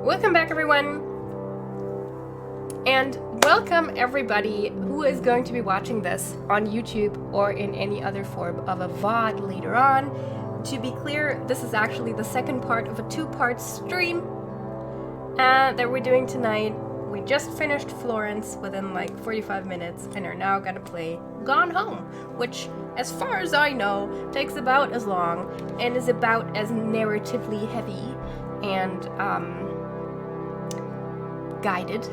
Welcome back, everyone, and welcome everybody who is going to be watching this on YouTube or in any other form of a VOD later on. To be clear, this is actually the second part of a two-part stream that we're doing tonight. We just finished Florence within like 45 minutes and are now gonna play Gone Home, which, as far as I know, takes about as long and is about as narratively heavy and guided,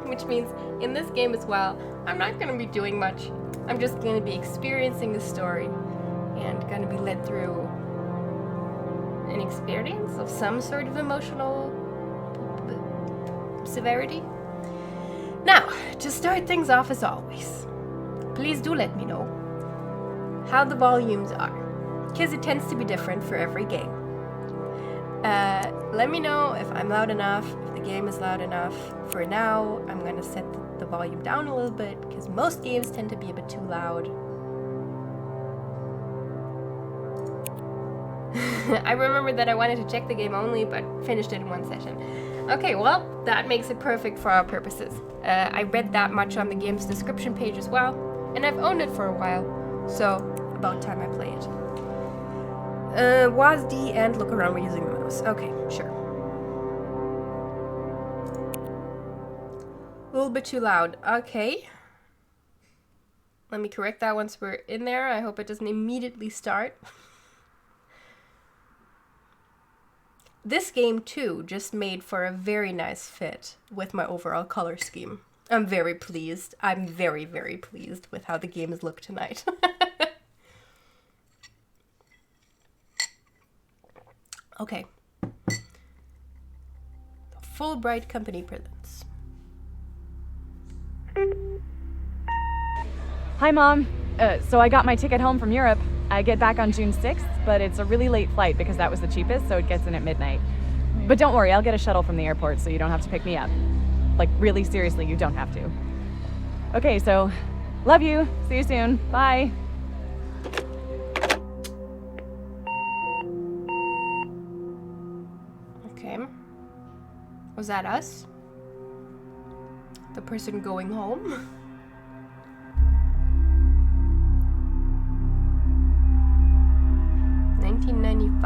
which means in this game as well, I'm not going to be doing much. I'm just going to be experiencing the story and going to be led through an experience of some sort of emotional severity. Now, to start things off as always, please do let me know how the volumes are, because it tends to be different for every game. Let me know if I'm loud enough, if the game is loud enough. For now, I'm gonna set the volume down a little bit, because most games tend to be a bit too loud. I remember that I wanted to check the game only, but finished it in one session. Okay, well, that makes it perfect for our purposes. I read that much on the game's description page as well, and I've owned it for a while, so about time I play it. WASD and look around when using the mouse. Okay, sure. A little bit too loud. Okay. Let me correct that once we're in there. I hope it doesn't immediately start. This game, too, just made for a very nice fit with my overall color scheme. I'm very pleased. I'm very, very pleased with how the games look tonight. Okay. The Fulbright Company presents. Hi, Mom. So I got my ticket home from Europe. I get back on June 6th, but it's a really late flight because that was the cheapest, so it gets in at midnight. But don't worry, I'll get a shuttle from the airport so you don't have to pick me up. Like, really seriously, you don't have to. Okay, so love you. See you soon. Bye. Okay. Was that us? The person going home? $19.95.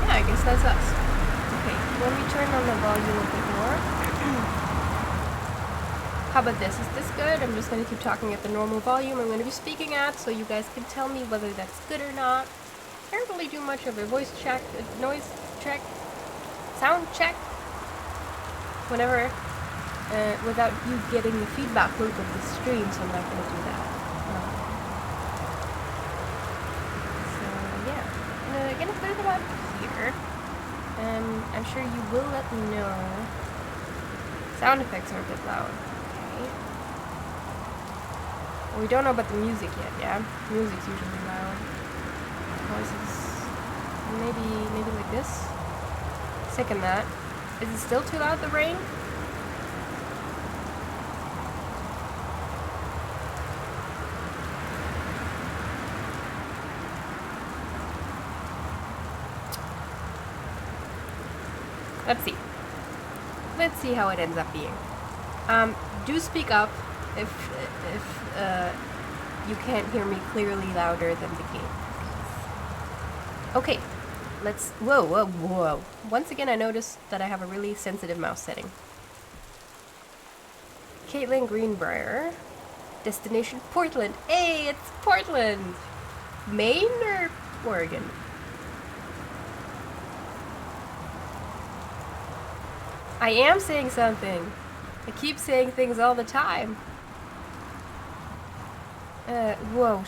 Yeah, I guess that's us. Okay, let me turn on the volume a bit more. How about this? Is this good? I'm just going to keep talking at the normal volume I'm going to be speaking at, so you guys can tell me whether that's good or not. I don't really do much of a voice check, noise check, sound check, whenever, without you getting the feedback loop of the stream, so I'm not going to do that. So, yeah. I'm going to put it about here. I'm sure you will let me know. Sound effects are a bit loud. We don't know about the music yet, yeah? Music's usually loud. Voices, maybe like this. Second that. Is it still too loud, the rain? Let's see. Let's see how it ends up being. Do speak up if you can't hear me clearly louder than the game. Okay, let's... Whoa. Once again, I noticed that I have a really sensitive mouse setting. Caitlin Greenbrier. Destination Portland. Hey, it's Portland! Maine or Oregon? I am saying something. I keep saying things all the time. Whoa,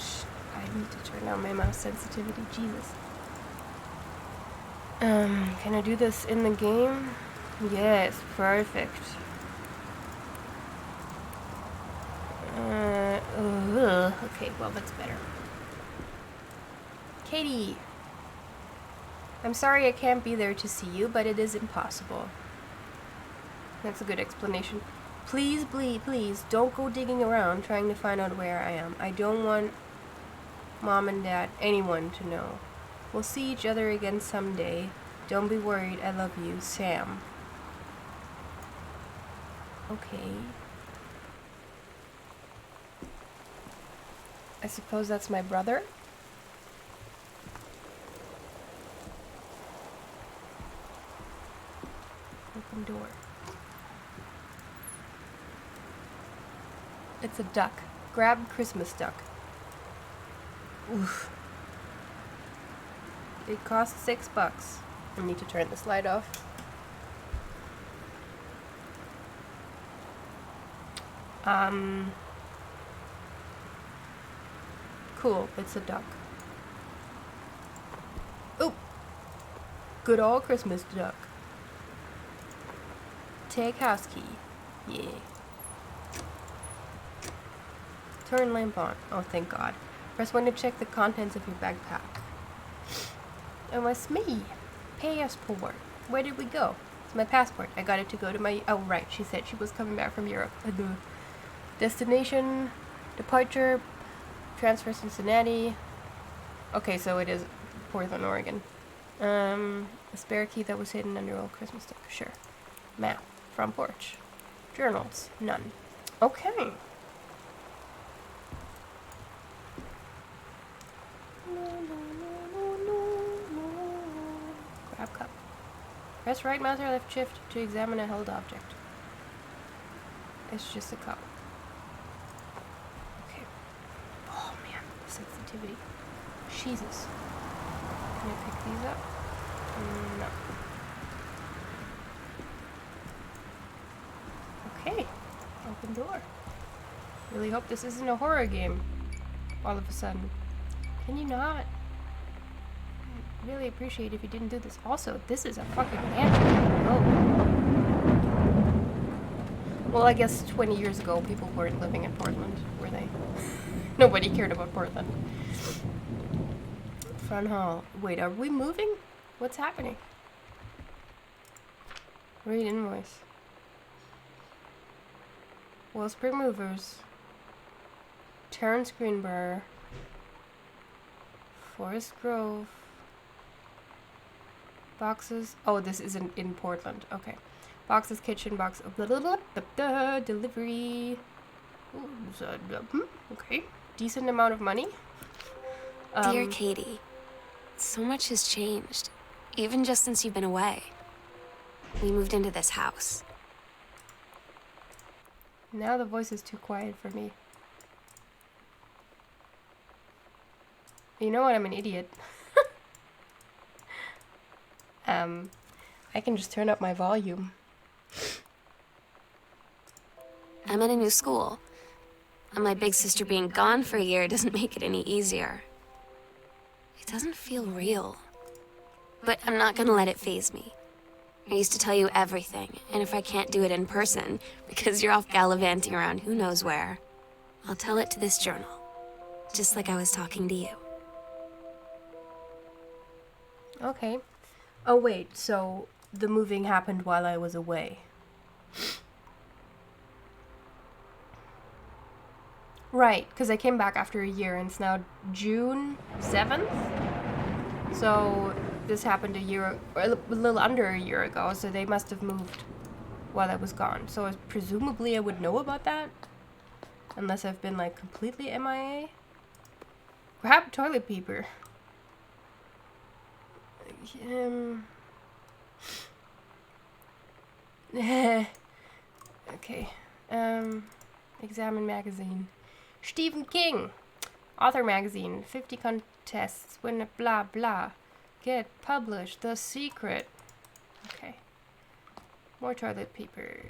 I need to turn down my mouse sensitivity, Jesus. Can I do this in the game? Yes, perfect. Okay, well, that's better. Katie! I'm sorry I can't be there to see you, but it is impossible. That's a good explanation. Please, please, don't go digging around trying to find out where I am. I don't want Mom and Dad, anyone to know. We'll see each other again someday. Don't be worried. I love you, Sam. Okay. I suppose that's my brother? Open door. It's a duck. Grab Christmas duck. Oof. It costs $6. I need to turn this light off. Cool, it's a duck. Oh! Good old Christmas duck. Take house key. Yeah. Turn lamp on. Oh, thank God. Press 1 to check the contents of your backpack. Oh, it's me. Passport. Where did we go? It's my passport. I got it to go to my... Oh, right. She said she was coming back from Europe. Destination, departure, transfer Cincinnati. Okay, so it is Portland, Oregon. A spare key that was hidden under old Christmas stick. Sure. Map. Front porch. Journals. None. Okay. Grab cup. Press right mouse or left shift to examine a held object. It's just a cup. Okay. Oh man, the sensitivity. Jesus. Can I pick these up? No. Okay. Open door. Really hope this isn't a horror game. All of a sudden. Can you not? I'd really appreciate if you didn't do this. Also, this is a fucking mansion. Oh. Well, I guess 20 years ago, people weren't living in Portland, were they? Nobody cared about Portland. Front hall. Wait, are we moving? What's happening? Read invoice. Wellspring Movers. Terrence Greenbrier. Forest Grove. Boxes. Oh, this isn't in Portland. Okay. Boxes, kitchen, box. Blah, blah, blah, blah, blah, delivery. Ooh, okay. Decent amount of money. Dear Katie, so much has changed, even just since you've been away. We moved into this house. Now the voice is too quiet for me. You know what? I'm an idiot. I can just turn up my volume. I'm in a new school, and my big sister being gone for a year doesn't make it any easier. It doesn't feel real. But I'm not gonna let it faze me. I used to tell you everything, and if I can't do it in person, because you're off gallivanting around who knows where, I'll tell it to this journal, just like I was talking to you. Okay. Oh, wait, so the moving happened while I was away. Right, because I came back after a year, and it's now June 7th? So this happened a year, or a little under a year ago, so they must have moved while I was gone. So presumably I would know about that, unless I've been, like, completely MIA. Grab toilet paper. Okay. Examine magazine. Stephen King. Author magazine. 50 contests. Win a blah blah. Get published. The Secret. Okay. More toilet paper.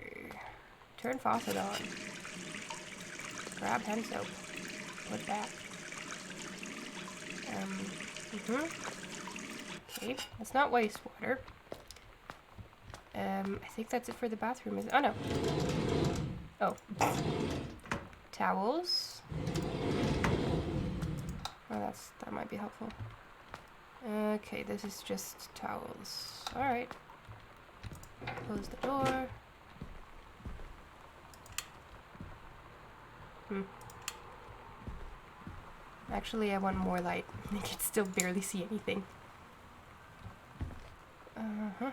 Turn faucet on. Grab hand soap. Put back. Okay, that's not wastewater. I think that's it for the bathroom. Oh no. Oh. Towels. Oh, that might be helpful. Okay, this is just towels. Alright. Close the door. Actually, I want more light. I can still barely see anything. Uh-huh.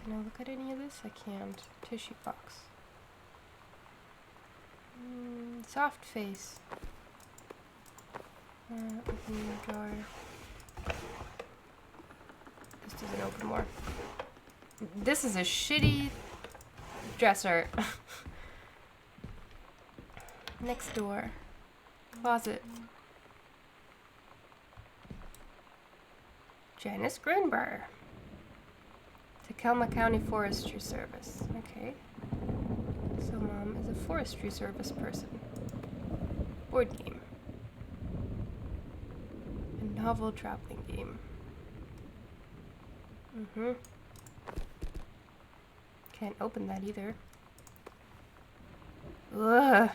Can I look at any of this? I can't. Tissue box. Soft face. Open the drawer. This doesn't open more. This is a shitty dresser. Next door. Closet. Janice Greenbrier. Tacoma County Forestry Service. Okay. So mom is a forestry service person. Board game. A novel traveling game. Can't open that either. Ugh.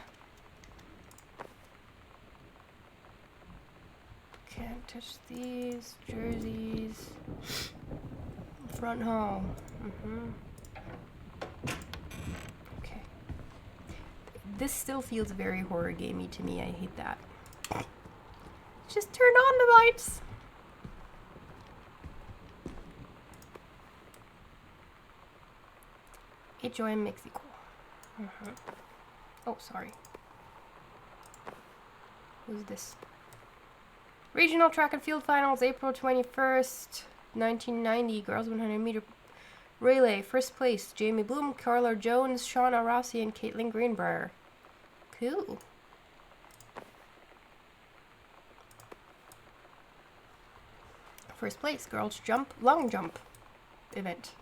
Can't touch these. Jerseys. Front hall. Okay. This still feels very horror gamey to me. I hate that. Just turn on the lights. HOM Mexico. Oh, sorry. Who's this? Regional Track and Field Finals, April 21st, 1990. Girls 100-meter relay. First place, Jamie Bloom, Carla Jones, Shauna Rossi, and Caitlin Greenbrier. Cool. First place, girls jump, long jump event.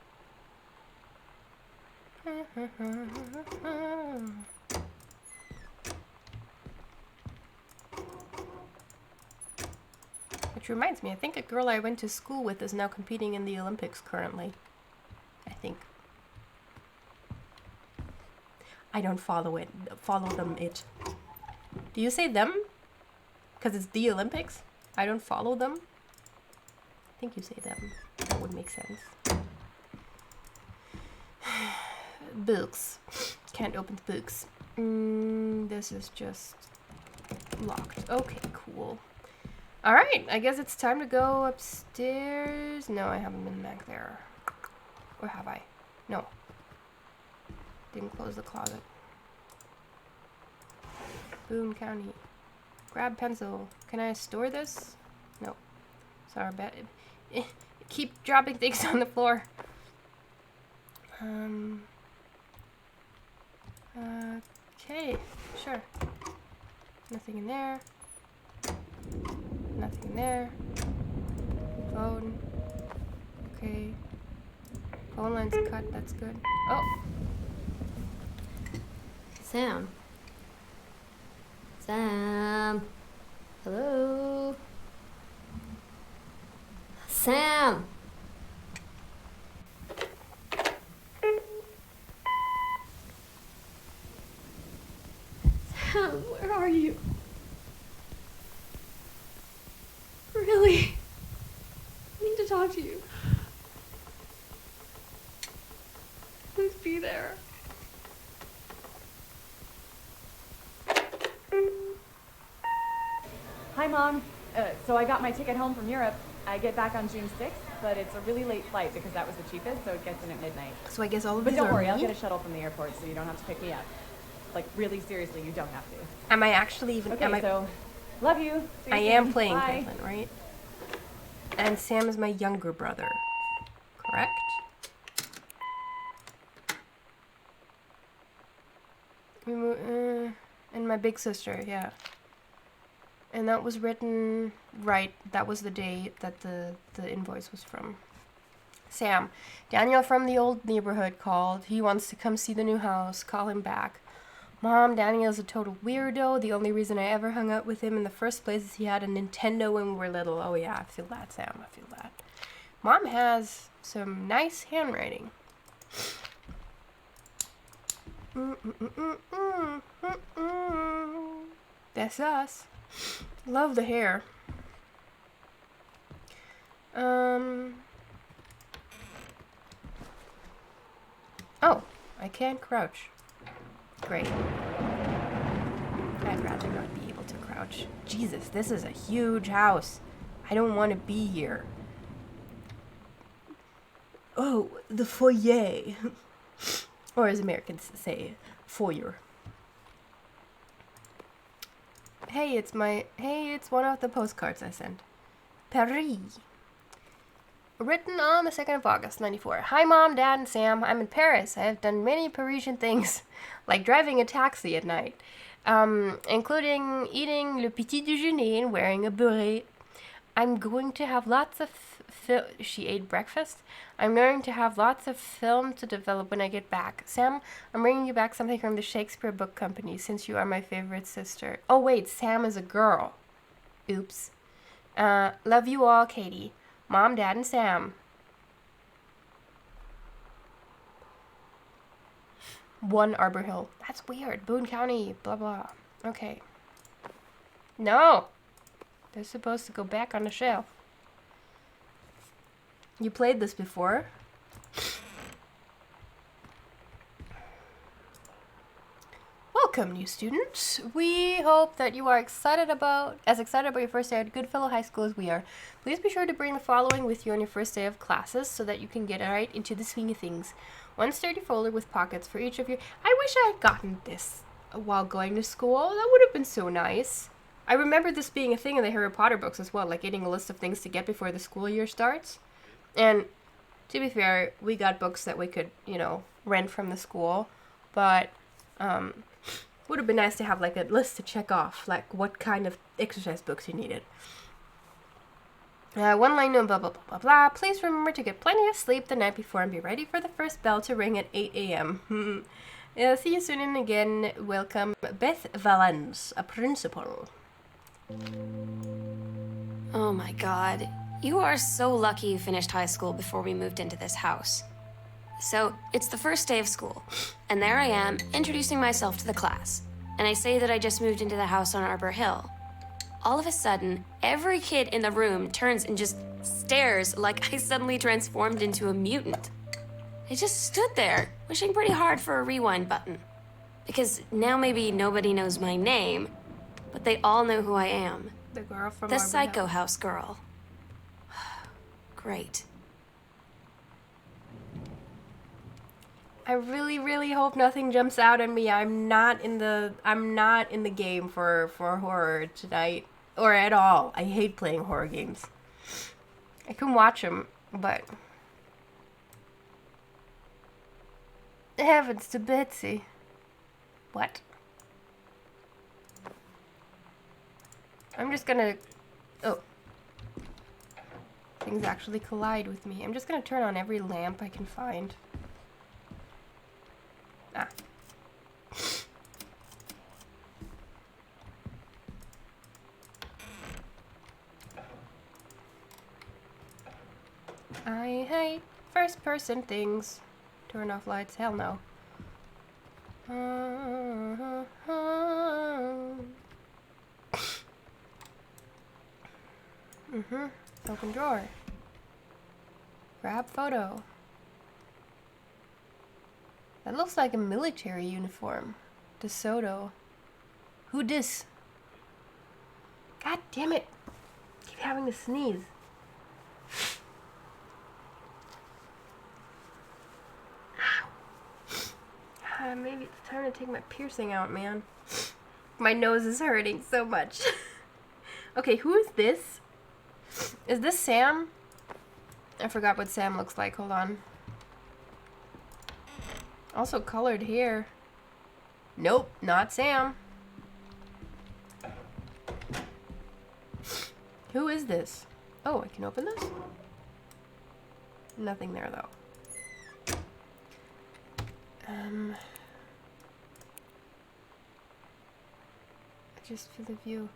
Which reminds me, I think a girl I went to school with is now competing in the Olympics currently. I think. I don't follow them. Do you say them? Because it's the Olympics? I don't follow them? I think you say them. That would make sense. Books. Can't open the books. This is just locked. Okay, cool. Alright, I guess it's time to go upstairs. No, I haven't been back there. Or have I? No. Didn't close the closet. Boone County. Grab pencil. Can I store this? No. Sorry, keep dropping things on the floor. Okay, sure. Nothing in there. Nothing in there. Phone. Okay. Phone line's cut, that's good. Oh! Sam. Sam. Hello. Sam. Sam, where are you? Really? I need to talk to you. Please be there. Hi, Mom. So I got my ticket home from Europe. I get back on June 6th, but it's a really late flight because that was the cheapest, so it gets in at midnight. So I guess all of But these don't are worry, I'll me? get a shuttle from the airport, so you don't have to pick me up. Like, really seriously, you don't have to. Am I actually even... Okay, am I, so, love you. See you I soon. am playing Bye. Caitlin, right? And Sam is my younger brother. Correct? And my big sister, yeah. And that was written... Right, that was the day that the invoice was from. Sam. Daniel from the old neighborhood called. He wants to come see the new house. Call him back. Mom, Daniel's a total weirdo. The only reason I ever hung out with him in the first place is he had a Nintendo when we were little. Oh yeah, I feel that, Sam. I feel that. Mom has some nice handwriting. That's us. Love the hair. Oh, I can crouch. Great. I'd rather not be able to crouch. crouch. Jesus, this is a huge house. I don't want to be here. Oh, the foyer. Or as Americans say, foyer. Hey, it's one of the postcards I sent. Paris. Written on the 2nd of August, 94. Hi, Mom, Dad, and Sam. I'm in Paris. I have done many Parisian things, like driving a taxi at night, including eating le petit déjeuner and wearing a beret. I'm going to have lots of she ate breakfast. I'm going to have lots of film to develop when I get back. Sam, I'm bringing you back something from the Shakespeare Book Company, since you are my favorite sister. Oh, wait, Sam is a girl. Oops. Love you all, Katie. Mom, Dad, and Sam. 1 Arbor Hill. That's weird. Boone County. Blah, blah. Okay. No! They're supposed to go back on the shelf. You played this before? Welcome, new students. We hope that you are as excited about your first day at Goodfellow High School as we are. Please be sure to bring the following with you on your first day of classes so that you can get right into the swing of things. 1 sturdy folder with pockets for each of your... I wish I had gotten this while going to school. That would have been so nice. I remember this being a thing in the Harry Potter books as well, like getting a list of things to get before the school year starts. And to be fair, we got books that we could, rent from the school, but would have been nice to have like a list to check off, like what kind of exercise books you needed. 1 line note, blah, blah, blah, blah, blah. Please remember to get plenty of sleep the night before and be ready for the first bell to ring at 8 a.m. See you soon, and again, welcome, Beth Valence, a principal. Oh my god. You are so lucky you finished high school before we moved into this house. So, it's the first day of school, and there I am, introducing myself to the class. And I say that I just moved into the house on Arbor Hill. All of a sudden, every kid in the room turns and just stares like I suddenly transformed into a mutant. I just stood there, wishing pretty hard for a rewind button. Because now maybe nobody knows my name, but they all know who I am. The girl from The Arbor Psycho Hill. House girl. Great. I really, really hope nothing jumps out at me. I'm not in the game for horror tonight, or at all. I hate playing horror games. I can watch them, but heavens to Betsy. What? I'm just gonna... Oh. Things actually collide with me. I'm just gonna turn on every lamp I can find. Ah. I hate first-person things. Turn off lights? Hell no. Open drawer. Grab photo. That looks like a military uniform. DeSoto. Who dis? God damn it. Keep having to sneeze. Maybe it's time to take my piercing out, man. My nose is hurting so much. Okay, who is this? Is this Sam? I forgot what Sam looks like. Hold on. Also colored hair. Nope, not Sam. Who is this? Oh, I can open this? Nothing there, though. I just feel the view.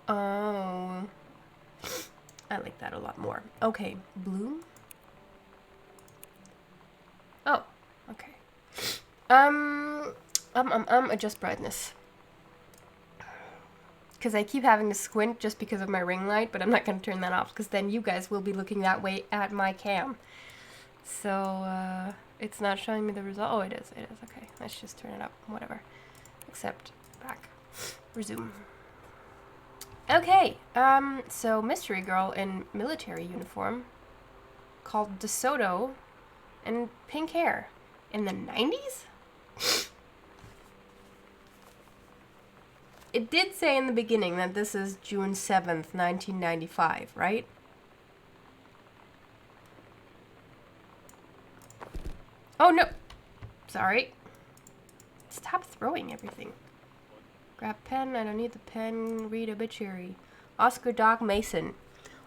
Oh. I like that a lot more. Okay, blue. Oh, okay. Adjust brightness. Because I keep having to squint just because of my ring light, but I'm not going to turn that off because then you guys will be looking that way at my cam. So, It's not showing me the result. Oh, it is. It is. Okay, let's just turn it up. Whatever. Accept. Back. Resume. Okay. So mystery girl in military uniform called DeSoto and pink hair in the 90s? It did say in the beginning that this is June 7th, 1995, right? Oh, no. Sorry. Stop throwing everything. Grab pen. I don't need the pen. Read obituary. Oscar Dog Mason.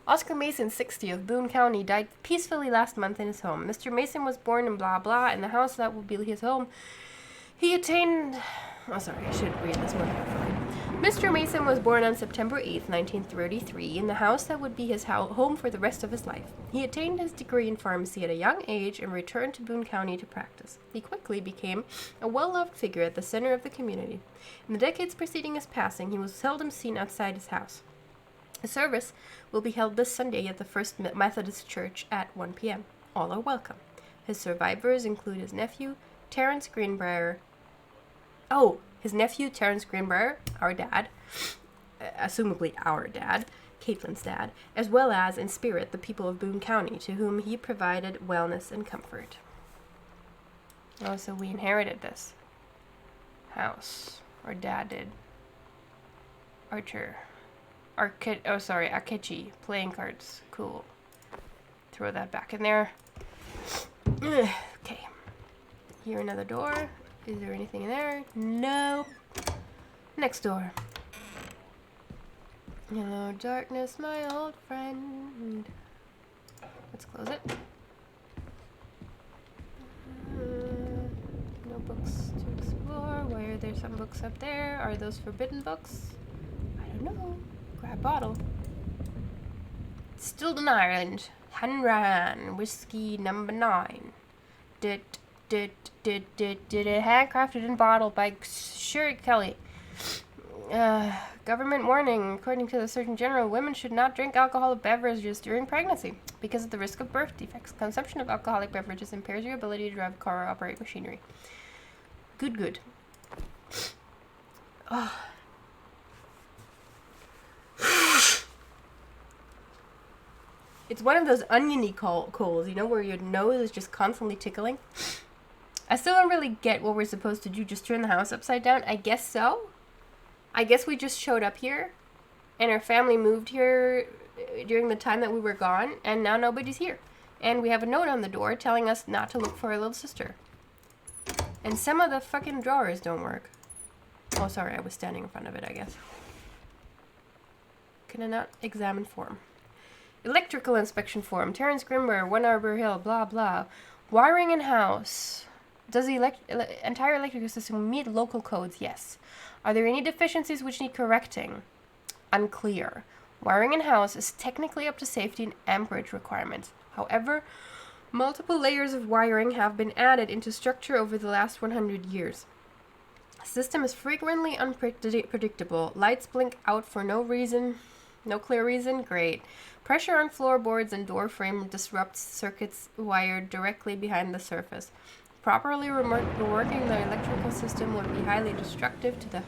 Oscar Mason, 60, of Boone County, died peacefully last month in his home. Mr. Mason was born in blah blah, in the house that will be his home. He attained... Oh, sorry, I should read this more carefully. Mr. Mason was born on September 8th, 1933, in the house that would be his home for the rest of his life. He attained his degree in pharmacy at a young age and returned to Boone County to practice. He quickly became a well-loved figure at the center of the community. In the decades preceding his passing, he was seldom seen outside his house. A service will be held this Sunday at the First Methodist Church at 1 p.m. All are welcome. His survivors include his nephew, Terrence Greenbrier. Oh, his nephew, Terrence Greenbrier, our dad, assumably our dad, Caitlin's dad, as well as, in spirit, the people of Boone County, to whom he provided wellness and comfort. Oh, so we inherited this house. Or dad did. Archer. Akechi. Playing cards. Cool. Throw that back in there. Okay. Here, another door. Is there anything in there? No. Next door. Hello, darkness, my old friend. Let's close it. No books to explore. Why are there some books up there? Are those forbidden books? I don't know. Grab bottle. Stilton Island. Hanran. Whiskey number 9. Did it handcrafted and bottled by Sherry Kelly. Government warning. According to the Surgeon General, women should not drink alcoholic beverages during pregnancy because of the risk of birth defects. Consumption of alcoholic beverages impairs your ability to drive a car or operate machinery. Good. Oh. It's one of those oniony colds, you know, where your nose is just constantly tickling. I still don't really get what we're supposed to do. Just turn the house upside down? I guess so. I guess we just showed up here, and our family moved here during the time that we were gone, and now nobody's here. And we have a note on the door telling us not to look for our little sister. And some of the fucking drawers don't work. Oh, sorry, I was standing in front of it, I guess. Can I not examine form? Electrical inspection form. Terrence Grimmer, 1 Arbor Hill, blah, blah. Wiring in house. Does the entire electrical system meet local codes? Yes. Are there any deficiencies which need correcting? Unclear. Wiring in house is technically up to safety and amperage requirements. However, multiple layers of wiring have been added into structure over the last 100 years. The system is frequently unpredictable. Lights blink out for no reason. No clear reason? Great. Pressure on floorboards and door frame disrupts circuits wired directly behind the surface. Properly working the electrical system would be highly destructive to the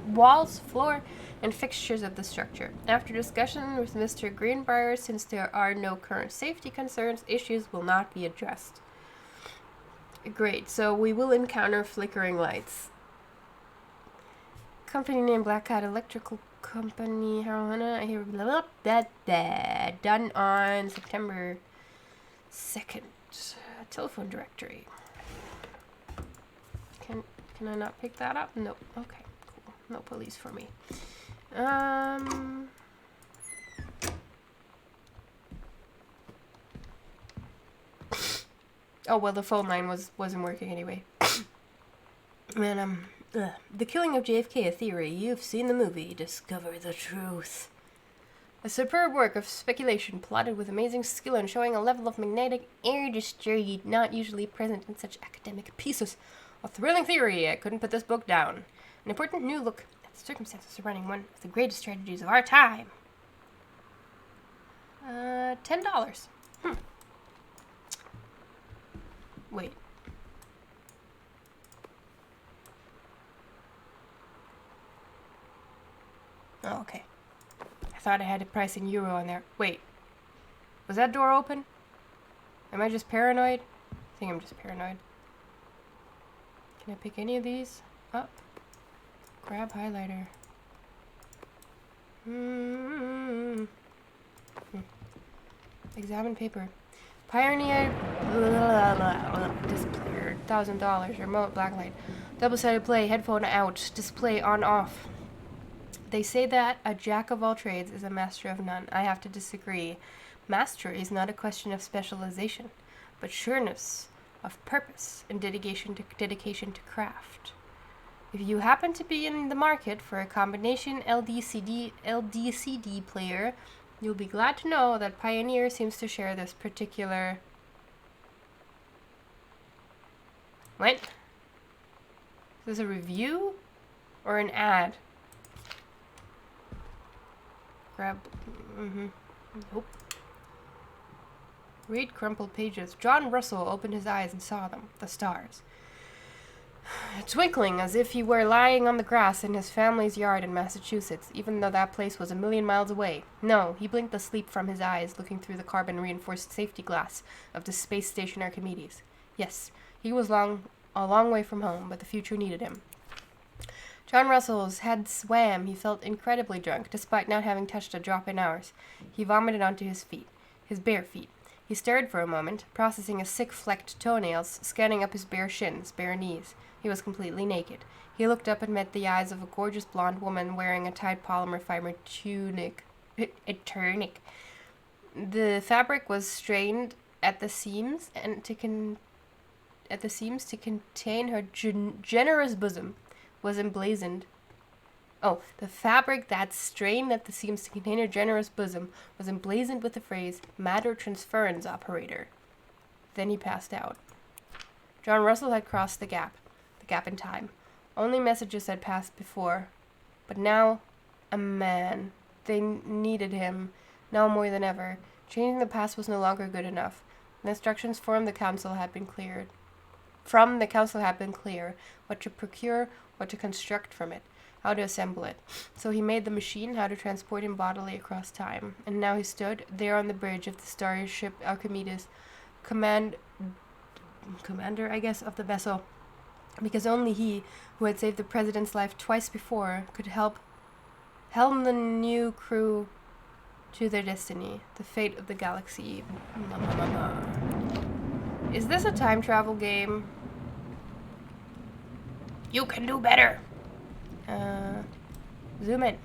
walls, floor, and fixtures of the structure. After discussion with Mr. Greenbrier, since there are no current safety concerns, issues will not be addressed. Great, so we will encounter flickering lights. Company name Black Cat Electrical Company, Carolina. I hear blah, blah, blah, done on September 2nd. Telephone directory. Can I not pick that up? Nope. Okay, cool. No police for me. Oh well, the phone line wasn't working anyway. And the killing of JFK, a theory. You've seen the movie. Discover the truth. A superb work of speculation plotted with amazing skill and showing a level of magnetic artistry not usually present in such academic pieces. A thrilling theory. I couldn't put this book down. An important new look at the circumstances surrounding one of the greatest tragedies of our time. $10. Wait. Oh, okay. I thought I had a price in euro on there. Wait. Was that door open? Am I just paranoid? I think I'm just paranoid. Can I pick any of these up? Grab highlighter. Examine paper. Pioneer display, $1,000. Remote blacklight. Double-sided play. Headphone out. Display on off. They say that a jack of all trades is a master of none. I have to disagree. Mastery is not a question of specialization, but sureness of purpose and dedication to craft. If you happen to be in the market for a combination LDCD player, you'll be glad to know that Pioneer seems to share this particular... What? Is this a review or an ad? Grab... Nope. Read crumpled pages. John Russell opened his eyes and saw them, the stars. Twinkling as if he were lying on the grass in his family's yard in Massachusetts, even though that place was a million miles away. No, he blinked the sleep from his eyes, looking through the carbon-reinforced safety glass of the space station Archimedes. Yes, he was a long way from home, but the future needed him. John Russell's head swam. He felt incredibly drunk, despite not having touched a drop in hours. He vomited onto his feet, his bare feet. He stared for a moment, processing his sick-flecked toenails, scanning up his bare shins, bare knees. He was completely naked. He looked up and met the eyes of a gorgeous blonde woman wearing a tight polymer fiber tunic. A tunic. The fabric was strained at the seams to contain her generous bosom. Was emblazoned. Oh, the fabric that strained at the seams to contain her generous bosom was emblazoned with the phrase "matter transference operator." Then he passed out. John Russell had crossed the gap in time. Only messages had passed before, but now a man. They needed him now more than ever. Changing the past was no longer good enough. The instructions from the council had been clear. What to procure, what to construct from it, how to assemble it. So he made the machine, how to transport him bodily across time. And now he stood there on the bridge of the starship Archimedes, commander, I guess, of the vessel, because only he, who had saved the president's life twice before, could helm the new crew to their destiny, the fate of the galaxy. Is this a time travel game? You can do better. Zoom in.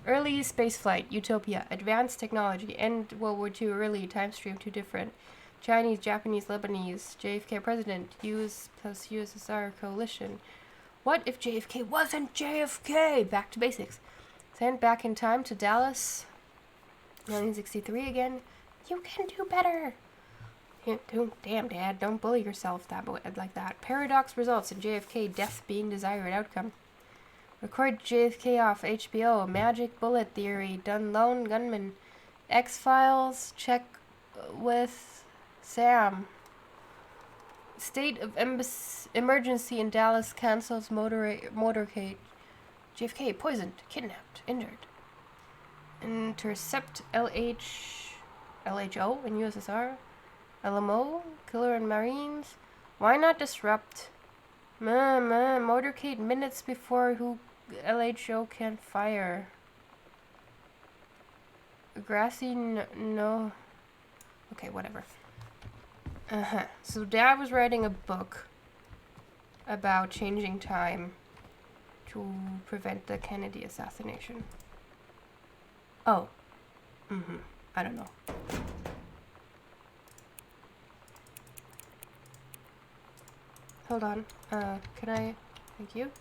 Early spaceflight, Utopia, advanced technology, end World War II, early time stream, too different. Chinese, Japanese, Lebanese, JFK president, US plus USSR coalition. What if JFK wasn't JFK? Back to basics. Sent back in time to Dallas, 1963 again. You can do better. Damn, Dad, don't bully yourself like that. Paradox results in JFK death being desired outcome. Record JFK off HBO. Magic bullet theory. Done lone gunman. X-Files. Check with Sam. State of emergency in Dallas cancels motorcade. JFK poisoned, kidnapped, injured. Intercept LHO in USSR. LMO, killer and Marines. Why not disrupt? Motorcade minutes before who LHO can fire. Grassy no. Okay, whatever. So Dad was writing a book about changing time to prevent the Kennedy assassination. Oh. I don't know. Hold on. Can I... Thank you.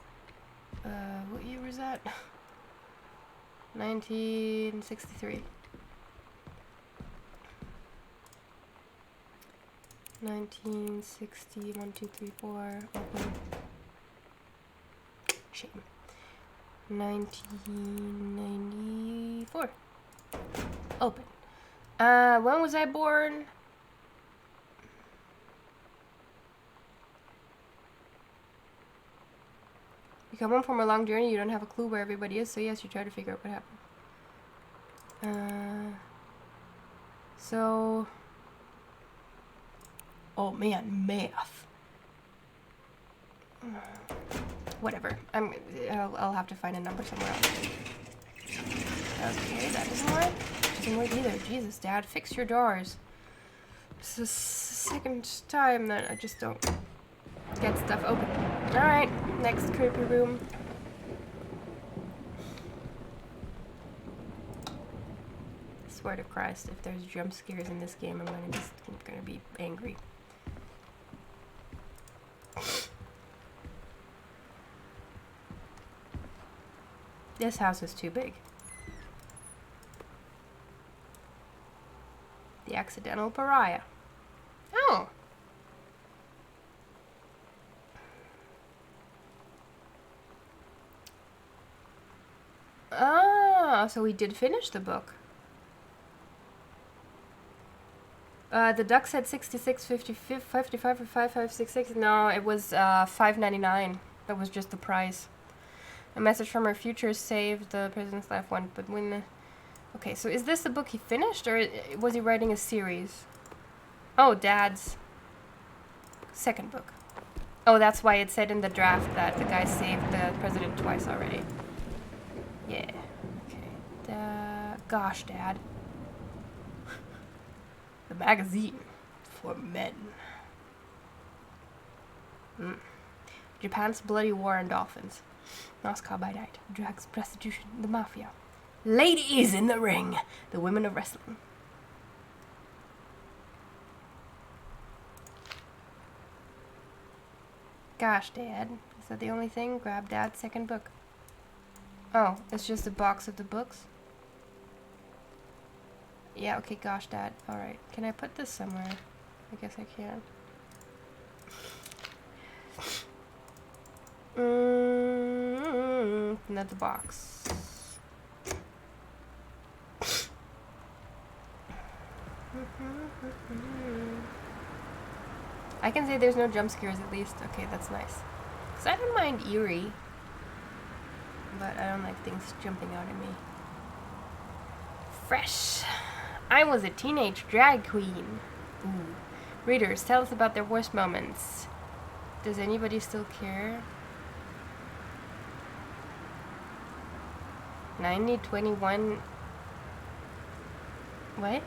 What year was that? 1963. 1960, 1, 2, 3, 4, open. Shame. 1994. Open. When was I born? You come home from a long journey, you don't have a clue where everybody is, so yes, you try to figure out what happened. So... Oh man, math. Whatever. I'll have to find a number somewhere else. Okay, that doesn't work. Doesn't work either. Jesus, Dad, fix your doors. It's the second time that I just don't get stuff open. Alright, next creepy room. I swear to Christ, if there's jump scares in this game, I'm gonna be angry. This house is too big. The accidental pariah. Oh. Ah, so we did finish the book. The duck said 66, 55 or 5566. No, it was $5.99. That was just the price. A message from her future saved the president's life one, but when the... Okay, so is this the book he finished, or was he writing a series? Oh, Dad's second book. Oh, that's why it said in the draft that the guy saved the president twice already. Yeah. Okay. Gosh, Dad. The magazine for men. Japan's bloody war on dolphins. Moscow by night. Drugs, prostitution, the mafia. Ladies in the ring. The women of wrestling. Gosh, Dad. Is that the only thing? Grab Dad's second book. Oh, it's just a box of the books? Yeah, okay, gosh, Dad. Alright. Can I put this somewhere? I guess I can. Another box. I can say there's no jump scares at least. Okay, that's nice. Because I don't mind eerie. But I don't like things jumping out at me. Fresh. I was a teenage drag queen. Ooh. Readers, tell us about their worst moments. Does anybody still care? 9021. What?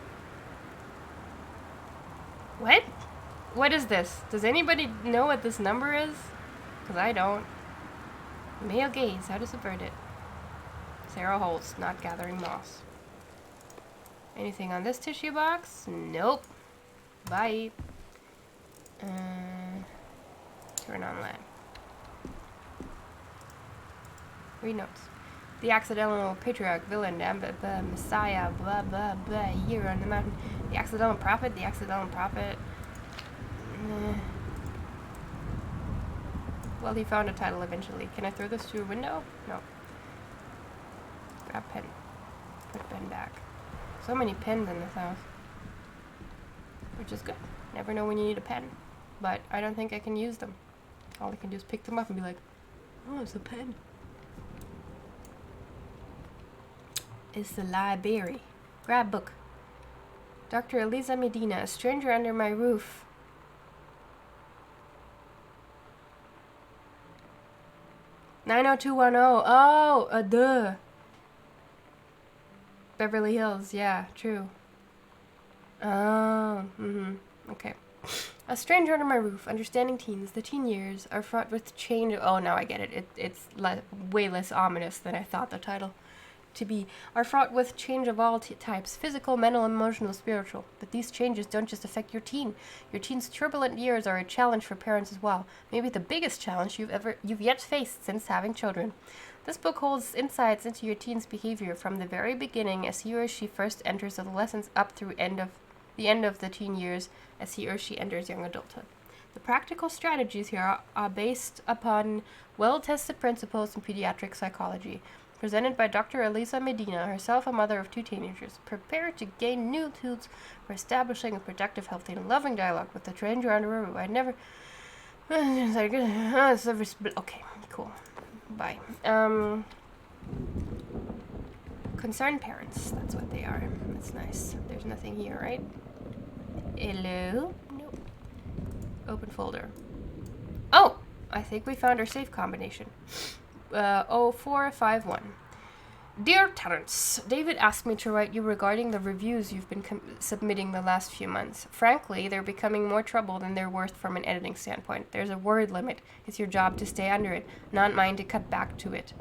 What? What is this? Does anybody know what this number is? Because I don't. Male gaze, how to subvert it. Sarah Holtz, not gathering moss. Anything on this tissue box? Nope. Bye. Turn on light. Read notes. The accidental patriarch, villain, messiah, blah blah blah, here on the mountain. The accidental prophet, Well, he found a title eventually. Can I throw this through a window? No. Grab pen. Put pen back. So many pens in this house. Which is good. Never know when you need a pen. But I don't think I can use them. All I can do is pick them up and be like, oh, it's a pen. It's the library. Grab book. Dr. Eliza Medina, a stranger under my roof. (90210). Oh, duh. Beverly Hills, yeah, true. Oh, okay. A stranger under my roof, understanding teens. The teen years are fraught with change. Oh, now I get it. It's way less ominous than I thought the title to be. Are fraught with change of all types: physical, mental, emotional, spiritual. But these changes don't just affect your teen. Your teen's turbulent years are a challenge for parents as well. Maybe the biggest challenge you've yet faced since having children. This book holds insights into your teen's behavior from the very beginning as he or she first enters adolescence up through the end of the teen years as he or she enters young adulthood. The practical strategies here are based upon well-tested principles in pediatric psychology, presented by Dr. Elisa Medina, herself a mother of 2 teenagers, prepared to gain new tools for establishing a productive, healthy, and loving dialogue with the stranger under a roof. Okay, cool. Bye. Concerned parents. That's what they are. That's nice. There's nothing here, right? Hello? Nope. Open folder. Oh! I think we found our safe combination. 0451. Dear Terence, David asked me to write you regarding the reviews you've been submitting the last few months. Frankly, they're becoming more trouble than they're worth from an editing standpoint. There's a word limit. It's your job to stay under it, not mine to cut back to it.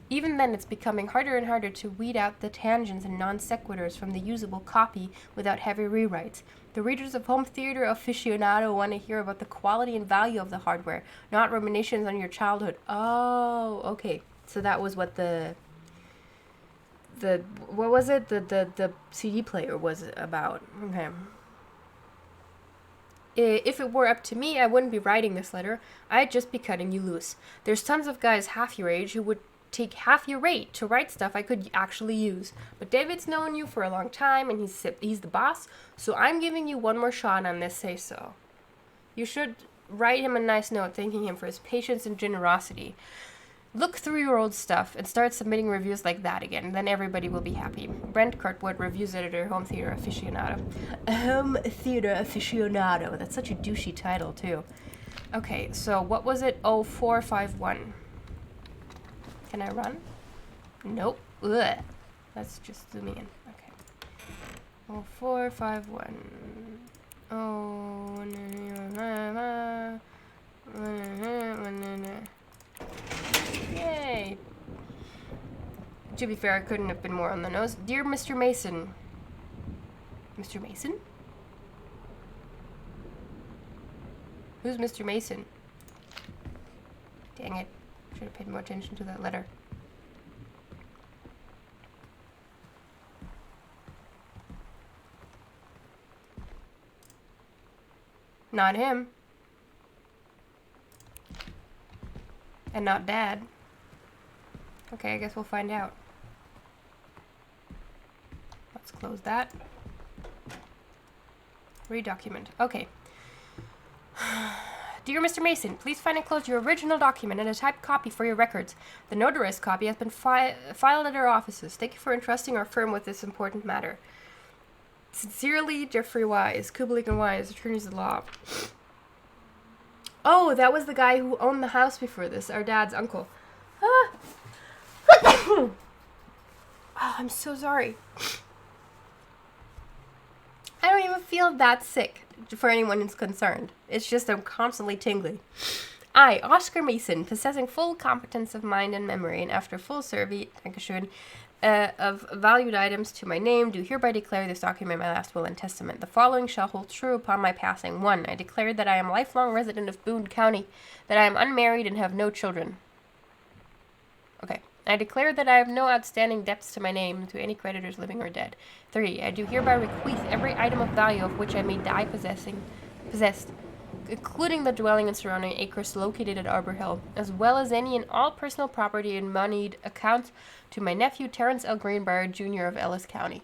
Even then, it's becoming harder and harder to weed out the tangents and non sequiturs from the usable copy without heavy rewrites. The readers of Home Theater Aficionado want to hear about the quality and value of the hardware, not ruminations on your childhood. Oh, okay. So that was what the what was it? The CD player was about. Okay. If it were up to me, I wouldn't be writing this letter. I'd just be cutting you loose. There's tons of guys half your age who would take half your rate to write stuff I could actually use. But David's known you for a long time, and he's the boss, so I'm giving you one more shot on this say-so. You should write him a nice note thanking him for his patience and generosity. Look through your old stuff and start submitting reviews like that again. Then everybody will be happy. Brent Kirkwood, reviews editor, Home Theater Aficionado. Home Theater Aficionado. That's such a douchey title, too. Okay, so what was it? 0451. Can I run? Nope. Ugh. Let's just zoom in. Okay. 0451. Oh, yay. To be fair, I couldn't have been more on the nose. Dear Mr. Mason. Mr. Mason? Who's Mr. Mason? Dang it. Should have paid more attention to that letter. Not him. And not Dad. Okay, I guess we'll find out. Let's close that. Redocument. Okay. Dear Mr. Mason, please find and close your original document and a typed copy for your records. The notarized copy has been filed at our offices. Thank you for entrusting our firm with this important matter. Sincerely, Jeffrey Wise, Kublik and Wise, attorneys at law. Oh, that was the guy who owned the house before this, our dad's uncle. Ah. Oh, I'm so sorry. I don't even feel that sick for anyone who's concerned. It's just I'm constantly tingly. I, Oscar Mason, possessing full competence of mind and memory, and after full survey, of valued items to my name, do hereby declare this document my last will and testament. The following shall hold true upon my passing. 1. I declare that I am a lifelong resident of Boone County, that I am unmarried and have no children. Okay. I declare that I have no outstanding debts to my name to any creditors living or dead. 3. I do hereby bequeath every item of value of which I may die possessed, including the dwelling and surrounding acres located at Arbor Hill, as well as any and all personal property and moneyed accounts to my nephew Terence L. Greenbrier, Jr. of Ellis County.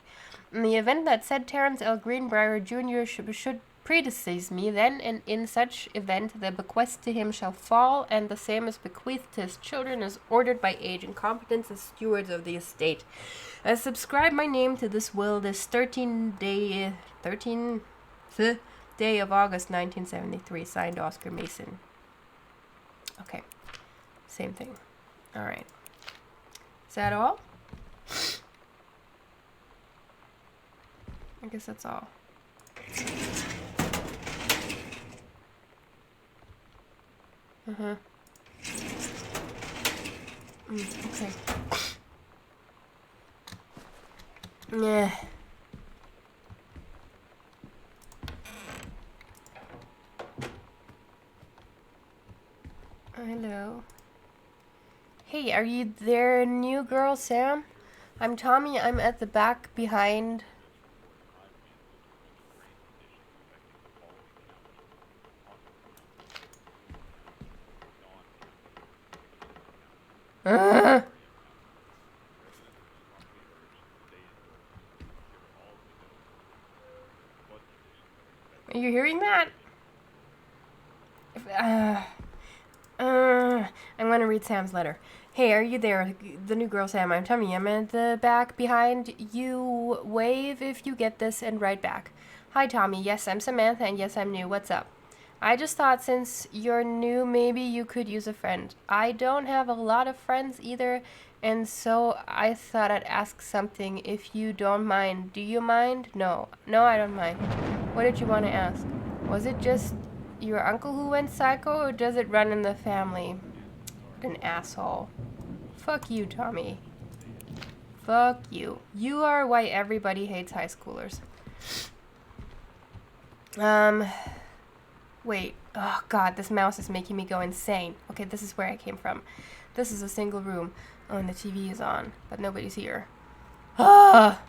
In the event that said Terence L. Greenbrier, Jr. should predecease me, then and in such event the bequest to him shall fall, and the same is bequeathed to his children as ordered by age and competence as stewards of the estate. I subscribe my name to this will this 13th day of August 1973. Signed, Oscar Mason. Okay. Same thing. Alright. Is that all? I guess that's all. Uh-huh. Okay. Yeah. Hello. Hey, are you there, new girl, Sam? I'm Tommy. I'm at the back behind. Are you hearing that? I'm gonna read Sam's letter. Hey, are you there? The new girl, Sam. I'm Tommy. I'm at the back behind you. Wave if you get this and write back. Hi, Tommy. Yes, I'm Samantha, and yes, I'm new. What's up? I just thought since you're new, maybe you could use a friend. I don't have a lot of friends either, and so I thought I'd ask something if you don't mind. Do you mind? No. No, I don't mind. What did you want to ask? Was it just your uncle who went psycho, or does it run in the family? An asshole. Fuck you, Tommy. Fuck you. You are why everybody hates high schoolers. Wait. Oh, God, this mouse is making me go insane. Okay, this is where I came from. This is a single room. Oh, and the TV is on, but nobody's here. Ah!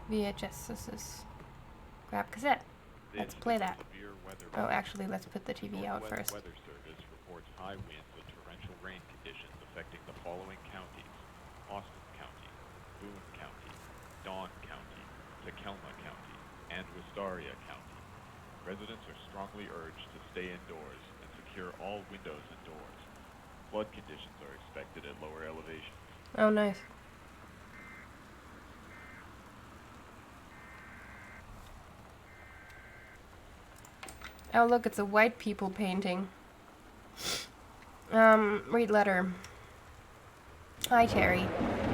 VHS, this is... Grab cassette. Let's play that. Oh, actually, let's put the TV out first. Weather Service reports high winds and torrential rain conditions affecting the following counties: Austin County, Boone County, Dawn County, Tacoma County, and Wistaria County. Residents are strongly urged to stay indoors and secure all windows and doors. Flood conditions are expected at lower elevations. Oh, nice. Oh, look, it's a white people painting. Read letter. Hi, Terry.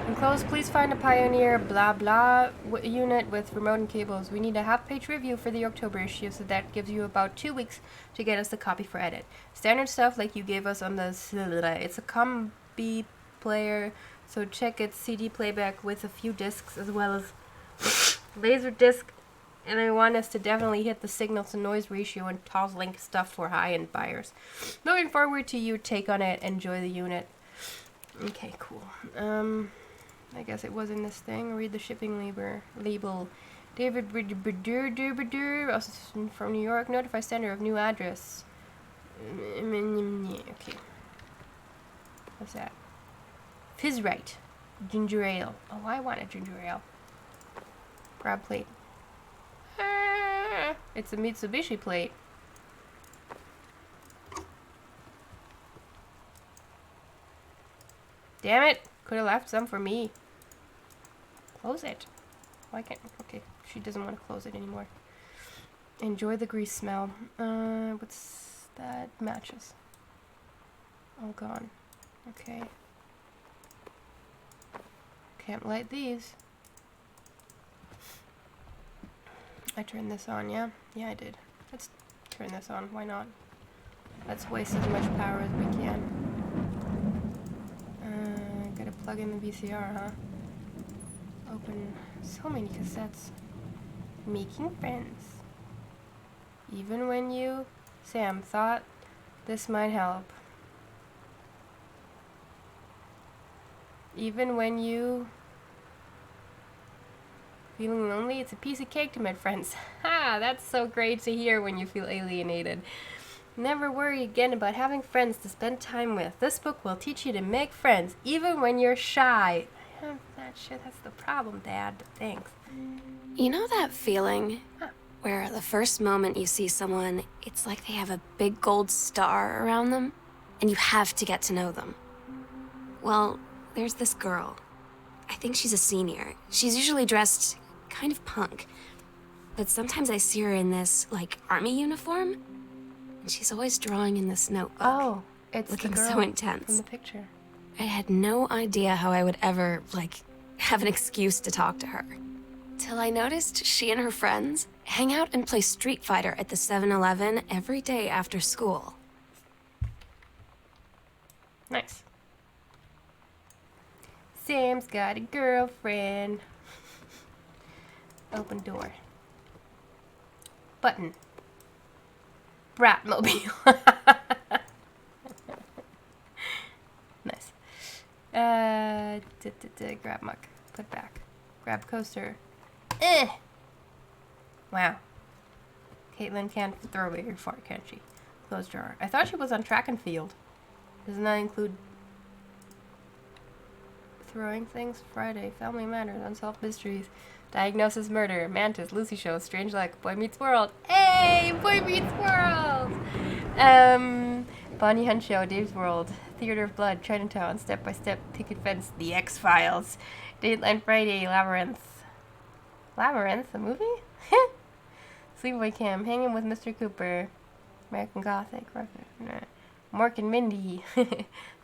Enclosed, please find a Pioneer blah blah unit with remote and cables. We need a half-page review for the October issue, so that gives you about 2 weeks to get us the copy for edit. Standard stuff like you gave us on the... It's a combi player, so check its CD playback with a few discs as well as laser disc. And I want us to definitely hit the signal to noise ratio and Toslink stuff for high-end buyers. Looking forward to your take on it. Enjoy the unit. Okay, cool. I guess it was in this thing. Read the shipping label. David Bridger, from New York. Notify sender of new address. Okay. What's that? Fizzrite. Ginger ale. Oh, I want a ginger ale. Grab plate. It's a Mitsubishi plate. Damn it! Could have left some for me. Close it. Why can't... Okay, she doesn't want to close it anymore. Enjoy the grease smell. What's that? Matches. All gone. Okay. Can't light these. I turned this on, yeah? Yeah, I did. Let's turn this on. Why not? Let's waste as much power as we can. Gotta plug in the VCR, huh? Open so many cassettes. Making friends. Even when you, Sam, thought this might help. Even when you... Feeling lonely? It's a piece of cake to make friends. Ha! That's so great to hear when you feel alienated. Never worry again about having friends to spend time with. This book will teach you to make friends, even when you're shy. That's the problem, Dad, but thanks. You know that feeling where the first moment you see someone, it's like they have a big gold star around them, and you have to get to know them? Well, there's this girl. I think she's a senior. She's usually dressed kind of punk, but sometimes I see her in this, like, army uniform, and she's always drawing in this notebook. Oh, it's looking the girl so intense. from the picture. I had no idea how I would ever, like, have an excuse to talk to her. Till I noticed she and her friends hang out and play Street Fighter at the 7-Eleven every day after school. Nice. Sam's got a girlfriend. Open door. Button. Bratmobile. Nice. Grab muck. Put back. Grab coaster. Wow. Caitlin can't throw away her fart, can she? Close drawer. I thought she was on track and field. Doesn't that include throwing things? Friday. Family Matters. Unsolved Mysteries. Diagnosis Murder, Mantis, Lucy Show, Strange Luck, Boy Meets World. Hey, Boy Meets World. Bonnie Hunt Show, Dave's World, Theater of Blood, Chinatown, Step by Step, Picket Fence, The X-Files, Dateline Friday, Labyrinth. Labyrinth, a movie? Sleepaway Camp, Hanging with Mr. Cooper, American Gothic, Mork and Mindy,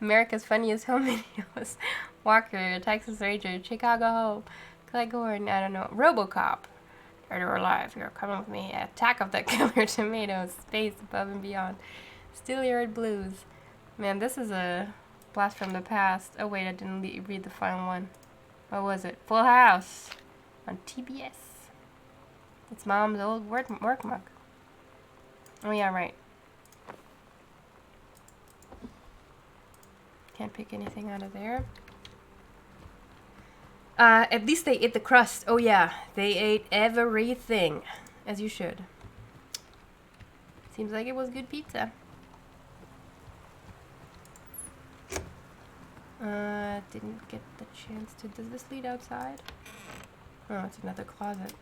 America's Funniest Home Videos, Walker, Texas Ranger, Chicago Hope, Cleghorn, I don't know, RoboCop, Dead or Alive, You're Coming With Me, Attack of the Killer Tomatoes, Space Above and Beyond, Steelyard Blues. Man, this is a blast from the past. Oh wait, I didn't read the final one. What was it? Full House on TBS. It's Mom's old work mug. Oh yeah, right. Can't pick anything out of there. At least they ate the crust. Oh yeah, they ate everything. As you should. Seems like it was good pizza. Didn't get the chance to... Does this lead outside? Oh, it's another closet.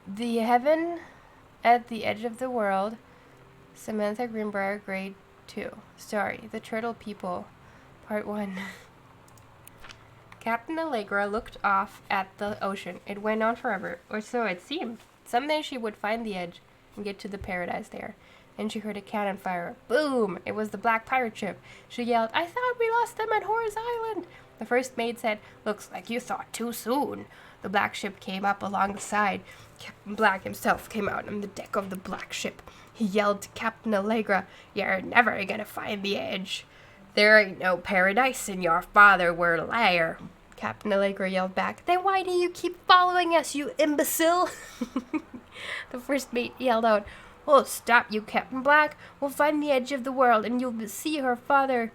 The Heaven at the Edge of the World. Samantha Greenbrier, Grade 2. Sorry, The Turtle People, Part 1. Captain Allegra looked off at the ocean. It went on forever, or so it seemed. Someday she would find the edge and get to the paradise there. And she heard a cannon fire. Boom! It was the black pirate ship. She yelled, I thought we lost them at Horace Island. The first mate said, looks like you thought too soon. The black ship came up along the side. Captain Black himself came out on the deck of the black ship. He yelled to Captain Allegra, you're never gonna find the edge. There ain't no paradise and your father were a liar. Captain Allegra yelled back, then why do you keep following us, you imbecile? The first mate yelled out, oh, stop you, Captain Black. We'll find the edge of the world and you'll see her father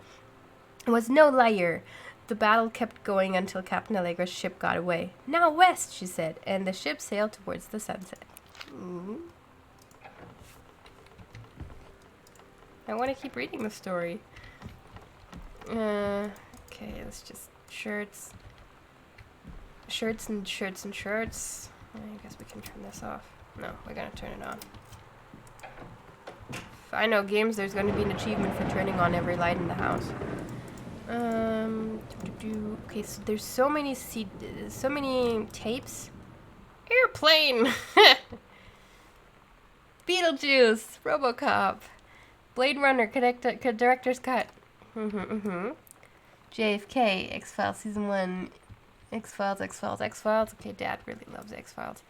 was no liar. The battle kept going until Captain Allegra's ship got away. Now west, she said, and the ship sailed towards the sunset. I want to keep reading the story. Okay, let's just shirts. Shirts and shirts and shirts. I guess we can turn this off. No, we're gonna turn it on. If I know games, there's gonna be an achievement for turning on every light in the house. Okay, so there's so many tapes. Airplane! Beetlejuice! RoboCop! Blade Runner, Director's Cut. JFK, X-Files Season 1. X-Files. Okay, Dad really loves X-Files.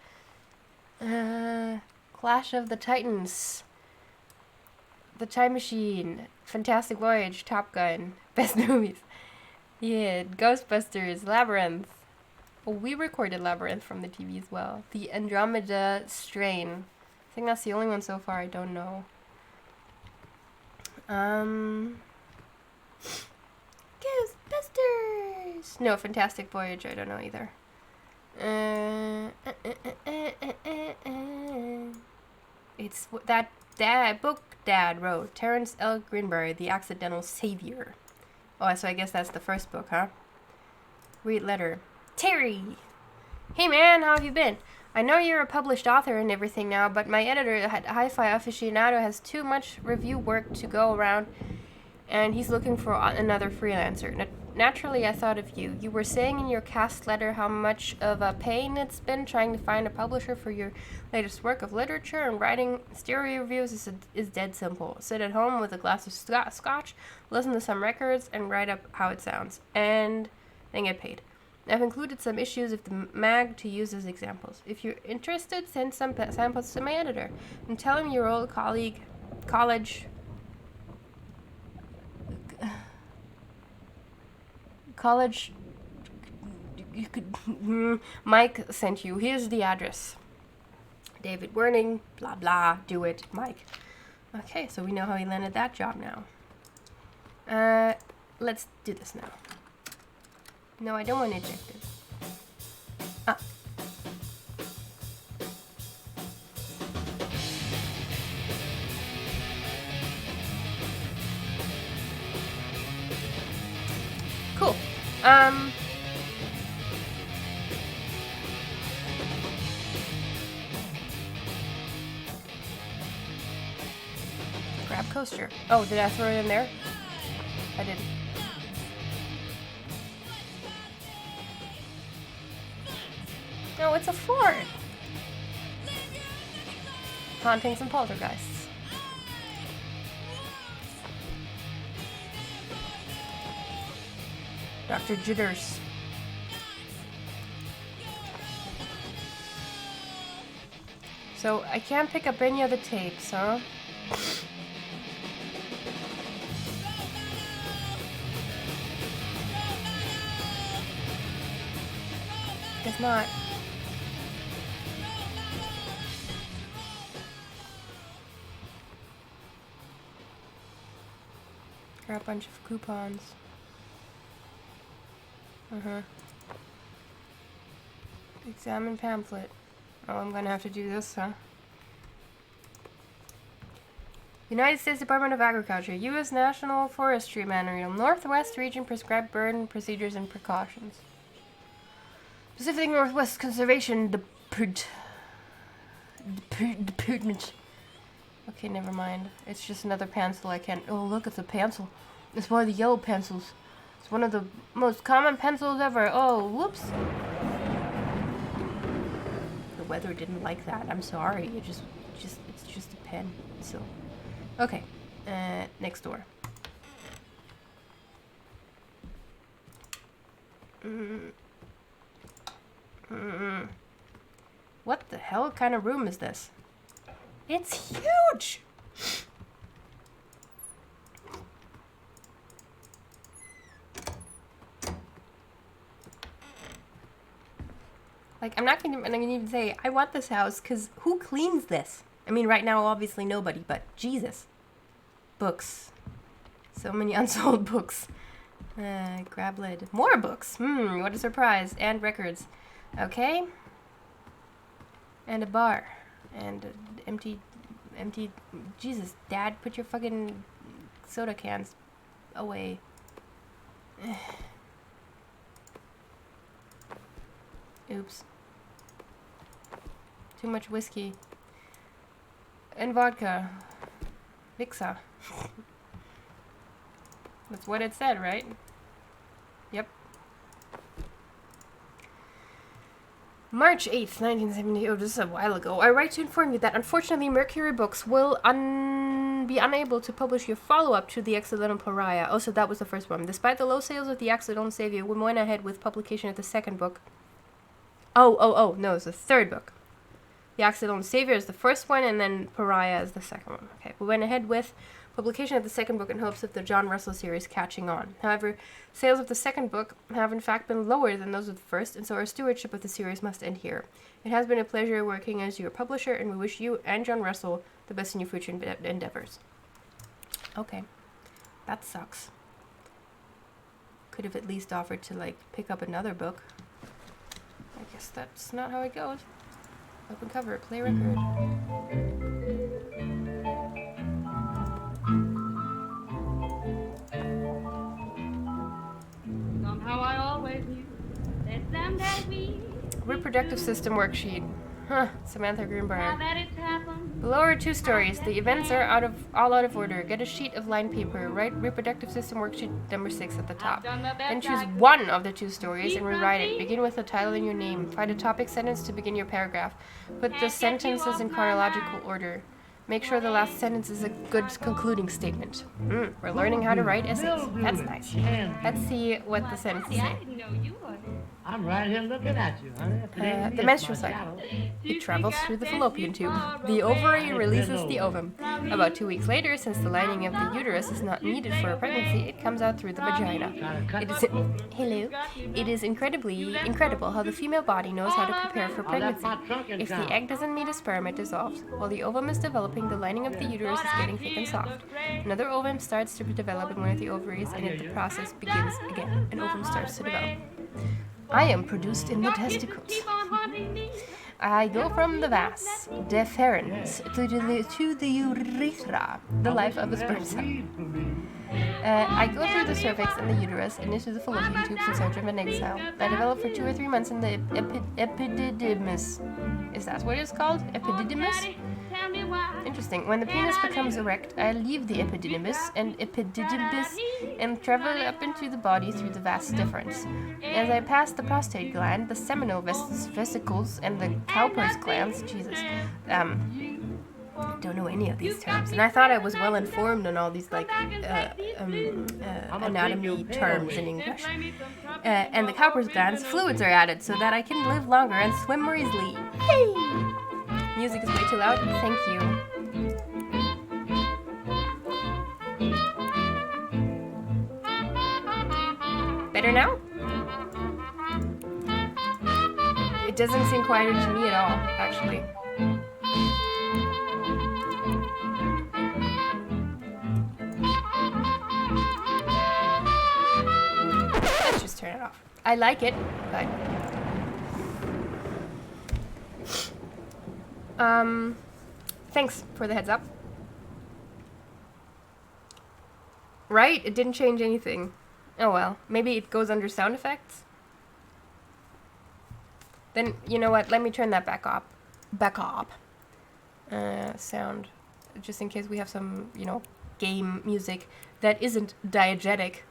Clash of the Titans. The Time Machine. Fantastic Voyage. Top Gun. Best movies. Yeah, Ghostbusters. Labyrinth. Oh, we recorded Labyrinth from the TV as well. The Andromeda Strain. I think that's the only one so far I don't know. Ghostbusters! No, Fantastic Voyage, I don't know either. It's that book Dad wrote. Terrence L. Greenberry, The Accidental Savior. Oh, so I guess that's the first book, huh? Read letter. Terry! Hey man, how have you been? I know you're a published author and everything now, but my editor at Hi-Fi Aficionado has too much review work to go around, and he's looking for another freelancer. Naturally, I thought of you. You were saying in your cast letter how much of a pain it's been trying to find a publisher for your latest work of literature, and writing stereo reviews is dead simple. Sit at home with a glass of scotch, listen to some records, and write up how it sounds, and then get paid. I've included some issues of the mag to use as examples. If you're interested, send some samples to my editor and tell him your old college Mike sent you. Here's the address. David Werning, blah blah, do it, Mike. Okay, so we know how he landed that job now. Let's do this now. No, I don't want to eject it. Ah. Cool. coaster. Oh, did I throw it in there? I didn't. No, it's a fort. Hauntings and poltergeists. Dr. Jitters. So, I can't pick up any of the tapes, huh? Guess not. Got a bunch of coupons. Examine pamphlet. Oh, I'm gonna have to do this, huh? United States Department of Agriculture, U.S. National Forestry Manual, Northwest Region Prescribed Burn Procedures and Precautions. Pacific Northwest Conservation Department. Okay, never mind. It's just another pencil I can't... Oh, look, it's a pencil. It's one of the yellow pencils. It's one of the most common pencils ever. Oh, whoops. The weather didn't like that. I'm sorry. It's just a pen. So, okay. Next door. What the hell kind of room is this? It's huge! Like, I'm not gonna even say, I want this house, because who cleans this? I mean, right now, obviously nobody, but Jesus. Books. So many unsold books. Grab lid. More books! What a surprise. And records. Okay. And a bar. And empty, Jesus, Dad, put your fucking soda cans away. Oops. Too much whiskey. And vodka. Vixa. That's what it said, right? Yep. March 8th, 1970. Oh, this is a while ago. I write to inform you that unfortunately Mercury Books will be unable to publish your follow-up to The Accidental Pariah. Oh, so that was the first one. Despite the low sales of The Accidental Savior, we went ahead with publication of the second book. Oh, no, it's the third book. The Accidental Savior is the first one, and then Pariah is the second one. Okay, we went ahead with publication of the second book in hopes of the John Russell series catching on. However, sales of the second book have in fact been lower than those of the first, and so our stewardship of the series must end here. It has been a pleasure working as your publisher, and we wish you and John Russell the best in your future endeavors. Okay, that sucks. Could have at least offered to, like, pick up another book. I guess that's not how it goes. Open cover, play record. Somehow I always knew that someday we... Reproductive system worksheet. Huh, Samantha Now Greenbrier. that it's happened, Below are 2 stories. The events are all out of order. Get a sheet of lined paper. Write reproductive system worksheet number 6 at the top. Then choose one of the 2 stories and rewrite it. Begin with the title and your name. Find a topic sentence to begin your paragraph. Put the sentences in chronological order. Make sure the last sentence is a good concluding statement. We're learning how to write essays. That's nice. Let's see what the sentences I say. didn't know you would. I'm right here looking at you, honey. The menstrual cycle. It travels through the fallopian tube. The ovary releases the ovum. About 2 weeks later, since the lining of the uterus is not needed for a pregnancy, it comes out through the vagina. It is incredible how the female body knows how to prepare for pregnancy. If the egg doesn't meet a sperm, it dissolves. While the ovum is developing, the lining of the uterus is getting thick and soft. Another ovum starts to develop in one of the ovaries, and the process begins again. An ovum starts to develop. I am produced in the testicles. I go from the vas deferens to the urethra, the life of a sperm cell. I go through the cervix and the uterus and into the fallopian tubes in search of an egg cell. I develop for 2 or 3 months in the epididymis. Is that what it's called? Epididymis? tell me why. Interesting. When the penis becomes erect, I leave the epididymis and travel up into the body through the vas deferens. As I pass the prostate gland, the seminal vesicles, and the Cowper's glands, don't know any of these terms, and I thought I was well informed on all these anatomy terms in English. And the Cowper's glands, fluids are added so that I can live longer and swim more easily. Hey! Music is way too loud. Thank you. Better now? It doesn't seem quieter to me at all, actually. Let's just turn it off. I like it, but... thanks for the heads up. Right? It didn't change anything. Oh well. Maybe it goes under sound effects? Then, you know what? Let me turn that back up. Sound. Just in case we have some, game music that isn't diegetic.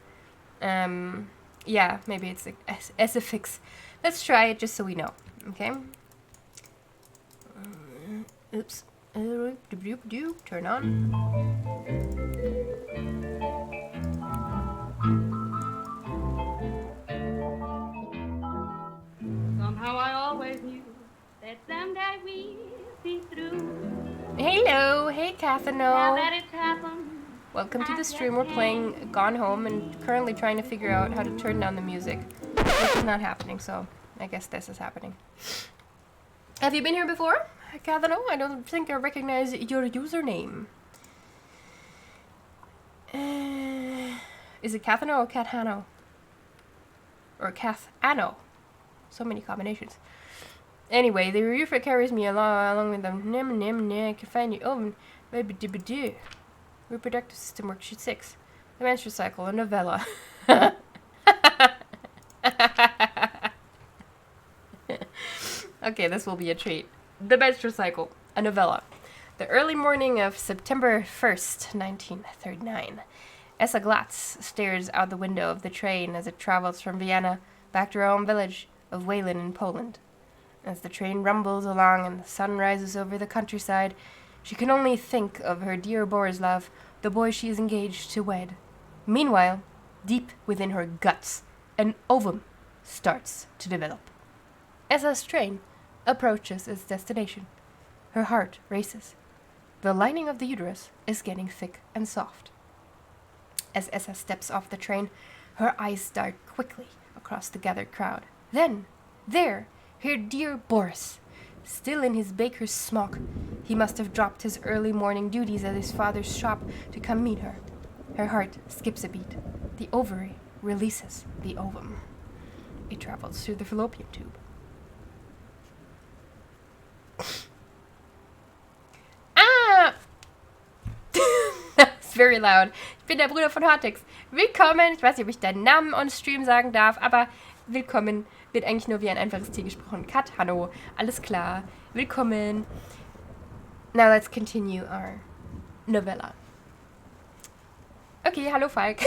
Yeah, maybe it's a fix. Let's try it just so we know. Okay? Oops. Turn on. Somehow I always knew that someday we'd be through. Hello, hey Now Cathano. that it's happened, Welcome to the stream. We're playing Gone Home and currently trying to figure out how to turn down the music, which is not happening, so I guess this is happening. Have you been here before, Cathano? I don't think I recognize your username. Is it Cathano or Cathano? Or Cathano? So many combinations. Anyway, the reefer carries me along with them. I can find you. Oh, baby dibba. Reproductive system worksheet 6. The menstrual cycle, a novella. Okay, this will be a treat. The menstrual cycle, a novella. The early morning of September 1st, 1939. Essa Glatz stares out the window of the train as it travels from Vienna back to her home village of Wayland in Poland. As the train rumbles along and the sun rises over the countryside, she can only think of her dear Borislav, the boy she is engaged to wed. Meanwhile, deep within her guts, an ovum starts to develop. Essa's train approaches its destination. Her heart races. The lining of the uterus is getting thick and soft. As Essa steps off the train, her eyes dart quickly across the gathered crowd. Then, there, her dear Boris, still in his baker's smock. He must have dropped his early morning duties at his father's shop to come meet her. Her heart skips a beat. The ovary releases the ovum. It travels through the fallopian tube. Ah! That's very loud. Ich bin der Bruder von Hortex. Willkommen. Ich weiß nicht, ob ich deinen Namen on Stream sagen darf, aber willkommen wird eigentlich nur wie ein einfaches Tier gesprochen. Kat, hallo. Alles klar. Willkommen. Now let's continue our novella. Okay, hallo Falk.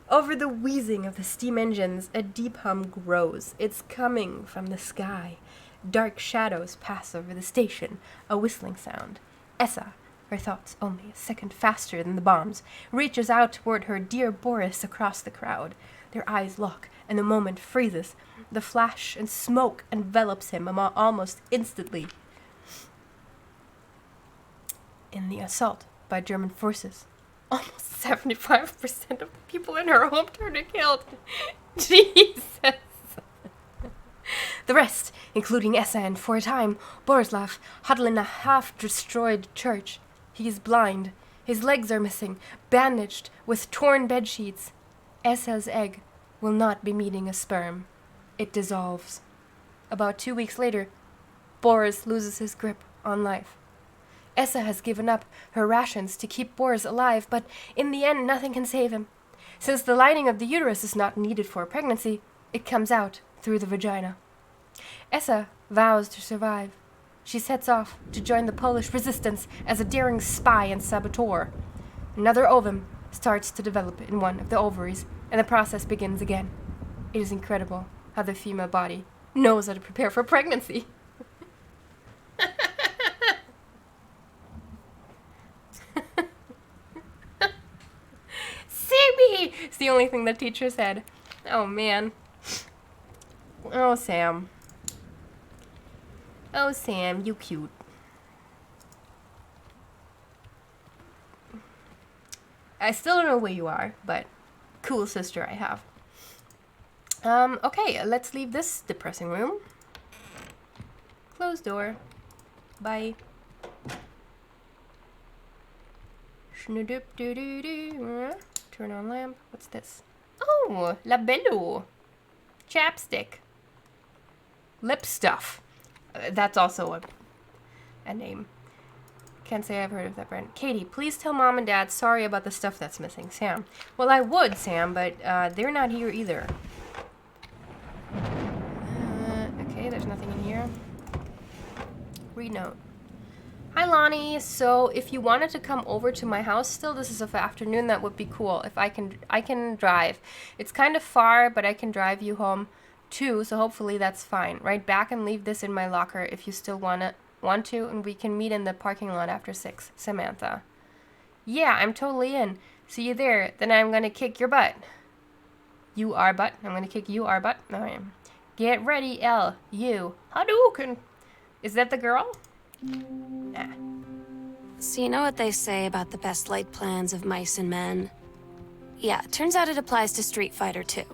Over the wheezing of the steam engines, a deep hum grows. It's coming from the sky. Dark shadows pass over the station, a whistling sound. Essa, her thoughts only a second faster than the bombs, reaches out toward her dear Boris across the crowd. Their eyes lock, and the moment freezes. The flash and smoke envelops him almost instantly. In the assault by German forces, almost 75% of the people in her hometown are killed. Jesus! The rest, including Essa and, for a time, Borislav, huddle in a half-destroyed church. He is blind. His legs are missing, bandaged with torn bedsheets. Essa's egg will not be meeting a sperm. It dissolves. About 2 weeks later, Boris loses his grip on life. Essa has given up her rations to keep Boris alive, but in the end, nothing can save him. Since the lining of the uterus is not needed for pregnancy, it comes out through the vagina. Essa vows to survive. She sets off to join the Polish resistance as a daring spy and saboteur. Another ovum starts to develop in one of the ovaries, and the process begins again. It is incredible how the female body knows how to prepare for pregnancy. Sammy! It's the only thing the teacher said. Oh, man. Oh, Sam. Oh, Sam, you cute. I still don't know where you are, but cool sister I have. Okay, let's leave this depressing room. Close door. Bye. Turn on lamp. What's this? Oh, Labello. Chapstick. Lip stuff. That's also a name. Can't say I've heard of that brand. Katie, please tell Mom and Dad sorry about the stuff that's missing. Sam. Well, I would, Sam, but they're not here either. Okay, there's nothing in here. Read note. Hi, Lonnie. So, if you wanted to come over to my house still, this is of afternoon, that would be cool. If I can drive. It's kind of far, but I can drive you home too, so hopefully that's fine. Write back and leave this in my locker if you still want to, and we can meet in the parking lot after 6. Samantha. Yeah, I'm totally in. See you there. Then I'm gonna kick your butt. You are butt. I'm gonna kick you are butt. Alright. Get ready, L. You. Hadouken. Is that the girl? Nah. So you know what they say about the best laid plans of mice and men? Yeah, turns out it applies to Street Fighter too.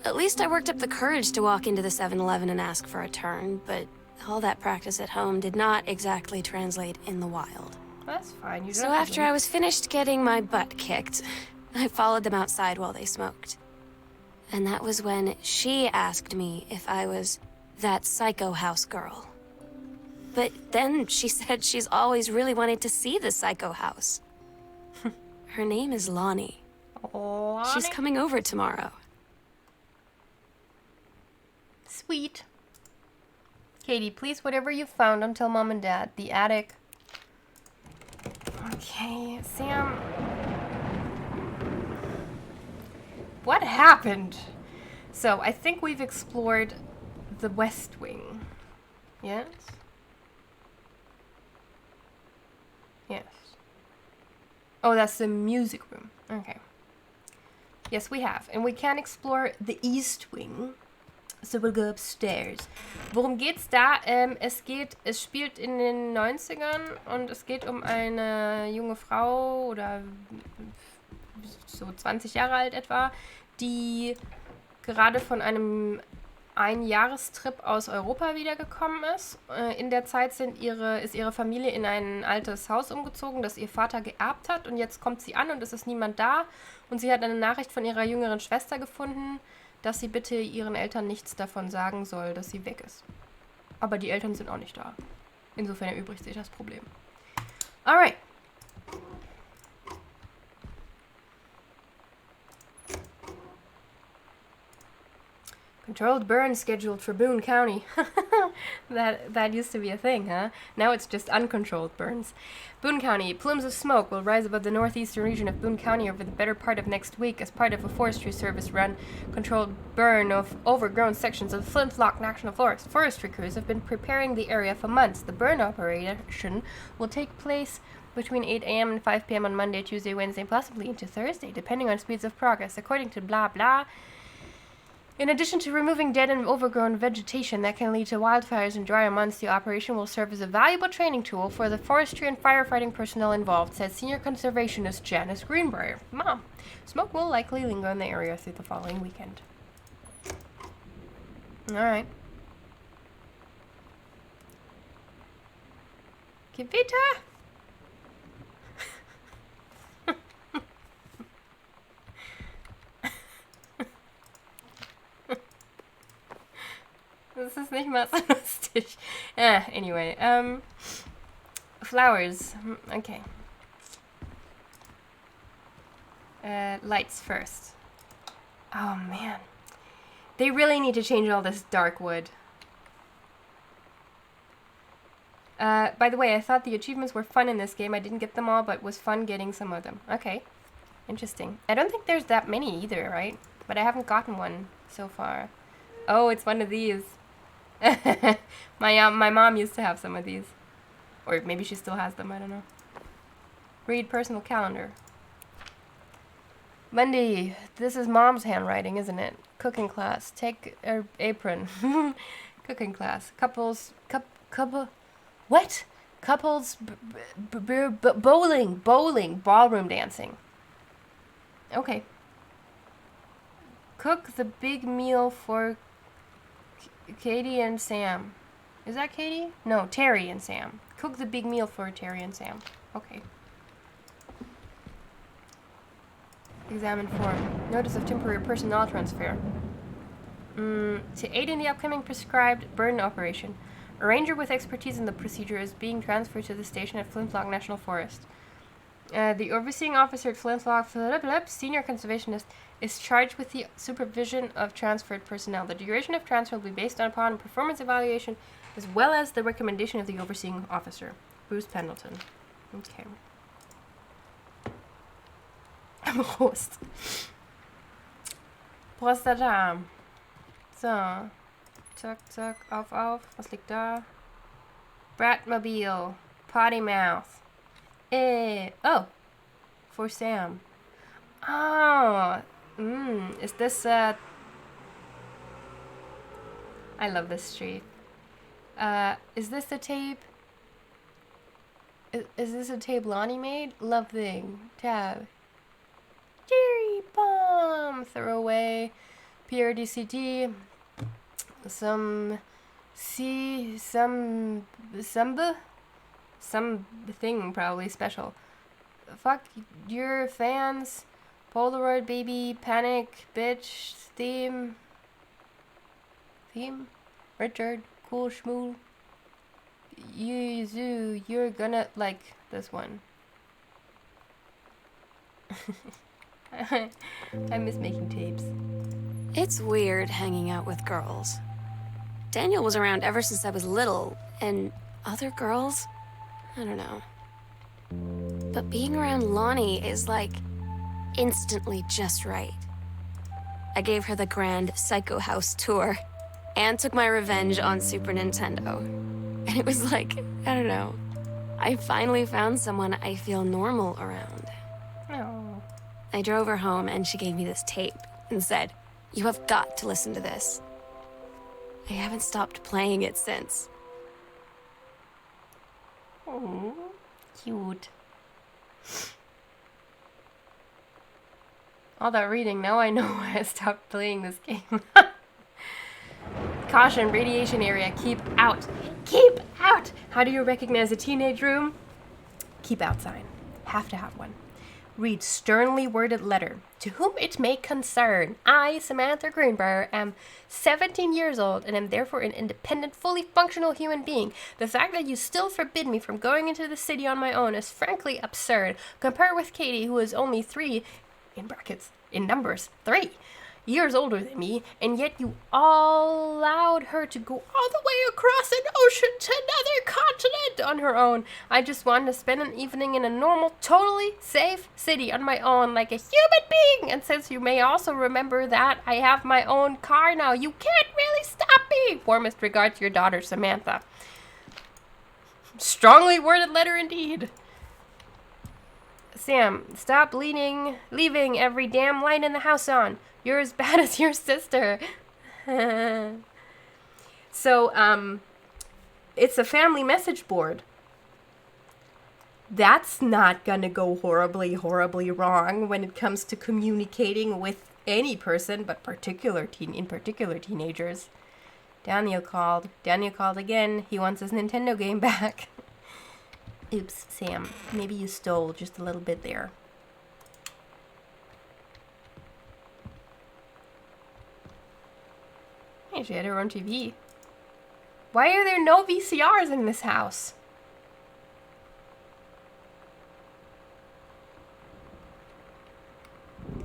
At least I worked up the courage to walk into the 7-Eleven and ask for a turn, but all that practice at home did not exactly translate in the wild. That's fine. So after I was finished getting my butt kicked, I followed them outside while they smoked. And that was when she asked me if I was that psycho house girl. But then she said she's always really wanted to see the psycho house. Her name is Lonnie. Lonnie? She's coming over tomorrow. Sweet. Katie, please, whatever you found, don't tell Mom and Dad. The attic. Okay, Sam. What happened? So, I think we've explored the West Wing. Yes? Yes. Oh, that's the music room. Okay. Yes, we have. And we can explore the East Wing. So we'll go upstairs. Worum geht's da? Es spielt in den 90ern und es geht um eine junge Frau oder so 20 Jahre alt etwa, die gerade von einem Einjahrestrip aus Europa wiedergekommen ist. In der Zeit ist ihre Familie in ein altes Haus umgezogen, das ihr Vater geerbt hat, und jetzt kommt sie an und es ist niemand da und sie hat eine Nachricht von ihrer jüngeren Schwester gefunden, dass sie bitte ihren Eltern nichts davon sagen soll, dass sie weg ist. Aber die Eltern sind auch nicht da. Insofern erübrigt sich das Problem. Alright. Controlled burn scheduled for Boone County. That used to be a thing, huh? Now it's just uncontrolled burns. Boone County. Plumes of smoke will rise above the northeastern region of Boone County over the better part of next week as part of a Forestry Service run controlled burn of overgrown sections of the Flintlock National Forest. Forestry crews have been preparing the area for months. The burn operation will take place between 8 a.m. and 5 p.m. on Monday, Tuesday, Wednesday, and possibly into Thursday, depending on speeds of progress. According to blah blah, in addition to removing dead and overgrown vegetation that can lead to wildfires in drier months, the operation will serve as a valuable training tool for the forestry and firefighting personnel involved, said senior conservationist Janice Greenbrier. Mom, smoke will likely linger in the area through the following weekend. Alright. Kivita? Das ist nicht mal so lustig. Anyway, flowers. Okay. Lights first. Oh, man. They really need to change all this dark wood. By the way, I thought the achievements were fun in this game. I didn't get them all, but it was fun getting some of them. Okay. Interesting. I don't think there's that many either, right? But I haven't gotten one so far. Oh, it's one of these. My mom used to have some of these. Or maybe she still has them, I don't know. Read personal calendar. Monday. This is mom's handwriting, isn't it? Cooking class. Take her apron. Cooking class. Couple. What? Couples. Bowling. Ballroom dancing. Okay. Cook the big meal for Katie and Sam. Is that Katie? No, Terry and Sam. Cook the big meal for Terry and Sam. Okay. Examine form. Notice of temporary personnel transfer. To aid in the upcoming prescribed burn operation, a ranger with expertise in the procedure is being transferred to the station at Flintlock National Forest. The overseeing officer at Flintlock, senior conservationist, is charged with the supervision of transferred personnel. The duration of transfer will be based upon performance evaluation as well as the recommendation of the overseeing officer. Bruce Pendleton. Okay. I'm a host. Prostata. So. Zack, auf. Was liegt da? Bratmobile. Potty mouth. Oh. For Sam. Oh. Is this, I love this street. Is this the tape? Is this a tape Lonnie made? Love thing. Tab. Jerry bomb. Throwaway. PRDCT. Some thing probably special. Fuck your fans. Polaroid baby, panic, bitch, theme, Richard, cool schmool. You're gonna like this one. I miss making tapes. It's weird hanging out with girls. Daniel was around ever since I was little, and other girls? I don't know. But being around Lonnie is like instantly just right. I gave her the grand Psycho House tour and took my revenge on Super Nintendo. And it was like, I don't know, I finally found someone I feel normal around. Oh. I drove her home and she gave me this tape and said, "You have got to listen to this." I haven't stopped playing it since. Oh, cute. All that reading, now I know why I stopped playing this game. Caution, radiation area, keep out. Keep out! How do you recognize a teenage room? Keep out sign. Have to have one. Read sternly worded letter. To whom it may concern, I, Samantha Greenbrier, am 17 years old and am therefore an independent, fully functional human being. The fact that you still forbid me from going into the city on my own is frankly absurd. Compare with Katie, who is only 3, in numbers, 3 years older than me, and yet you allowed her to go all the way across an ocean to another continent on her own. I just wanted to spend an evening in a normal, totally safe city on my own like a human being. And since you may also remember that I have my own car now, you can't really stop me. Warmest regards, your daughter, Samantha. Strongly worded letter indeed. Sam, stop leaving every damn light in the house on. You're as bad as your sister. So, it's a family message board. That's not gonna go horribly, horribly wrong when it comes to communicating with any person, but in particular teenagers. Daniel called. Daniel called again. He wants his Nintendo game back. Oops, Sam. Maybe you stole just a little bit there. Hey, she had her own TV. Why are there no VCRs in this house?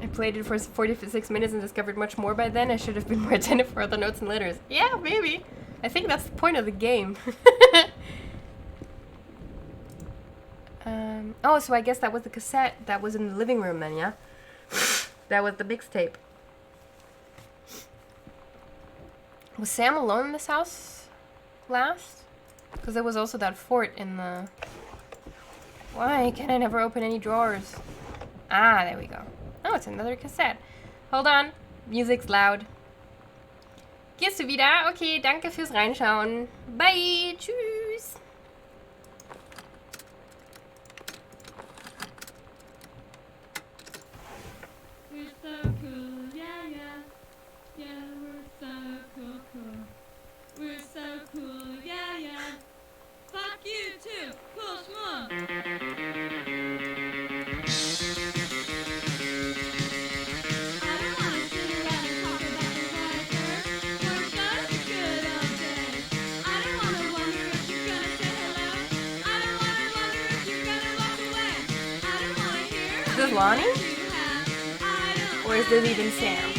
I played it for 46 minutes and discovered much more by then. I should have been more attentive for other notes and letters. Yeah, maybe. I think that's the point of the game. Oh, so I guess that was the cassette that was in the living room then, yeah? That was the mixtape. Was Sam alone in this house last? Because there was also that fort in the... Why can I never open any drawers? Ah, there we go. Oh, it's another cassette. Hold on. Music's loud. Gehst du wieder? Okay, danke fürs Reinschauen. Bye. Tschüss. We're so cool, yeah, yeah. Yeah, we're so cool, cool. We're so cool, yeah, yeah. Fuck you too, cool schmuck. I don't wanna sit around and talk about the weather. We're such a good old day. I don't wanna wonder if you're gonna say hello. I don't wanna wonder if you're gonna walk away. I don't wanna hear Is this Lonnie? you have. I don't Or is this even Sam?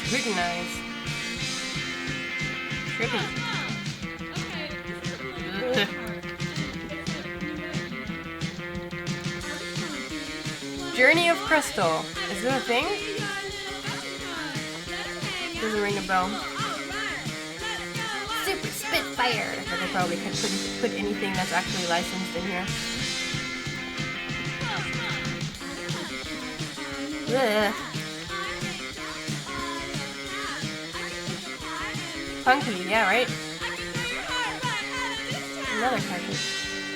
Scrutinize. Trippy. Journey of Crystal. Is this a thing? Doesn't ring a bell. Super Spitfire. But they probably couldn't put anything that's actually licensed in here. Ugh. Funky, yeah, right? Another cartridge.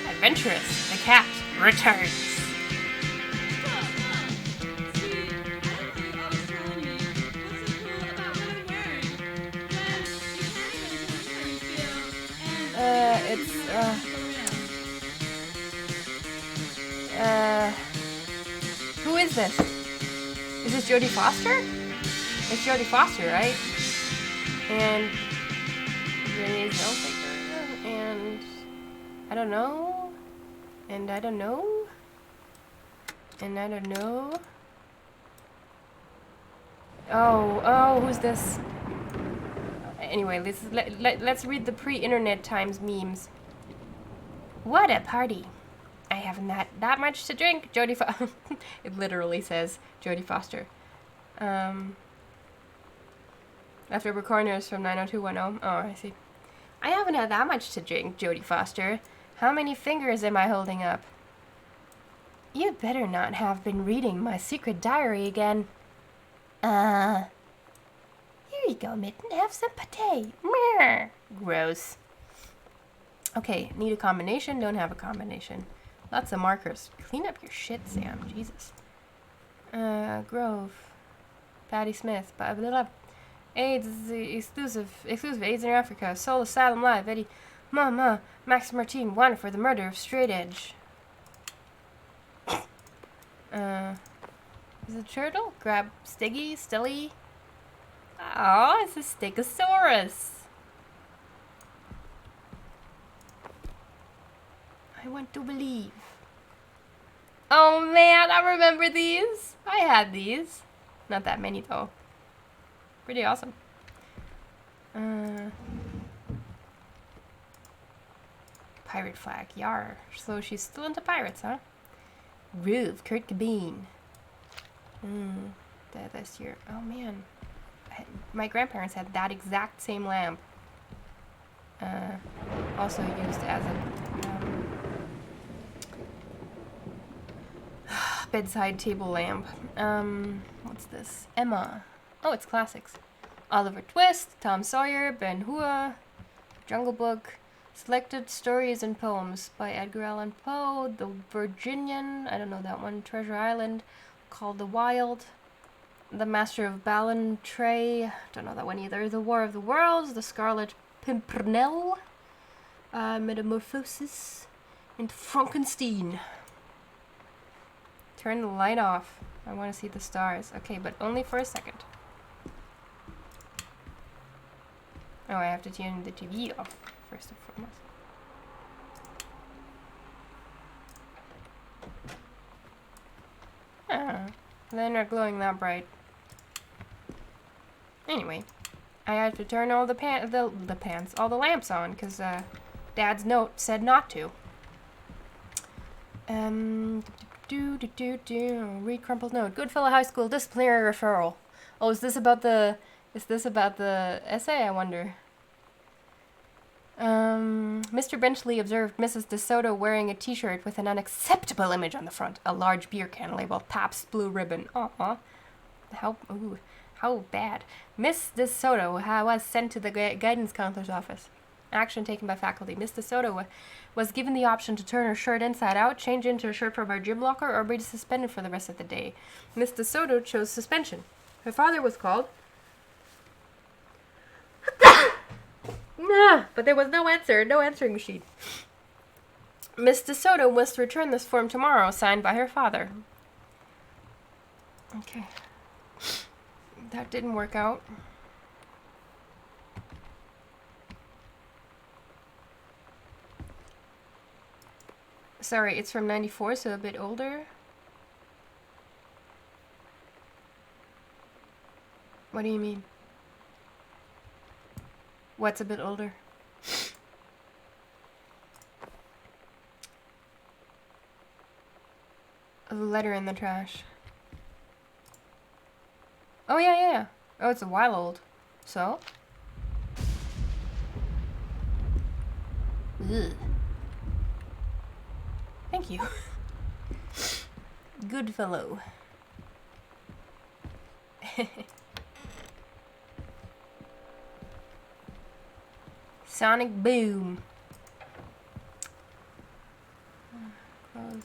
Adventurous. The cat returns. Who is this? Is this Jodie Foster? It's Jodie Foster, right? And Renee Zellweger, and I don't know, and I don't know, and I don't know. Oh, who's this? Anyway, let's read the pre-internet times memes. What a party! I haven't had that much to drink, Jodie Foster. It literally says Jodie Foster. Leftover corners from 90210. Oh, I see. I haven't had that much to drink, Jodie Foster. How many fingers am I holding up? You better not have been reading my secret diary again. Here you go, Mitten. Have some pate. Meh. Gross. Okay, need a combination. Don't have a combination. Lots of markers. Clean up your shit, Sam. Jesus. Grove. Patty Smith. Blah, blah, blah. AIDS is exclusive AIDS in Africa. Soul Asylum Live. Eddie. Mama. Max Martin won for the murder of Straight Edge. Is it a turtle? Grab Stiggy. Stilly. Oh, it's a Stegosaurus. I want to believe. Oh man, I remember these. I had these. Not that many though. Pretty awesome. Pirate flag. Yar. So she's still into pirates, huh? Roof. Kurt Cobain. Dead this year. Oh man. My grandparents had that exact same lamp. Also used as a bedside table lamp. What's this? Emma. Oh, it's classics. Oliver Twist, Tom Sawyer, Ben Hur, Jungle Book, Selected Stories and Poems by Edgar Allan Poe, The Virginian, I don't know that one, Treasure Island, Called the Wild, The Master of Ballantrae, don't know that one either, The War of the Worlds, The Scarlet Pimpernel, Metamorphosis, and Frankenstein. Turn the light off. I want to see the stars. Okay, but only for a second. Oh, I have to turn the TV off first and foremost. They're not glowing that bright. Anyway, I had to turn all all the lamps on, because Dad's note said not to. Read crumpled note. Goodfellow High School disciplinary referral. Oh, is this about the essay, I wonder? Mr. Benchley observed Mrs. DeSoto wearing a t-shirt with an unacceptable image on the front. A large beer can labeled Pabst Blue Ribbon. Aw. How bad. Miss DeSoto was sent to the guidance counselor's office. Action taken by faculty. Miss DeSoto was given the option to turn her shirt inside out, change into a shirt from her gym locker, or be suspended for the rest of the day. Miss DeSoto chose suspension. Her father was called. But there was no answering machine. Miss DeSoto was to return this form tomorrow, signed by her father. Okay. That didn't work out. Sorry, it's from 94, so a bit older. What do you mean? What's a bit older? A letter in the trash. Oh, yeah. Oh, it's a while old. So? Ugh. Thank you. Good fellow. Sonic Boom. Close.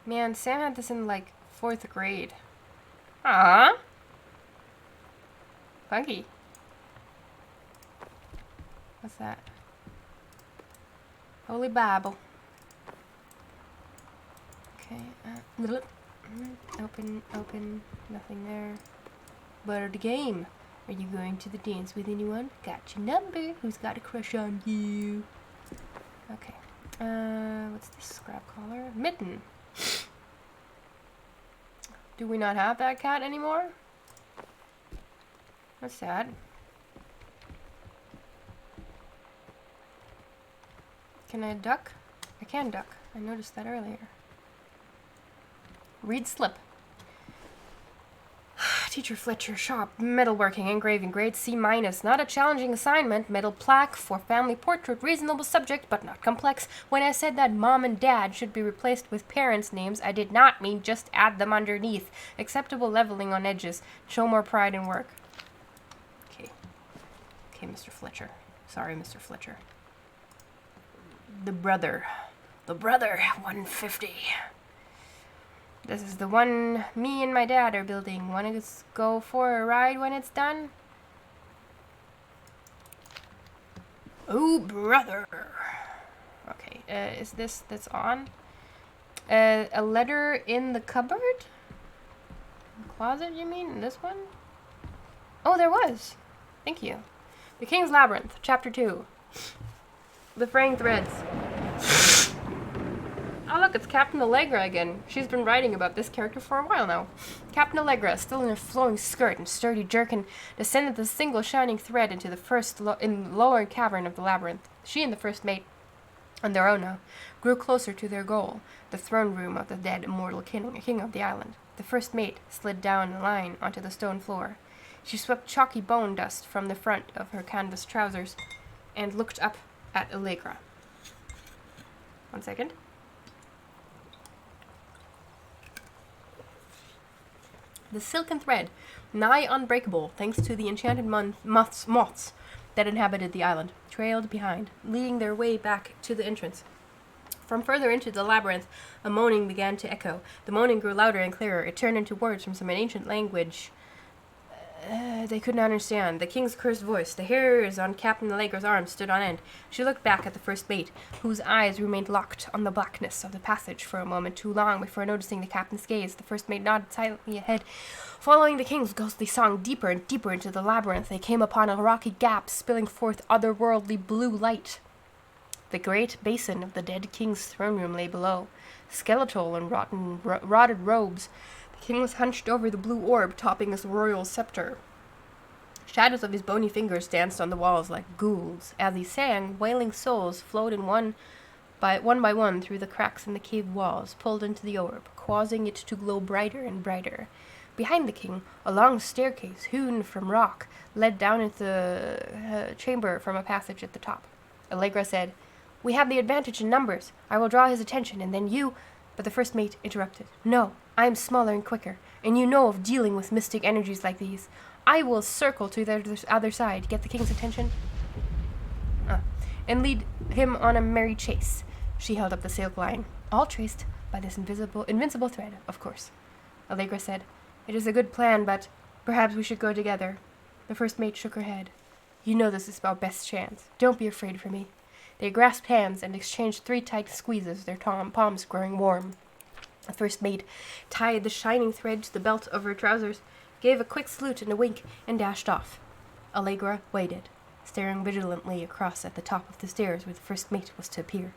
Man, Sam had this in like 4th grade. Aww. Funky. What's that? Holy Bible. Okay. Open. Nothing there. But the game. Are you going to the dance with anyone? Got your number. Who's got a crush on you? Okay. What's this scrap collar? Mitten. Do we not have that cat anymore? That's sad. Can I duck? I can duck. I noticed that earlier. Read slip. Teacher Fletcher, shop, metalworking, engraving, grade C-. Not a challenging assignment. Metal plaque for family portrait. Reasonable subject, but not complex. When I said that mom and dad should be replaced with parents' names, I did not mean just add them underneath. Acceptable leveling on edges. Show more pride in work. Okay, Mr. Fletcher. Sorry, Mr. Fletcher. The brother. 150. This is the one me and my dad are building. Wanna go for a ride when it's done? Oh, brother. Okay, is that's on? A letter in the cupboard? Closet, you mean? This one? Oh, there was. Thank you. The King's Labyrinth, Chapter 2. The Fraying Threads. Oh look, it's Captain Allegra again. She's been writing about this character for a while now. Captain Allegra, still in her flowing skirt and sturdy jerkin, descended the single shining thread into the lower cavern of the labyrinth. She and the first mate, on their own now, grew closer to their goal, the throne room of the dead immortal king of the island. The first mate slid down the line onto the stone floor. She swept chalky bone dust from the front of her canvas trousers and looked up at Allegra. 1 second. The silken thread, nigh unbreakable thanks to the enchanted moths that inhabited the island, trailed behind, leading their way back to the entrance. From further into the labyrinth, a moaning began to echo. The moaning grew louder and clearer. It turned into words from some ancient language they could not understand. The king's cursed voice. The hairs on Captain Allegra's arm stood on end. She looked back at the first mate, whose eyes remained locked on the blackness of the passage for a moment too long before noticing the captain's gaze. The first mate nodded silently ahead. Following the king's ghostly song deeper and deeper into the labyrinth, they came upon a rocky gap spilling forth otherworldly blue light. The great basin of the dead king's throne room lay below, skeletal and rotted robes. The king was hunched over the blue orb topping his royal scepter. Shadows of his bony fingers danced on the walls like ghouls. As he sang, wailing souls flowed in one by one through the cracks in the cave walls, pulled into the orb, causing it to glow brighter and brighter. Behind the king, a long staircase, hewn from rock, led down into the chamber from a passage at the top. Allegra said, "We have the advantage in numbers. I will draw his attention, and then you—" But the first mate interrupted. "No, I am smaller and quicker, and you know of dealing with mystic energies like these. I will circle to the other side, get the king's attention, and lead him on a merry chase." She held up the silk line, all traced by this invincible thread, of course. Allegra said, "It is a good plan, but perhaps we should go together." The first mate shook her head. "You know this is our best chance. Don't be afraid for me." They grasped hands and exchanged 3 tight squeezes, their palms growing warm. The first mate tied the shining thread to the belt of her trousers, gave a quick salute and a wink, and dashed off. Allegra waited, staring vigilantly across at the top of the stairs where the first mate was to appear.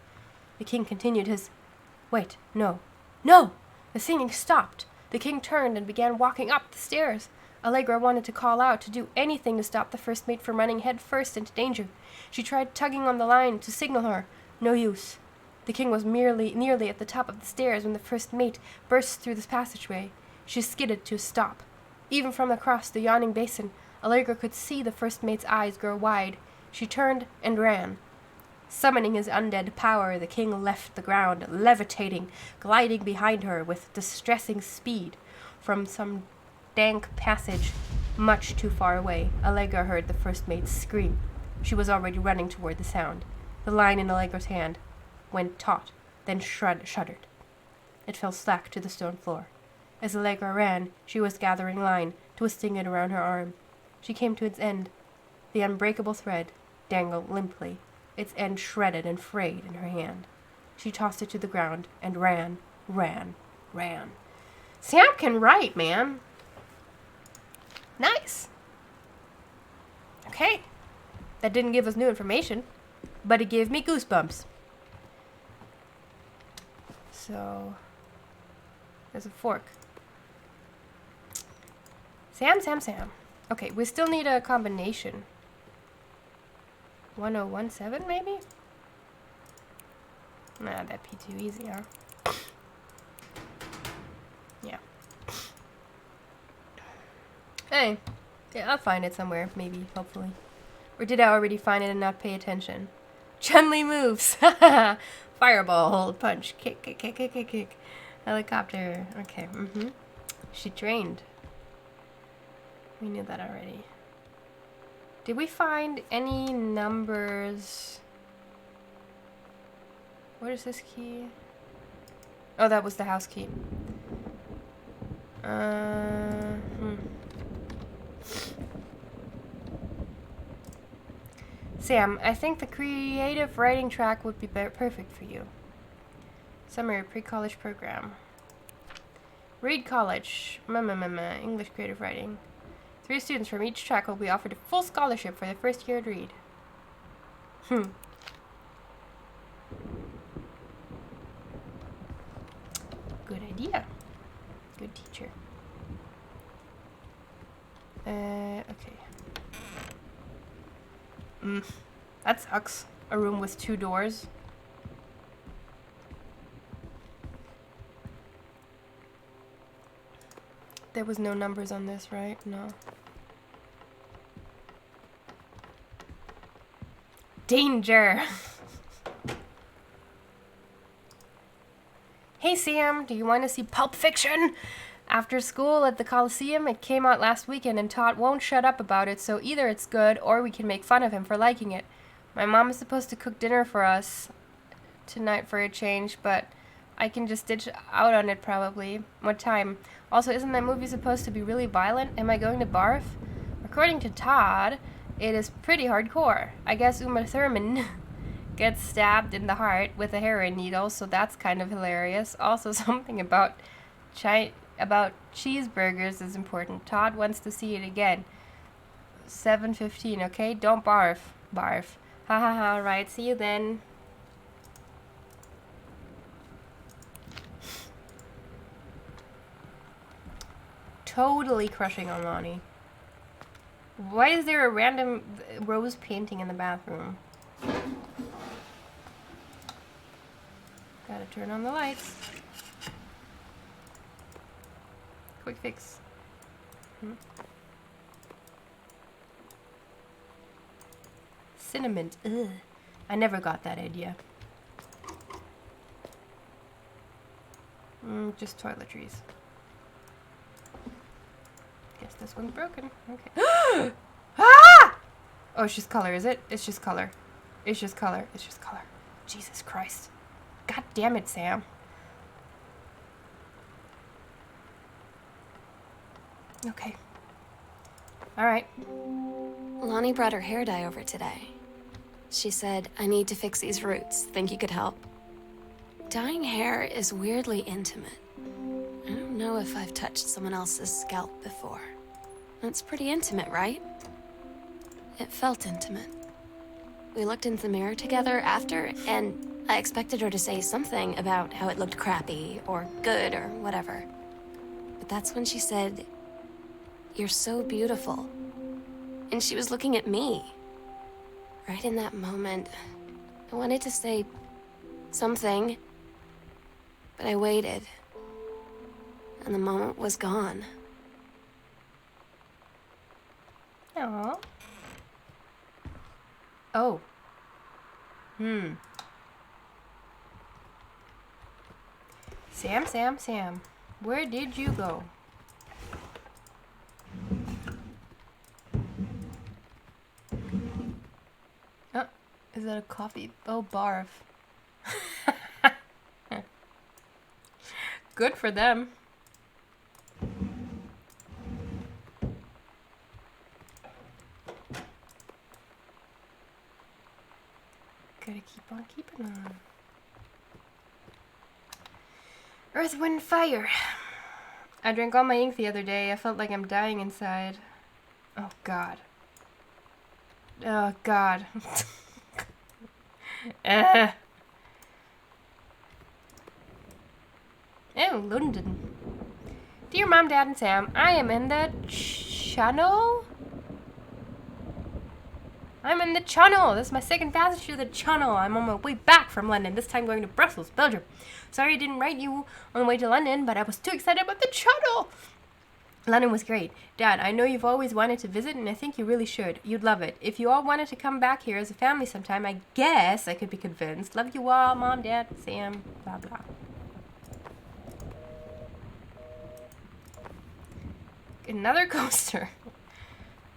The king continued his... Wait, no. No! The singing stopped. The king turned and began walking up the stairs. Allegra wanted to call out, to do anything to stop the first mate from running head first into danger. She tried tugging on the line to signal her. No use. The king was nearly at the top of the stairs when the first mate burst through this passageway. She skidded to a stop. Even from across the yawning basin, Allegra could see the first mate's eyes grow wide. She turned and ran. Summoning his undead power, the king left the ground, levitating, gliding behind her with distressing speed. From some dank passage much too far away, Allegra heard the first mate scream. She was already running toward the sound. The line in Allegra's hand went taut, then shuddered. It fell slack to the stone floor. As Allegra ran, she was gathering line, twisting it around her arm. She came to its end. The unbreakable thread dangled limply, its end shredded and frayed in her hand. She tossed it to the ground and ran. Sam can write, man. Nice. Okay. That didn't give us new information, but it gave me goosebumps. So, there's a fork. Sam. Okay, we still need a combination. 1017 maybe? Nah, that'd be too easy, huh? Yeah. Hey, yeah, I'll find it somewhere, maybe, hopefully. Or did I already find it and not pay attention? Chun-Li moves! Fireball, hold, punch, kick. Helicopter. Okay, She trained. We knew that already. Did we find any numbers? What is this key? Oh, that was the house key. Sam, I think the creative writing track would be perfect for you. Summer pre-college program. Reed College. English creative writing. 3 students from each track will be offered a full scholarship for their first year at Reed. Good idea. Good teacher. Okay. That sucks. A room with 2 doors. There was no numbers on this, right? No. Danger! Hey Sam, do you want to see Pulp Fiction? After school at the Coliseum, it came out last weekend and Todd won't shut up about it, so either it's good or we can make fun of him for liking it. My mom is supposed to cook dinner for us tonight for a change, but I can just ditch out on it probably. What time? Also, isn't that movie supposed to be really violent? Am I going to barf? According to Todd, it is pretty hardcore. I guess Uma Thurman gets stabbed in the heart with a heroin needle, so that's kind of hilarious. Also, something about cheeseburgers is important. Todd wants to see it again. 7:15, okay? Don't barf. Barf. Ha ha ha, right. See you then. totally crushing on Lonnie. Why is there a random rose painting in the bathroom? Gotta turn on the lights. Quick fix. Cinnamon. Ugh. I never got that idea. Just toiletries. Guess this one's broken. Okay. Ah! Oh, it's just color, is it? It's just color. It's just color. It's just color. Jesus Christ. God damn it, Sam. Okay. Alright. Lonnie brought her hair dye over today. She said, I need to fix these roots. Think you could help? Dyeing hair is weirdly intimate. I don't know if I've touched someone else's scalp before. It's pretty intimate, right? It felt intimate. We looked in the mirror together after, and I expected her to say something about how it looked crappy or good or whatever. But that's when she said, "You're so beautiful." And she was looking at me. Right in that moment, I wanted to say something, but I waited. And the moment was gone. Aww. Oh. Sam. Where did you go? Oh, is that a coffee? Oh, barf. Good for them. Gotta keep on keeping on. Earth, Wind, Fire. I drank all my ink the other day. I felt like I'm dying inside. Oh, God. Oh, God. Oh, London. Dear Mom, Dad, and Sam, I am in the channel. I'm in the Channel. This is my second passage to the Channel. I'm on my way back from London, this time going to Brussels, Belgium. Sorry I didn't write you on the way to London, but I was too excited about the Channel. London was great. Dad, I know you've always wanted to visit, and I think you really should. You'd love it. If you all wanted to come back here as a family sometime, I guess I could be convinced. Love you all, Mom, Dad, Sam, blah, blah. Another coaster.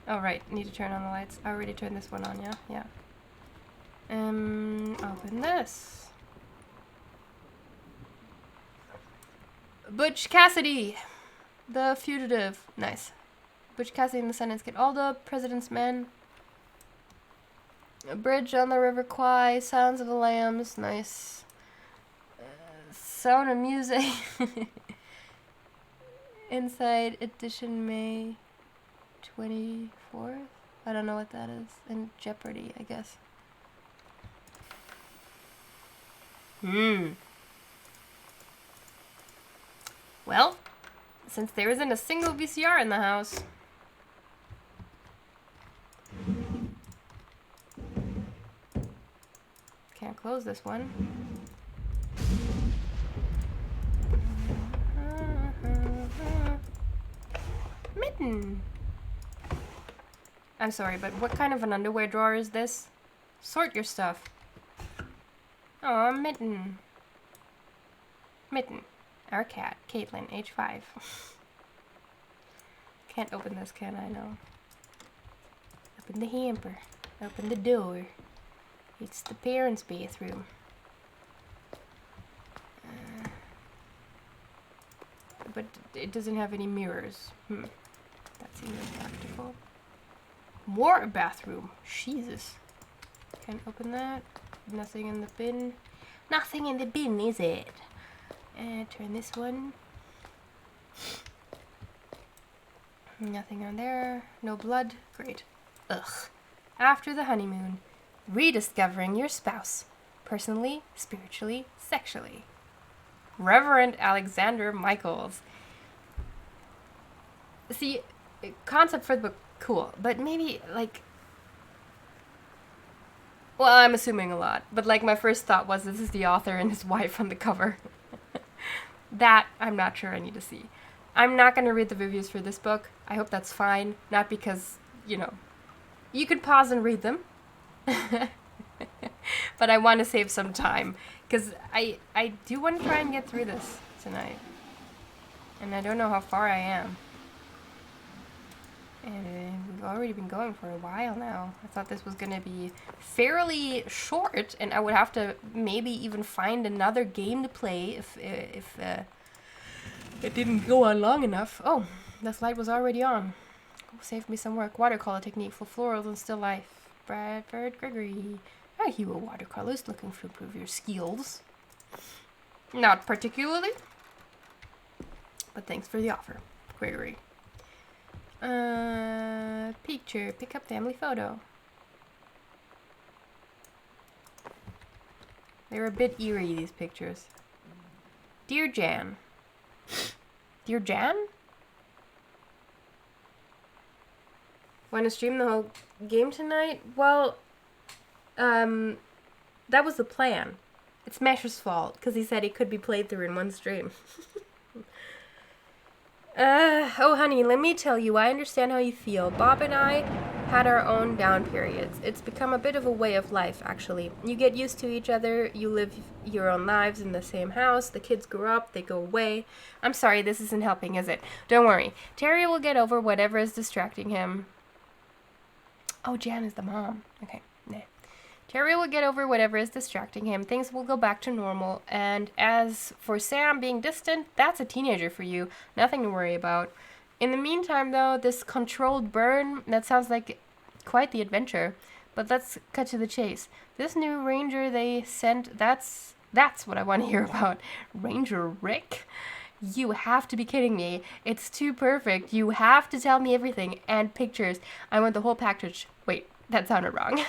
Oh, right. Need to turn on the lights. I already turned this one on, yeah? Yeah. Open this. Butch Cassidy. The Fugitive. Nice. Butch Cassidy and the Sundance Kid. All the President's Men. A Bridge on the River Kwai. Sounds of the Lambs. Nice. Sound of Music. Inside Edition May 24th? I don't know what that is. And Jeopardy, I guess. Well, since there isn't a single VCR in the house, can't close this one. Mitten. I'm sorry, but what kind of an underwear drawer is this? Sort your stuff. Aw, Mitten. Mitten. Our cat, Caitlin, age 5. Can't open this, can I? No. Open the hamper. Open the door. It's the parents' bathroom. But it doesn't have any mirrors. That seems impractical. More bathroom. Jesus. Can't open that. Nothing in the bin. Nothing in the bin, is it? And turn this one. Nothing on there. No blood. Great. Ugh. After the honeymoon. Rediscovering your spouse. Personally, spiritually, sexually. Reverend Alexander Michaels. See, concept for the book, cool, but maybe like, well, I'm assuming a lot, but like my first thought was this is the author and his wife on the cover. That I'm not sure I need to see. I'm not going to read the reviews for this book. I hope that's fine, not because, you know, you could pause and read them. But I want to save some time because I do want to try and get through this tonight. And I don't know how far I am. And we've already been going for a while now. I thought this was going to be fairly short, and I would have to maybe even find another game to play if it didn't go on long enough. Oh, this light was already on. Oh, saved me some work. Watercolor technique for florals and still life. Bradford Gregory. Are you a watercolorist looking to improve your skills? Not particularly. But thanks for the offer, Gregory. Picture. Pick up family photo. They're a bit eerie, these pictures. Dear Jan. Dear Jan? Want to stream the whole game tonight? Well, that was the plan. It's Masher's fault, because he said it could be played through in one stream. Oh honey, let me tell you, I understand how you feel. Bob and I had our own down periods. It's become a bit of a way of life, actually. You get used to each other, you live your own lives in the same house, the kids grow up, they go away. I'm sorry, this isn't helping, is it? Don't worry. Terry will get over whatever is distracting him. Oh, Jan is the mom. Okay, nah. Terry will get over whatever is distracting him. Things will go back to normal. And as for Sam being distant, that's a teenager for you. Nothing to worry about. In the meantime, though, this controlled burn, that sounds like quite the adventure. But let's cut to the chase. This new ranger they sent, that's what I want to hear about. Ranger Rick? You have to be kidding me. It's too perfect. You have to tell me everything. And pictures. I want the whole package. Wait, that sounded wrong.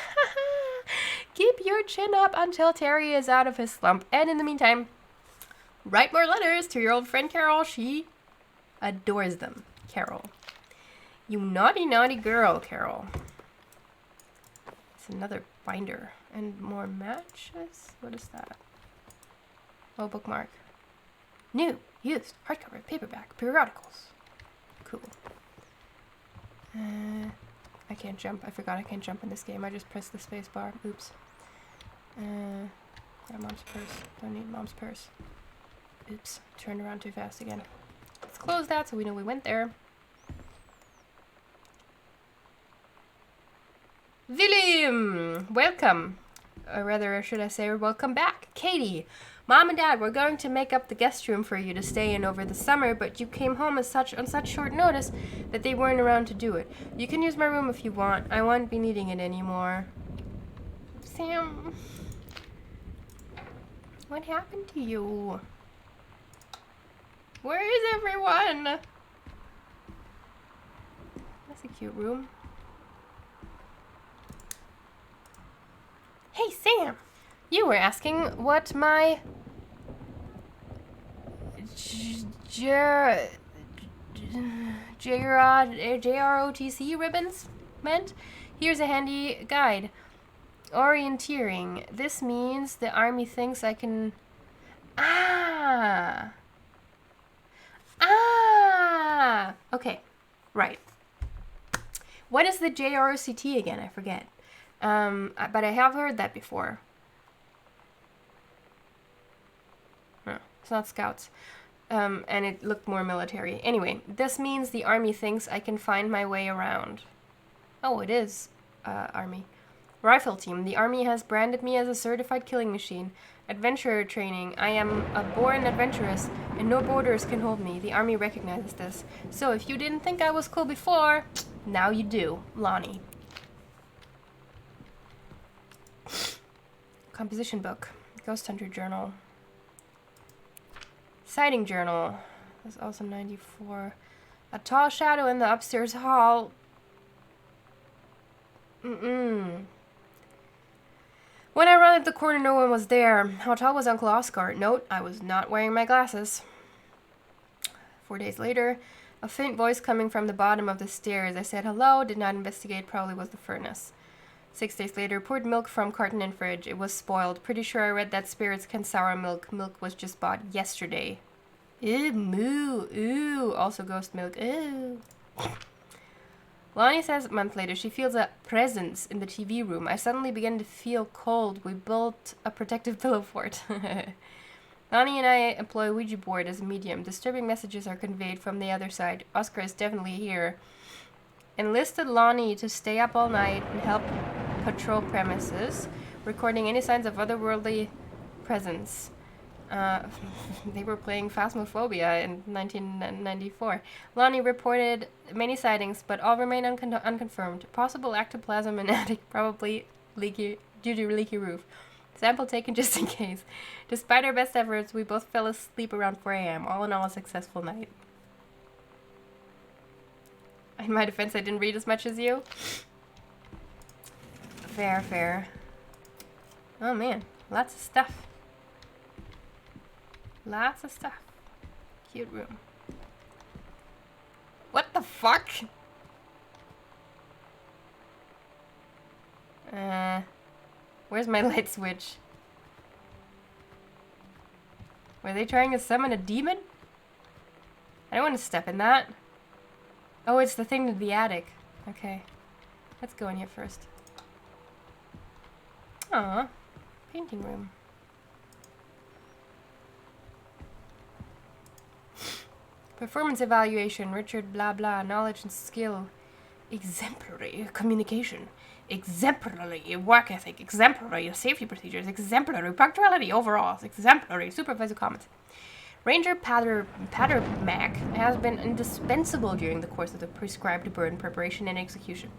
Keep your chin up until Terry is out of his slump. And in the meantime, write more letters to your old friend Carol. She adores them. Carol. You naughty, naughty girl, Carol. It's another binder. And more matches? What is that? Oh, bookmark. New, used, hardcover, paperback, periodicals. Cool. I can't jump. I forgot I can't jump in this game. I just pressed the space bar. Oops. Yeah, mom's purse. Don't need mom's purse. Oops. Turned around too fast again. Let's close that so we know we went there. William! Welcome. Or rather, should I say, welcome back. Katie! Mom and Dad were going to make up the guest room for you to stay in over the summer, but you came home on such short notice that they weren't around to do it. You can use my room if you want. I won't be needing it anymore. Sam, what happened to you? Where is everyone? That's a cute room. Hey, Sam! You were asking what my JROTC ribbons meant. Here's a handy guide. Orienteering. This means the army thinks I can... Ah! Okay, right. What is the JROCT again? I forget. But I have heard that before. No, it's not scouts. And it looked more military. Anyway, this means the army thinks I can find my way around. Oh, it is, army. Rifle team. The army has branded me as a certified killing machine. Adventurer training. I am a born adventurous, and no borders can hold me. The army recognizes this. So if you didn't think I was cool before, now you do. Lonnie. Composition book. Ghost Hunter journal. Sighting journal. That's also 94. A tall shadow in the upstairs hall. When I rounded the corner, no one was there. How tall was Uncle Oscar? Note, I was not wearing my glasses. 4 days later, A faint voice coming from the bottom of the stairs. I said hello, did not investigate, probably was the furnace. 6 days later, poured milk from carton in fridge. It was spoiled. Pretty sure I read that spirits can sour milk. Milk was just bought yesterday. Ew, moo, ooh. Also ghost milk, ooh. Lonnie says a month later she feels a presence in the TV room. I suddenly begin to feel cold. We built a protective pillow fort. Lonnie and I employ Ouija board as a medium. Disturbing messages are conveyed from the other side. Oscar is definitely here. Enlisted Lonnie to stay up all night and help patrol premises, recording any signs of otherworldly presence. They were playing Phasmophobia in 1994. Lonnie reported many sightings, but all remain unconfirmed. Possible ectoplasm in attic, probably leaky due to leaky roof. Sample taken just in case. Despite our best efforts, we both fell asleep around 4 a.m. All in all, a successful night. In my defense, I didn't read as much as you. Fair, fair. Oh man, lots of stuff. Lots of stuff. Cute room. What the fuck? Where's my light switch? Were they trying to summon a demon? I don't want to step in that. Oh, it's the thing to the attic. Okay. Let's go in here first. Aw. Painting room. Performance evaluation. Richard blah blah. Knowledge and skill. Exemplary communication. Exemplary work ethic. Exemplary safety procedures. Exemplary punctuality overall. Exemplary supervisor comments. Ranger Pattermack has been indispensable during the course of the prescribed burn preparation and execution.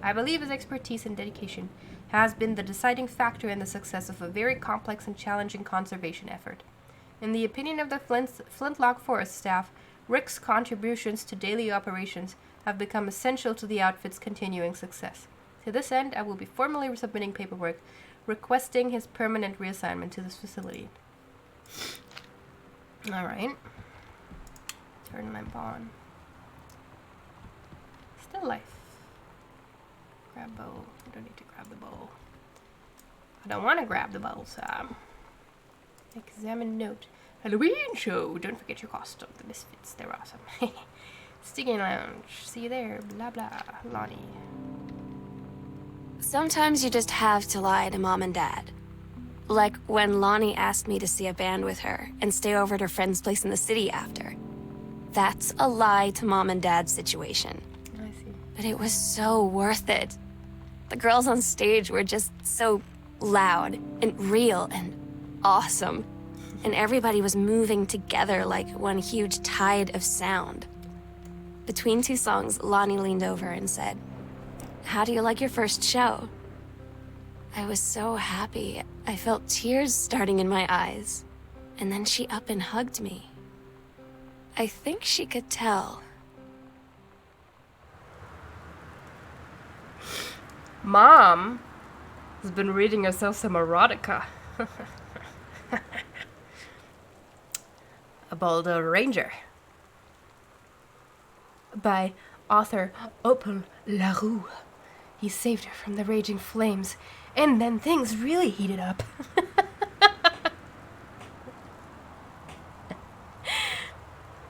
I believe his expertise and dedication has been the deciding factor in the success of a very complex and challenging conservation effort. In the opinion of the Flintlock Forest staff, Rick's contributions to daily operations have become essential to the outfit's continuing success. To this end, I will be formally submitting paperwork requesting his permanent reassignment to this facility. Alright. Turn lamp on. Still life. Grab bowl. I don't need to grab the bowl. I don't want to grab the bowl, Sam. Examine note. Halloween show. Don't forget your costume. The Misfits. They're awesome. Sticky lounge. See you there. Blah blah. Lonnie. Sometimes you just have to lie to Mom and Dad. Like when Lonnie asked me to see a band with her and stay over at her friend's place in the city after. That's a lie to Mom and Dad's situation. I see. But it was so worth it. The girls on stage were just so loud and real and awesome. And everybody was moving together like one huge tide of sound. Between two songs, Lonnie leaned over and said, "How do you like your first show?" I was so happy. I felt tears starting in my eyes. And then she up and hugged me. I think she could tell. Mom has been reading herself some erotica. A Boulder Ranger. By author Opal LaRue. He saved her from the raging flames, and then things really heated up.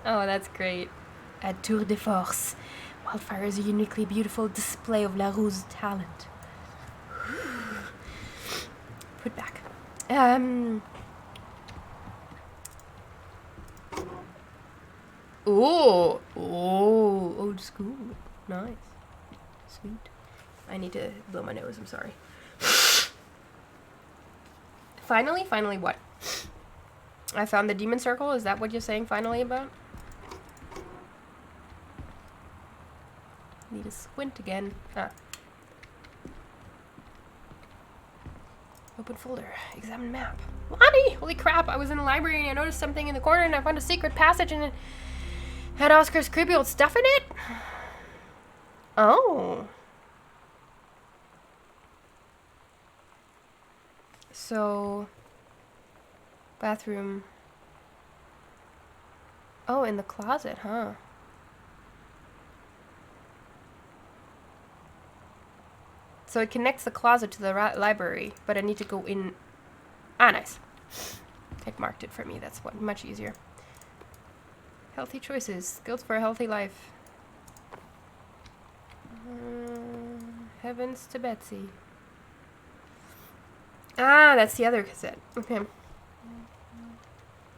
Oh, that's great. A tour de force. Wildfire is a uniquely beautiful display of LaRue's talent. Put back. Oh, old school. Nice. Sweet. I need to blow my nose, I'm sorry. Finally what? I found the demon circle, is that what you're saying finally about? Need to squint again. Ah. Open folder. Examine map. Lonnie! Holy crap, I was in the library and I noticed something in the corner and I found a secret passage and it had Oscar's creepy old stuff in it? Oh. So, bathroom. Oh, in the closet, huh? So it connects the closet to the library, but I need to go in. Ah, nice. It marked it for me. That's what much easier. Healthy choices. Skills for a healthy life. Heavens to Betsy. Ah, that's the other cassette. Okay.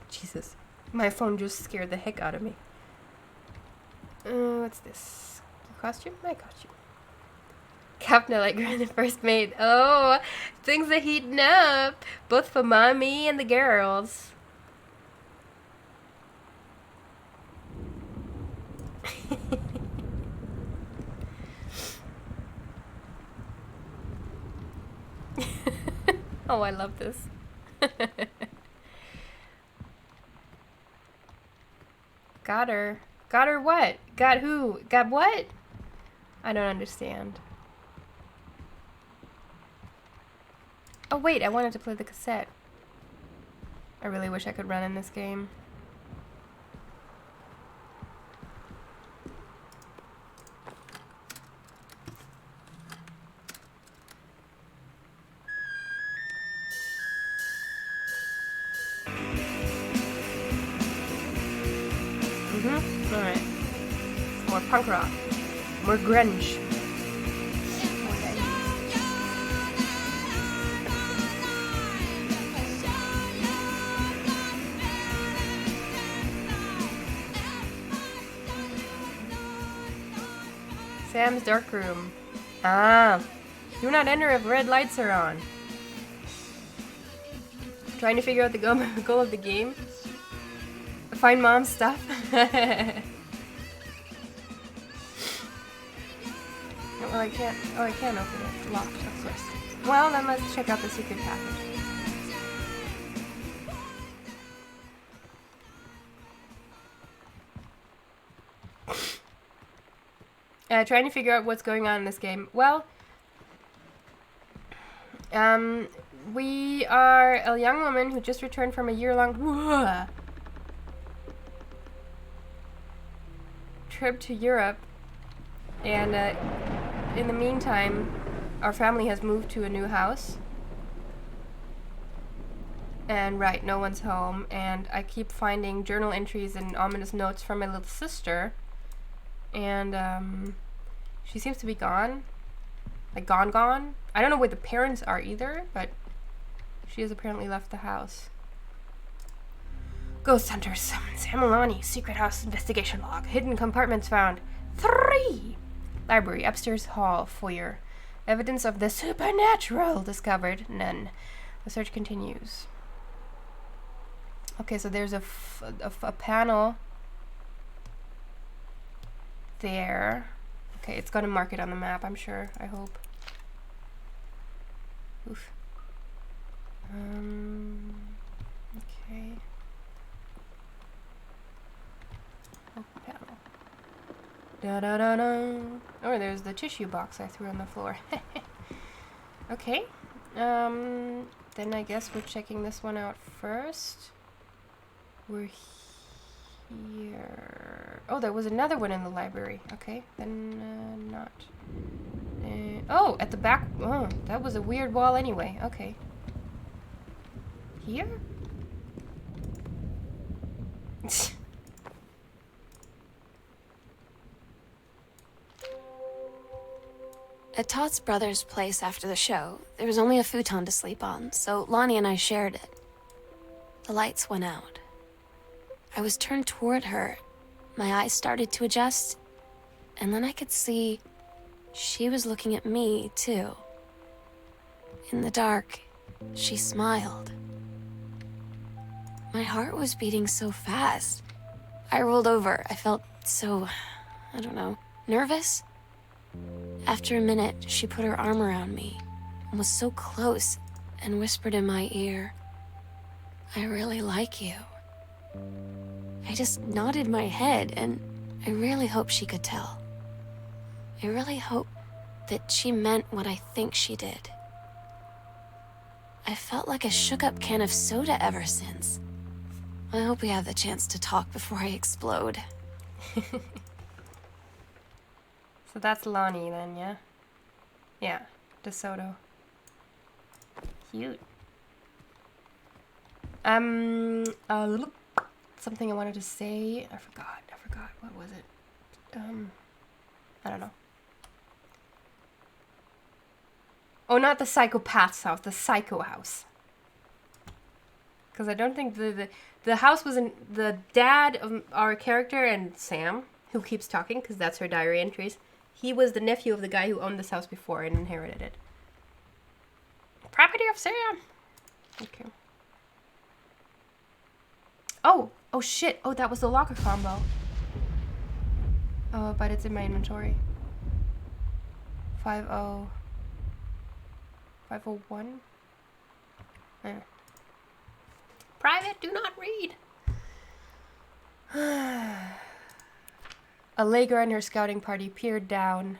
Jesus. My phone just scared the heck out of me. What's this? Your costume? My costume. Captain Allegra and the first maid. Oh, things are heating up. Both for mommy and the girls. Oh, I love this. Got her. Got her what? Got who? Got what? I don't understand. Oh wait, I wanted to play the cassette. I really wish I could run in this game. Alright. More punk rock. More grunge. Sam's dark room. Ah. Do not enter if red lights are on. Trying to figure out the goal of the game. Find mom's stuff. Well, I can't. Oh, I can't open it. It's locked, of course. Well, then let's check out the secret package. Trying to figure out what's going on in this game. Well, we are a young woman who just returned from a year-long trip to Europe, and in the meantime, our family has moved to a new house. And right, no one's home, and I keep finding journal entries and ominous notes from my little sister, and she seems to be gone. Like gone. I don't know where the parents are either, but she has apparently left the house. Ghost Hunters. Sam Alani, Secret House Investigation Log. Hidden compartments found. 3! Library, upstairs hall, foyer. Evidence of the supernatural discovered. None. The search continues. Okay, so there's a panel there. Okay, it's gonna mark it on the map, I'm sure. I hope. Oof. Okay. Oh, panel. Da-da-da-da. Oh, there's the tissue box I threw on the floor. Okay. Then I guess we're checking this one out first. We're here. Oh, there was another one in the library. Okay, then not. Oh, at the back. Oh, that was a weird wall anyway. Okay. Here? At Todd's brother's place after the show, there was only a futon to sleep on, so Lonnie and I shared it. The lights went out. I was turned toward her. My eyes started to adjust, and then I could see she was looking at me, too. In the dark, she smiled. My heart was beating so fast. I rolled over. I felt so, I don't know, nervous. After a minute, she put her arm around me and was so close and whispered in my ear, "I really like you." I just nodded my head, and I really hope she could tell. I really hope that she meant what I think she did. I felt like a shook-up can of soda ever since. I hope we have the chance to talk before I explode. So that's Lonnie then, yeah? Yeah. DeSoto. Cute. Something I wanted to say. I forgot. What was it? I don't know. Oh, not the psychopath's house, the psycho house. Because I don't think the house was in the dad of our character and Sam, who keeps talking because that's her diary entries. He was the nephew of the guy who owned this house before and inherited it. Property of Sam. Okay. Oh shit. Oh, that was the locker combo. Oh, but it's in my inventory. 501. Private, do not read. Allegra and her scouting party peered down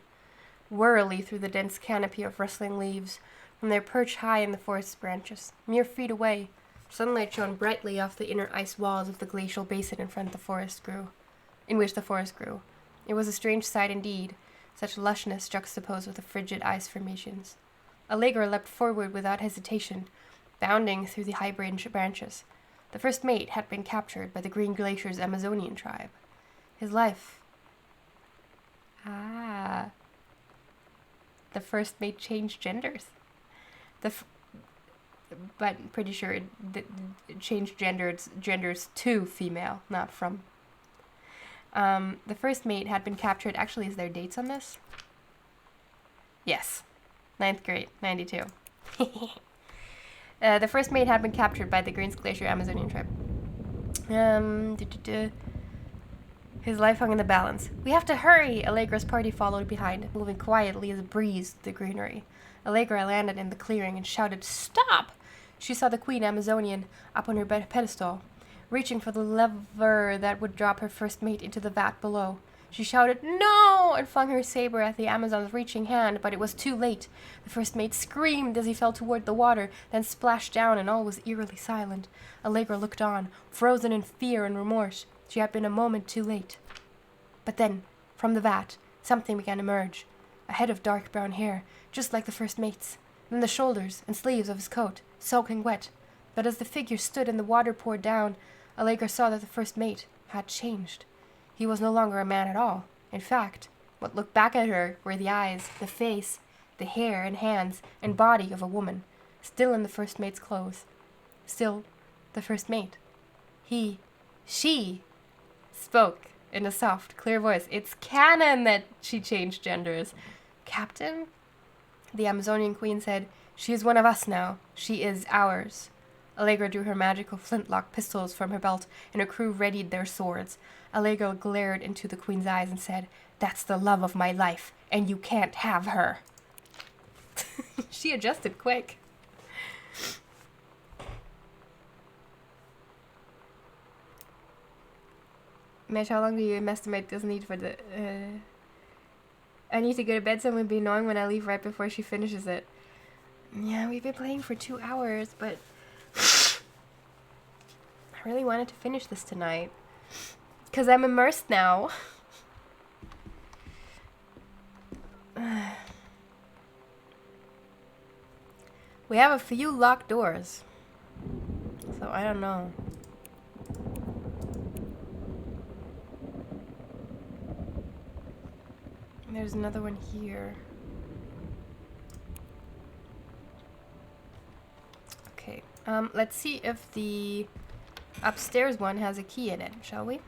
wearily through the dense canopy of rustling leaves from their perch high in the forest's branches. Mere feet away, sunlight shone brightly off the inner ice walls of the glacial basin in which the forest grew. It was a strange sight indeed, such lushness juxtaposed with the frigid ice formations. Allegra leapt forward without hesitation, bounding through the high branches. The first mate had been captured by the Green Glacier's Amazonian tribe. His life... The first mate changed genders. But pretty sure it changed genders to female, not from. The first mate had been captured. Actually, is there dates on this? Yes. 9th grade, 92. The first mate had been captured by the Green Glacier Amazonian tribe. His life hung in the balance. We have to hurry! Allegra's party followed behind, moving quietly as a breeze through the greenery. Allegra landed in the clearing and shouted, "Stop!" She saw the Queen Amazonian up on her pedestal, reaching for the lever that would drop her first mate into the vat below. She shouted, "No!" and flung her saber at the Amazon's reaching hand, but it was too late. The first mate screamed as he fell toward the water, then splashed down, and all was eerily silent. Allegra looked on, frozen in fear and remorse. She had been a moment too late. But then, from the vat, something began to emerge. A head of dark brown hair, just like the first mate's. Then the shoulders and sleeves of his coat, soaking wet. But as the figure stood and the water poured down, Allegra saw that the first mate had changed. He was no longer a man at all. In fact, what looked back at her were the eyes, the face, the hair and hands and body of a woman, still in the first mate's clothes. Still the first mate. She spoke in a soft, clear voice. It's canon that she changed genders. Captain? The Amazonian queen said, "She is one of us now. She is ours." Allegra drew her magical flintlock pistols from her belt, and her crew readied their swords. Allegra glared into the queen's eyes and said, "That's the love of my life, and you can't have her." She adjusted quick. Mitch, how long do you estimate this need for the... I need to go to bed, so it would be annoying when I leave right before she finishes it. Yeah, we've been playing for 2 hours, but... I really wanted to finish this tonight. Because I'm immersed now. We have a few locked doors. So I don't know. There's another one here. Okay. Let's see if the upstairs one has a key in it, shall we?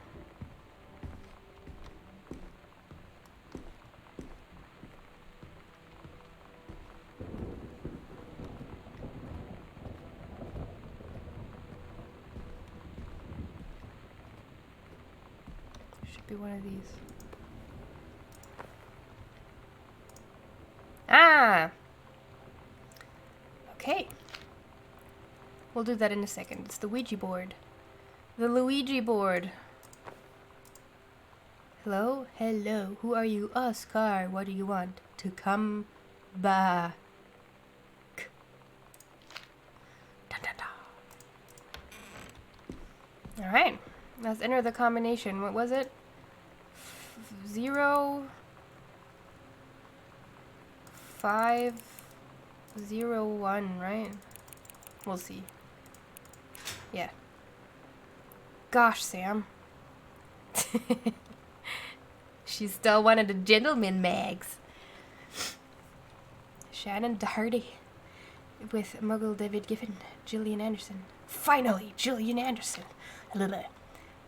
Should be one of these. Ah! Okay. We'll do that in a second. It's the Ouija board. The Luigi board. Hello? Hello. Who are you? Oscar. What do you want? To come back. Dun, dun, dun. Alright. Let's enter the combination. What was it? 0... 5 01, right? We'll see. Yeah. Gosh, Sam. She's still one of the gentleman mags. Shannon Doherty with Muggle David Giffen, Gillian Anderson. Finally, Gillian Anderson.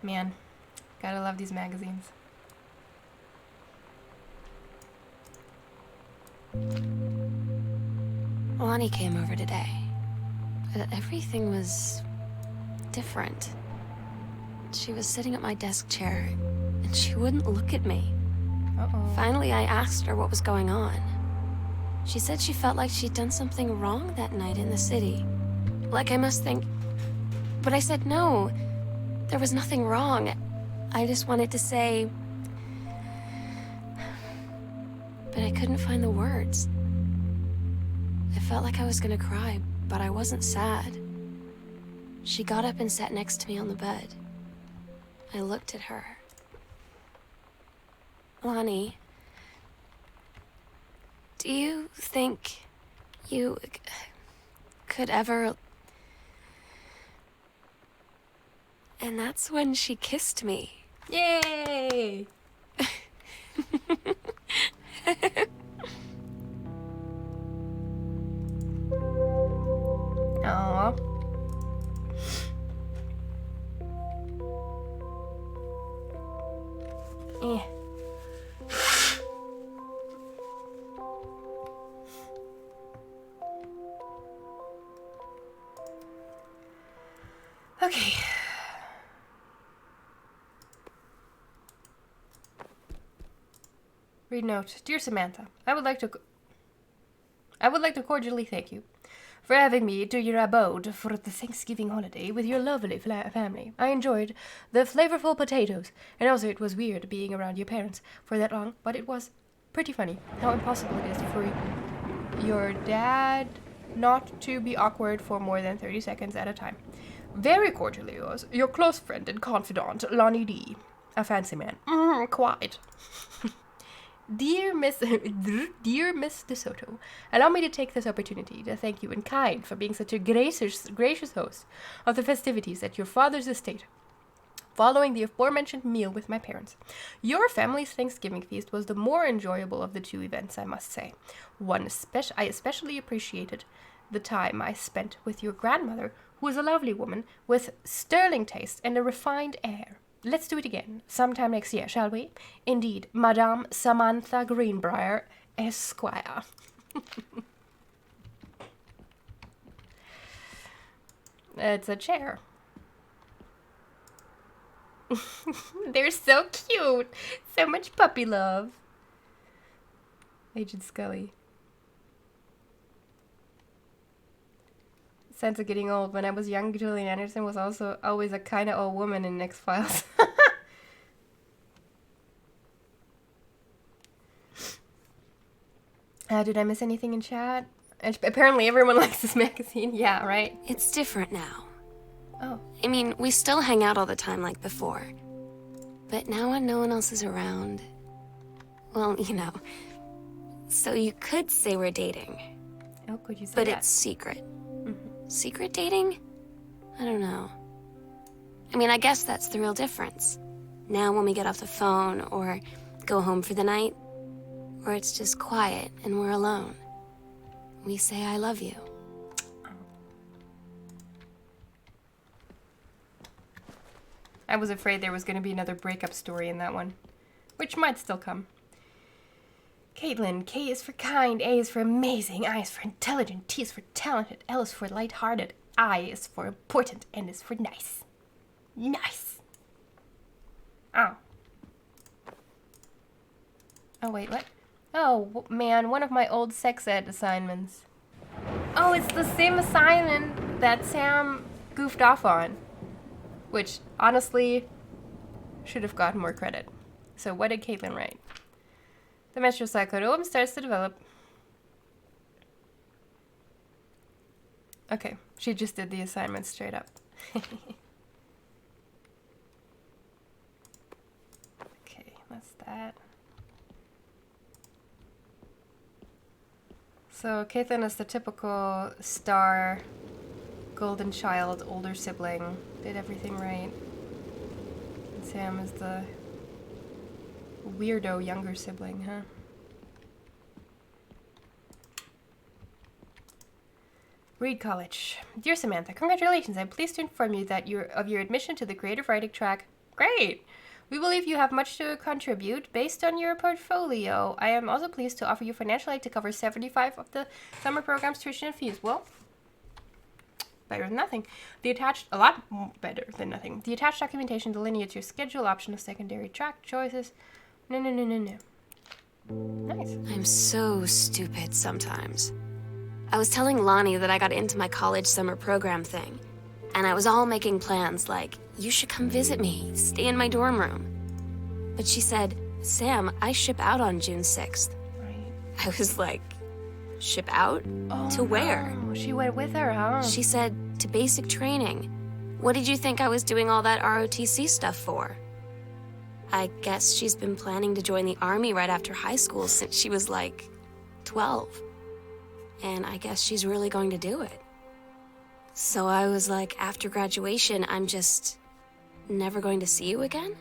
Man, gotta love these magazines. Lonnie came over today. Everything was different. She was sitting at my desk chair, and she wouldn't look at me. Uh-oh. Finally, I asked her what was going on. She said she felt like she'd done something wrong that night in the city. Like I must think... But I said no. There was nothing wrong. I just wanted to say... But I couldn't find the words. I felt like I was gonna cry, but I wasn't sad. She got up and sat next to me on the bed. I looked at her. Lonnie, do you think you could ever... And that's when she kissed me. Yay! Aww. Eh. Okay. Read note. Dear Samantha, I would like to cordially thank you for having me to your abode for the Thanksgiving holiday with your lovely family. I enjoyed the flavorful potatoes, and also it was weird being around your parents for that long, but it was pretty funny how impossible it is for your dad not to be awkward for more than 30 seconds at a time. Very cordially yours, your close friend and confidant, Lonnie D. A fancy man. Quite. Dear Miss DeSoto, allow me to take this opportunity to thank you in kind for being such a gracious host of the festivities at your father's estate. Following the aforementioned meal with my parents, your family's Thanksgiving feast was the more enjoyable of the two events, I must say. I especially appreciated the time I spent with your grandmother, who is a lovely woman with sterling taste and a refined air. Let's do it again, sometime next year, shall we? Indeed, Madame Samantha Greenbrier, Esquire. It's a chair. They're so cute. So much puppy love. Agent Scully. Sense of getting old. When I was young, Gillian Anderson was also always a kind of old woman in X-Files. Did I miss anything in chat? Apparently everyone likes this magazine. Yeah, right? It's different now. Oh. I mean, we still hang out all the time like before. But now when no one else is around... Well, you know. So you could say we're dating. Oh, could you say but that? It's secret. Secret dating? I don't know. I mean, I guess that's the real difference. Now when we get off the phone or go home for the night, or it's just quiet and we're alone, we say I love you. I was afraid there was going to be another breakup story in that one, which might still come. Caitlin, K is for kind, A is for amazing, I is for intelligent, T is for talented, L is for lighthearted, I is for important, N is for nice. Nice. Oh. Oh, wait, what? Oh, man, one of my old sex ed assignments. Oh, it's the same assignment that Sam goofed off on. Which, honestly, should have gotten more credit. So what did Caitlin write? The menstrual cycle starts to develop. Okay, she just did the assignment straight up. Okay, what's that? So Caitlin is the typical star, golden child, older sibling, did everything right. And Sam is the weirdo younger sibling, huh? Reed College. Dear Samantha, congratulations. I'm pleased to inform you that of your admission to the creative writing track. Great! We believe you have much to contribute based on your portfolio. I am also pleased to offer you financial aid to cover 75 of the summer program's tuition and fees. Well, better than nothing. A lot better than nothing. The attached documentation delineates your schedule, option of secondary track choices. No. Nice. I'm so stupid sometimes. I was telling Lonnie that I got into my college summer program thing, and I was all making plans like, you should come visit me, stay in my dorm room. But she said, Sam, I ship out on June 6th. Right. I was like, ship out? Oh, To where? no. She went with her, huh? She said, to basic training. What did you think I was doing all that ROTC stuff for? I guess she's been planning to join the army right after high school since she was like 12. And I guess she's really going to do it. So I was like, after graduation, I'm just never going to see you again?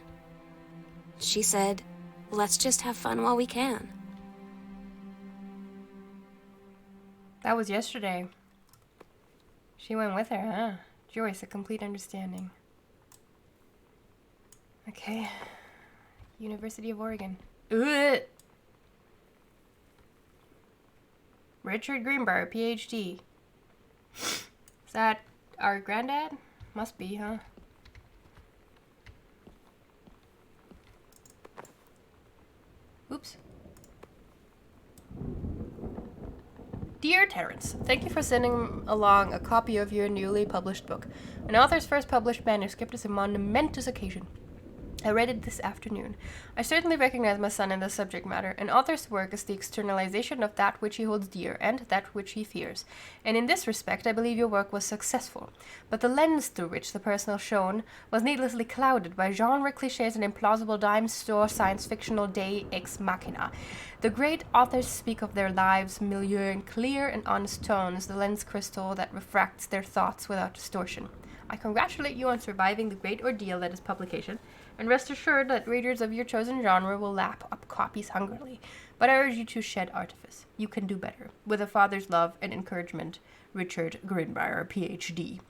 She said, let's just have fun while we can. That was yesterday. She went with her, huh? Joyce, a complete understanding. Okay. University of Oregon. Ugh. Richard Greenbrier, PhD. Is that our granddad? Must be, huh? Oops. Dear Terrence, thank you for sending along a copy of your newly published book. An author's first published manuscript is a monumentous occasion. I read it this afternoon. I certainly recognize my son in the subject matter. An author's work is the externalization of that which he holds dear and that which he fears. And in this respect, I believe your work was successful. But the lens through which the personal shone was needlessly clouded by genre cliches and implausible dime store science fictional deus ex machina. The great authors speak of their lives, milieu in clear and honest tones, the lens crystal that refracts their thoughts without distortion. I congratulate you on surviving the great ordeal that is publication, and rest assured that readers of your chosen genre will lap up copies hungrily. But I urge you to shed artifice. You can do better. With a father's love and encouragement, Richard Greenbrier, PhD.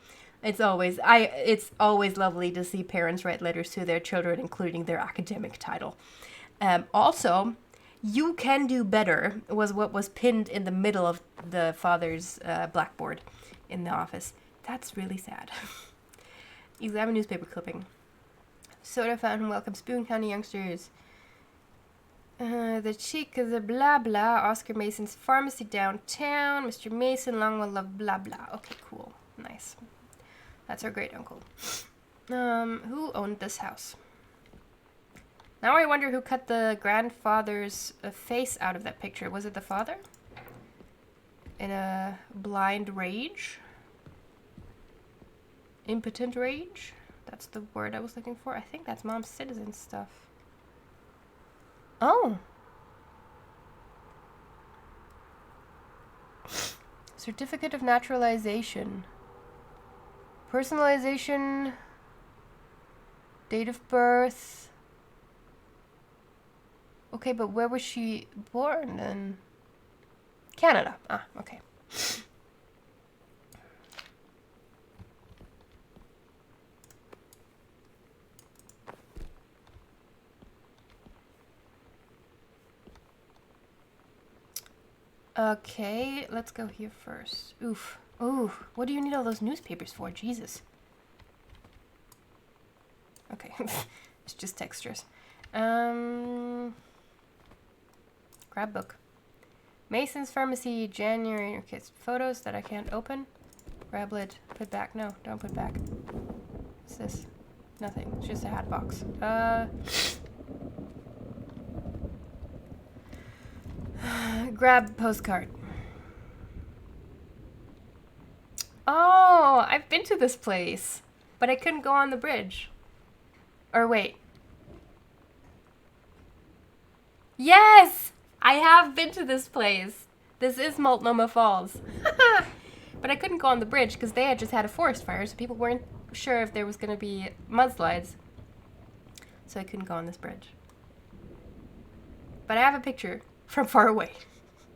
It's always lovely to see parents write letters to their children, including their academic title. Also, you can do better was what was pinned in the middle of the father's blackboard in the office. That's really sad. Examine newspaper clipping. Soda fountain welcomes Boone County youngsters. The chic of the blah blah. Oscar Mason's pharmacy downtown. Mr. Mason, Longwell love blah blah. Okay, cool. Nice. That's our great uncle. Who owned this house? Now I wonder who cut the grandfather's face out of that picture. Was it the father? In a blind rage? Impotent rage? That's the word I was looking for. I think that's Mom's Citizen stuff. Oh! Certificate of Naturalization. Personalization. Date of birth. Okay, but where was she born then? Canada. Ah, okay. Okay, let's go here first. Oof. Ooh, what do you need all those newspapers for? Jesus. Okay, it's just textures. Grab book. Mason's Pharmacy, January. Okay, it's photos that I can't open. Grab lid. Put back. No, don't put back. What's this? Nothing. It's just a hat box. Grab postcard. Oh, I've been to this place, but I couldn't go on the bridge. Or wait. Yes! I have been to this place. This is Multnomah Falls. But I couldn't go on the bridge because they had just had a forest fire, so people weren't sure if there was going to be mudslides. So I couldn't go on this bridge. But I have a picture from far away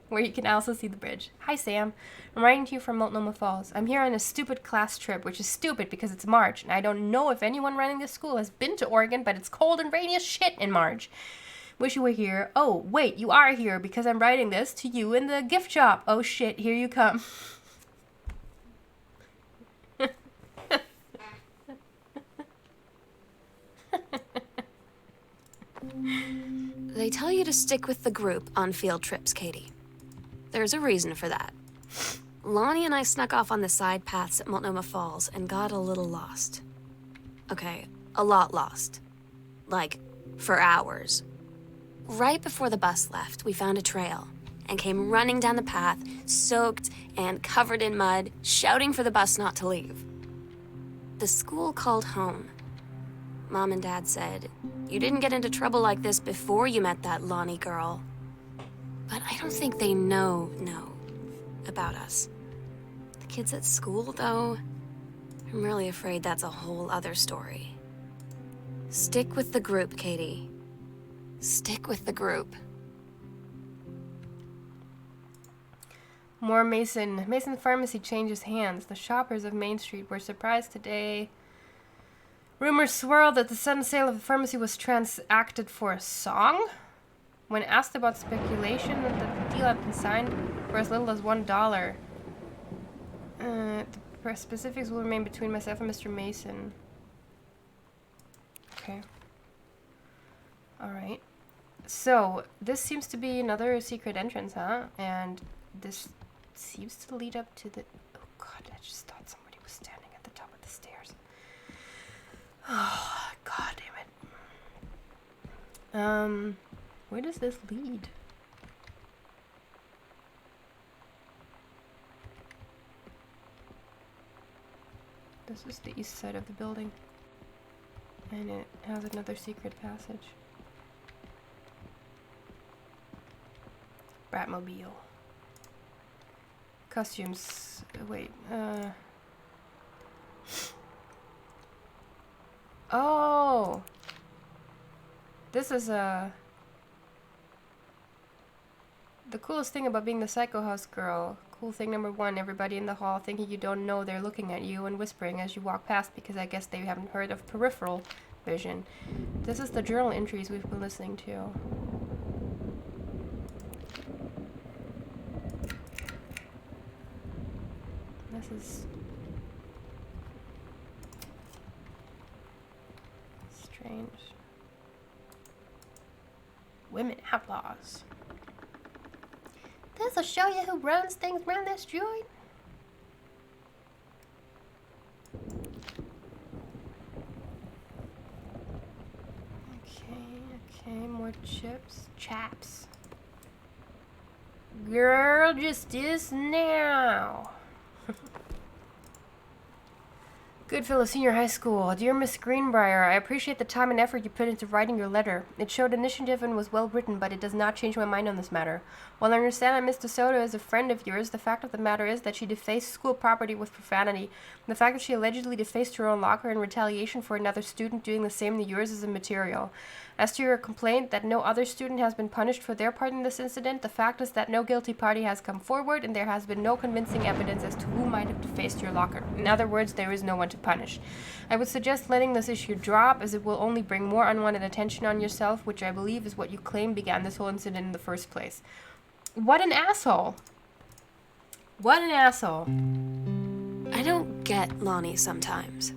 where you can also see the bridge. Hi, Sam. I'm writing to you from Multnomah Falls. I'm here on a stupid class trip, which is stupid because it's March, and I don't know if anyone running this school has been to Oregon, but it's cold and rainy as shit in March. Wish you were here. Oh, wait, you are here because I'm writing this to you in the gift shop. Oh, shit, here you come. They tell you to stick with the group on field trips, Katie. There's a reason for that. Lonnie and I snuck off on the side paths at Multnomah Falls and got a little lost. Okay, a lot lost. Like, for hours. Right before the bus left, we found a trail and came running down the path, soaked and covered in mud, shouting for the bus not to leave. The school called home. Mom and Dad said, "You didn't get into trouble like this before you met that Lonnie girl." But I don't think they know about us. The kids at school, though, I'm really afraid that's a whole other story. Stick with the group, Katie. Stick with the group. More Mason. Mason Pharmacy changes hands. The shoppers of Main Street were surprised today. Rumors swirled that the sudden sale of the pharmacy was transacted for a song. When asked about speculation that the deal had been signed for as little as $1, the specifics will remain between myself and Mr. Mason. Okay. Alright. So, this seems to be another secret entrance, huh? And this seems to lead up to the... Oh god, I just thought somebody was standing at the top of the stairs. Oh, god damn it. Where does this lead? This is the east side of the building. And it has another secret passage. Bratmobile. Costumes. Wait. Oh! This is the coolest thing about being the Psycho House girl. Cool thing number one, everybody in the hall thinking you don't know they're looking at you and whispering as you walk past because I guess they haven't heard of peripheral vision. This is the journal entries we've been listening to. This is strange. Women outlaws. This'll show you who runs things around this joint. Okay, more chips. Chaps. Girl, just this now. Goodfellow Senior High School. Dear Miss Greenbrier, I appreciate the time and effort you put into writing your letter. It showed initiative and was well written, but it does not change my mind on this matter. While I understand that Miss DeSoto is a friend of yours, the fact of the matter is that she defaced school property with profanity. The fact that she allegedly defaced her own locker in retaliation for another student doing the same to yours is immaterial. As to your complaint that no other student has been punished for their part in this incident, the fact is that no guilty party has come forward and there has been no convincing evidence as to who might have defaced your locker. In other words, there is no one to punish. I would suggest letting this issue drop, as it will only bring more unwanted attention on yourself, which I believe is what you claim began this whole incident in the first place. What an asshole. What an asshole. I don't get Lonnie sometimes.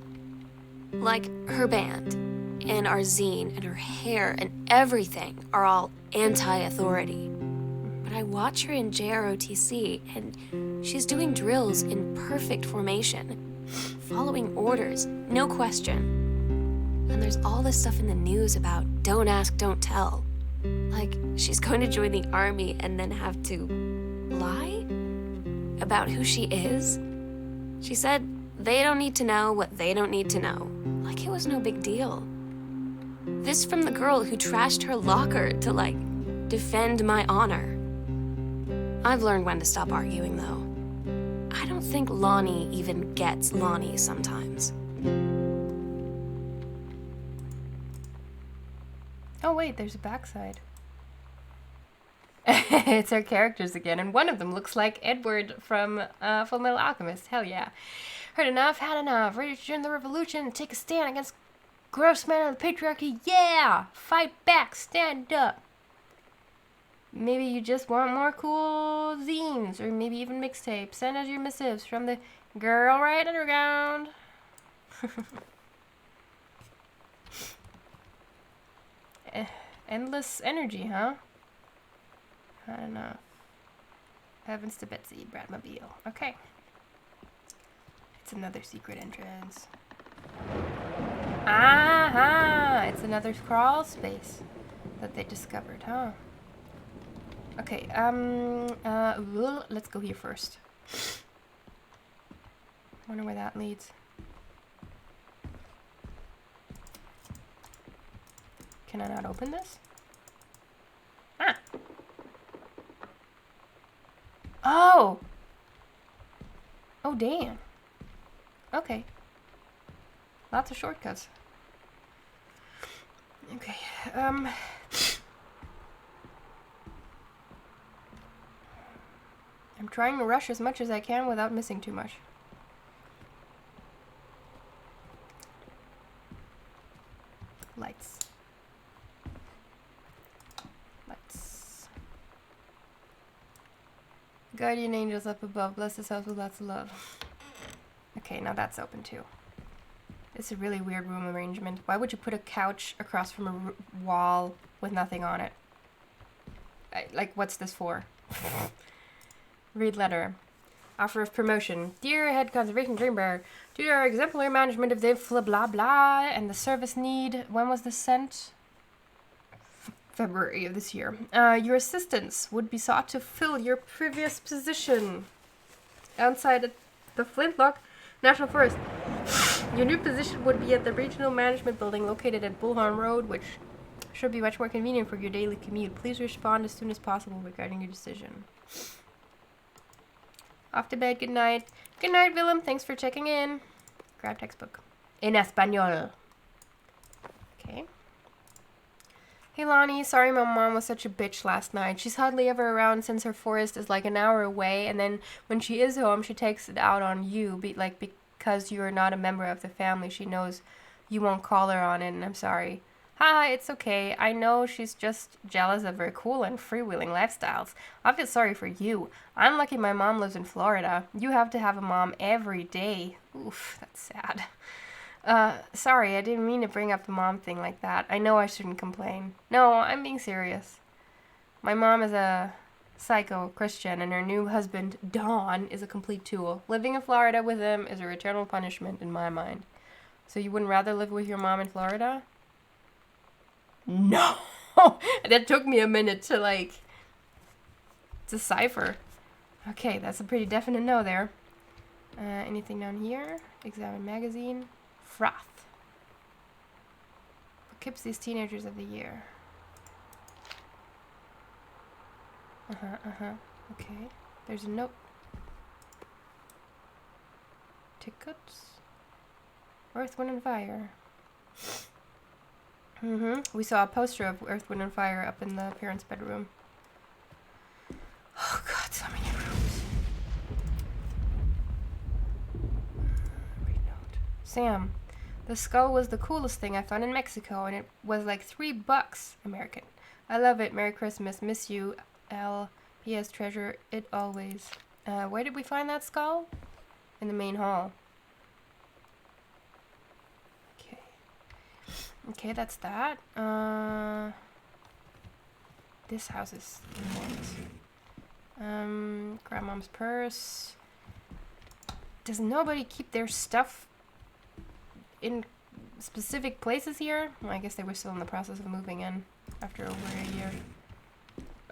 Like, her band, and our zine, and her hair, and everything are all anti-authority. But I watch her in JROTC, and she's doing drills in perfect formation, following orders, no question. And there's all this stuff in the news about don't ask, don't tell. Like, she's going to join the army and then have to lie about who she is. She said they don't need to know what they don't need to know. Like it was no big deal. This from the girl who trashed her locker to, like, defend my honor. I've learned when to stop arguing, though. I don't think Lonnie even gets Lonnie sometimes. Oh wait, there's a backside. It's our characters again, and one of them looks like Edward from Fullmetal Alchemist. Hell yeah. Heard enough, had enough. Ready to join the revolution and take a stand against gross men of the patriarchy. Yeah! Fight back, stand up. Maybe you just want more cool zines, or maybe even mixtapes. Send us your missives from the Girl Right Underground. Endless energy, huh? I don't know. Heavens to Betsy, Bradmobile. Okay. It's another secret entrance. Aha! It's another crawl space that they discovered, huh? Okay, let's go here first. Wonder where that leads. Can I not open this? Ah! Oh! Oh, damn. Okay. Lots of shortcuts. Okay, I'm trying to rush as much as I can without missing too much. Lights. Lights. Guardian angels up above, bless this house with lots of love. Okay, now that's open too. It's a really weird room arrangement. Why would you put a couch across from a wall with nothing on it? Like, what's this for? Read letter. Offer of promotion. Dear Head Conservation Dreambearer, due to our exemplary management of the blah blah blah and the service need, when was this sent? February of this year. Your assistance would be sought to fill your previous position outside the Flintlock National Forest. Your new position would be at the Regional Management Building located at Bullhorn Road, which should be much more convenient for your daily commute. Please respond as soon as possible regarding your decision. Off to bed. Good night. Good night, Willem. Thanks for checking in. Grab textbook. In Espanol. Okay. Hey, Lonnie. Sorry my mom was such a bitch last night. She's hardly ever around since her forest is like an hour away, and then when she is home, she takes it out on you, because you are not a member of the family. She knows you won't call her on it, and I'm sorry. Hi, it's okay. I know she's just jealous of her cool and freewheeling lifestyles. I feel sorry for you. I'm lucky my mom lives in Florida. You have to have a mom every day. Oof, that's sad. Sorry, I didn't mean to bring up the mom thing like that. I know I shouldn't complain. No, I'm being serious. My mom is a psycho Christian, and her new husband, Don, is a complete tool. Living in Florida with him is a eternal punishment in my mind. So you wouldn't rather live with your mom in Florida? No! That took me a minute to, decipher. Okay, that's a pretty definite no there. Anything down here? Examine magazine. Froth. Poughkeepsie's Teenagers of the Year. Okay. There's a note. Tickets. Earth, Wind, and Fire. We saw a poster of Earth, Wind, and Fire up in the parents' bedroom. Oh god, so many rooms. Read note. Sam, the skull was the coolest thing I found in Mexico, and it was like $3 American. I love it. Merry Christmas. Miss you, L. P.S. Treasure it always. Where did we find that skull? In the main hall. Okay. Okay, that's that. This house is enormous. Grandmom's purse. Does nobody keep their stuff in specific places here? Well, I guess they were still in the process of moving in after over a year.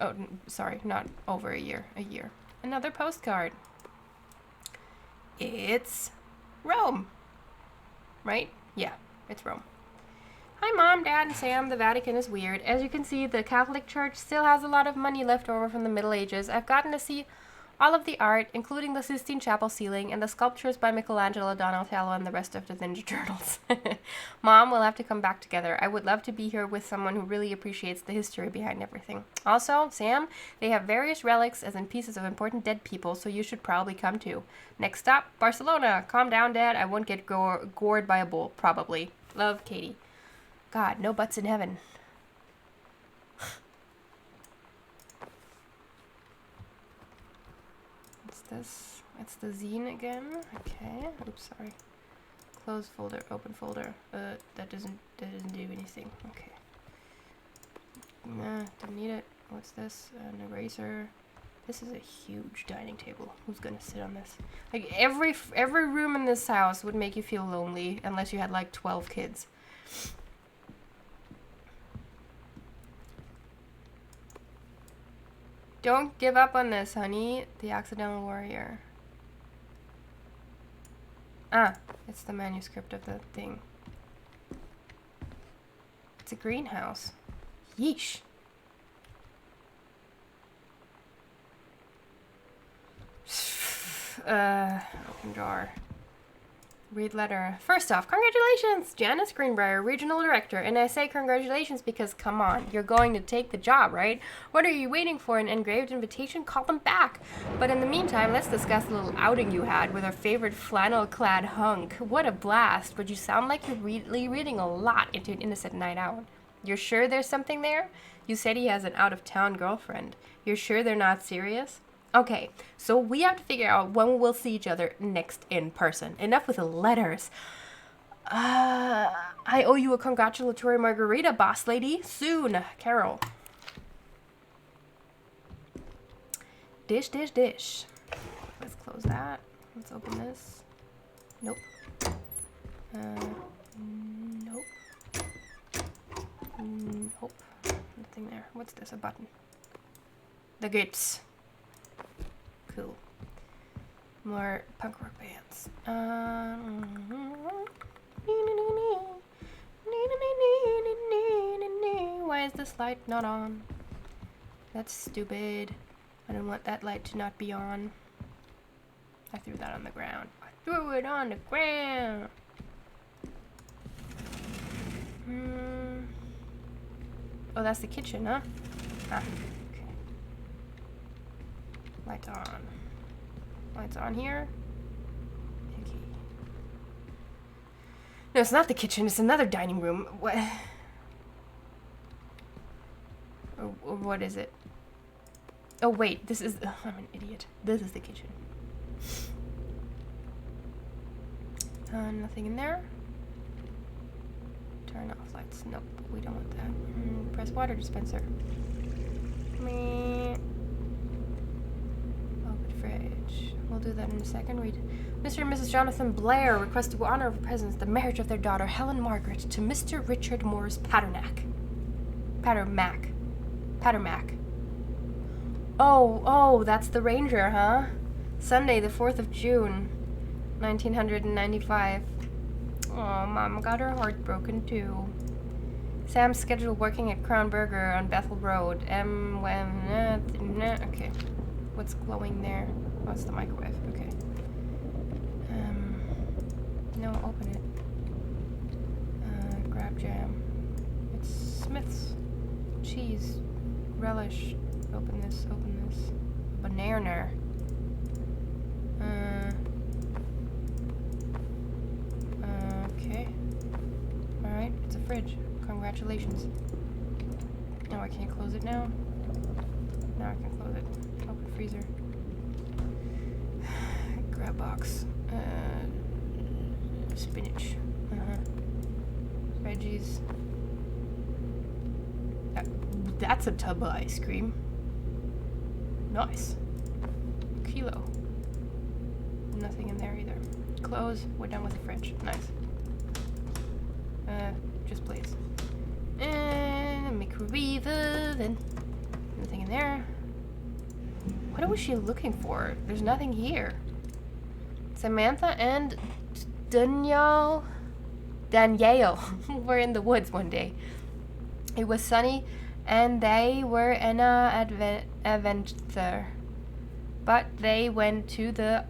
Oh, sorry, not over a year. A year. Another postcard. It's Rome. Right? Yeah, it's Rome. Hi, Mom, Dad, and Sam. The Vatican is weird. As you can see, the Catholic Church still has a lot of money left over from the Middle Ages. I've gotten to see all of the art, including the Sistine Chapel ceiling and the sculptures by Michelangelo, Donatello, and the rest of the Ninja Turtles. Mom, we'll have to come back together. I would love to be here with someone who really appreciates the history behind everything. Also, Sam, they have various relics, as in pieces of important dead people, so you should probably come too. Next stop, Barcelona. Calm down, Dad. I won't get gored by a bull, probably. Love, Katie. God, no butts in heaven. What's this? It's the zine again. Okay. Oops, sorry. Close folder, open folder. That doesn't do anything. Okay. Nah, don't need it. What's this? An eraser. This is a huge dining table. Who's gonna sit on this? Like every room in this house would make you feel lonely unless you had like 12 kids. Don't give up on this, honey. The Accidental Warrior. Ah, it's the manuscript of the thing. It's a greenhouse. Yeesh. Open drawer. Read letter. First off, congratulations! Janice Greenbrier, Regional Director. And I say congratulations because, come on, you're going to take the job, right? What are you waiting for? An engraved invitation? Call them back. But in the meantime, let's discuss the little outing you had with our favorite flannel-clad hunk. What a blast. But you sound like you're really reading a lot into an innocent night out. You're sure there's something there? You said he has an out-of-town girlfriend. You're sure they're not serious? Okay, so we have to figure out when we'll see each other next in person. Enough with the letters. I owe you a congratulatory margarita, boss lady. Soon, Carol. Dish, dish, dish. Let's close that. Let's open this. Nope. Nope. Nope. Nothing there. What's this? A button. The gates. Cool. More punk rock bands. Why is this light not on? That's stupid. I don't want that light to not be on. I threw that on the ground. I threw it on the ground. Oh, that's the kitchen, huh? Ah. Lights on. Lights on here. Okay. No, it's not the kitchen. It's another dining room. What? Or what is it? Oh, wait. This is... Oh, I'm an idiot. This is the kitchen. Nothing in there. Turn off lights. Nope. We don't want that. Press water dispenser. Meh. Fridge. We'll do that in a second. Read. Mr. and Mrs. Jonathan Blair request to honor of presence the marriage of their daughter Helen Margaret to Mr. Richard Morris Pattermack. Oh, that's the Ranger, huh? Sunday, the 4th of June, 1995. Oh, Mom got her heart broken too. Sam's scheduled working at Crown Burger on Bethel Road. Okay. What's glowing there? Oh, it's the microwave. Okay. No, open it. Grab jam. It's Smith's. Cheese. Relish. Open this. Banana. Okay. Alright, it's a fridge. Congratulations. No, I can't close it now. Now I can close it. Open freezer. Grab box. Spinach. Veggies. That's a tub of ice cream. Nice. Kilo. Nothing in there either. Close. We're done with the fridge. Nice. Just please. And microwave oven. Nothing in there. What was she looking for? There's nothing here. Samantha and Danielle. Danielle were in the woods one day. It was sunny, and they were in a adventure. But they went to the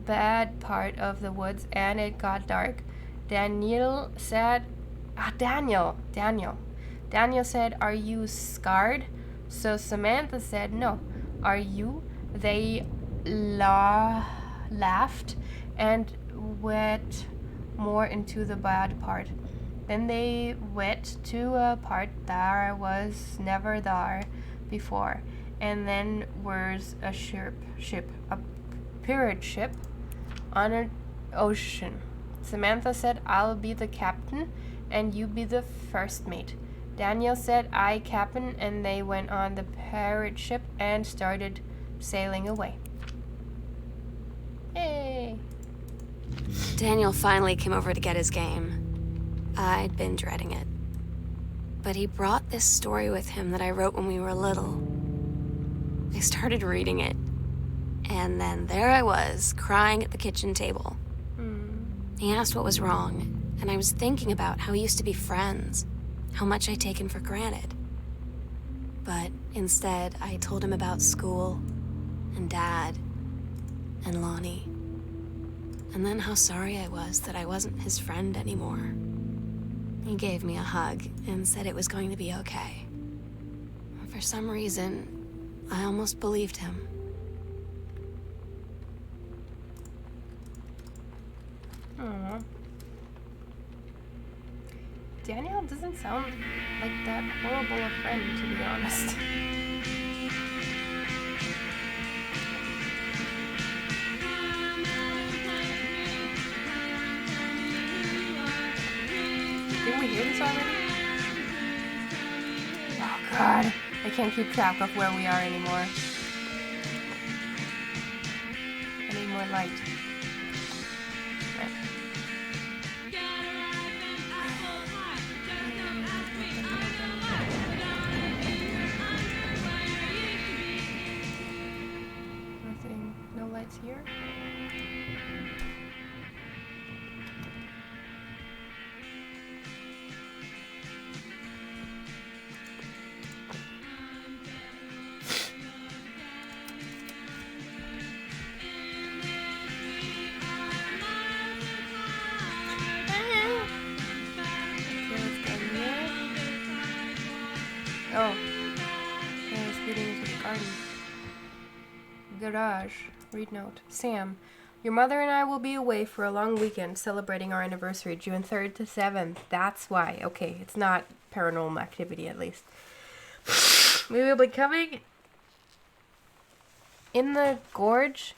bad part of the woods, and it got dark. Daniel said, Daniel said, "Are you scarred?" So Samantha said, "No. Are you?" They laughed and went more into the bad part. Then they went to a part that was never there before, and then was a a pirate ship on an ocean. Samantha said, "I'll be the captain, and you be the first mate." Daniel said, "I captain," and they went on the pirate ship and started sailing away. Hey! Daniel finally came over to get his game. I'd been dreading it. But he brought this story with him that I wrote when we were little. I started reading it, and then there I was, crying at the kitchen table. He asked what was wrong, and I was thinking about how we used to be friends, how much I'd taken for granted. But instead, I told him about school, and Dad, and Lonnie. And then how sorry I was that I wasn't his friend anymore. He gave me a hug and said it was going to be okay. For some reason, I almost believed him. Aww. Daniel doesn't sound like that horrible a friend, to be honest. Didn't we hear this already? Oh god, I can't keep track of where we are anymore. I need more light. Right. Nothing, no lights here. Oh, yeah, it's leading into the garden. Garage. Read note. Sam, your mother and I will be away for a long weekend celebrating our anniversary, June 3rd to 7th. That's why. Okay, it's not paranormal activity, at least. We will be coming in the gorge,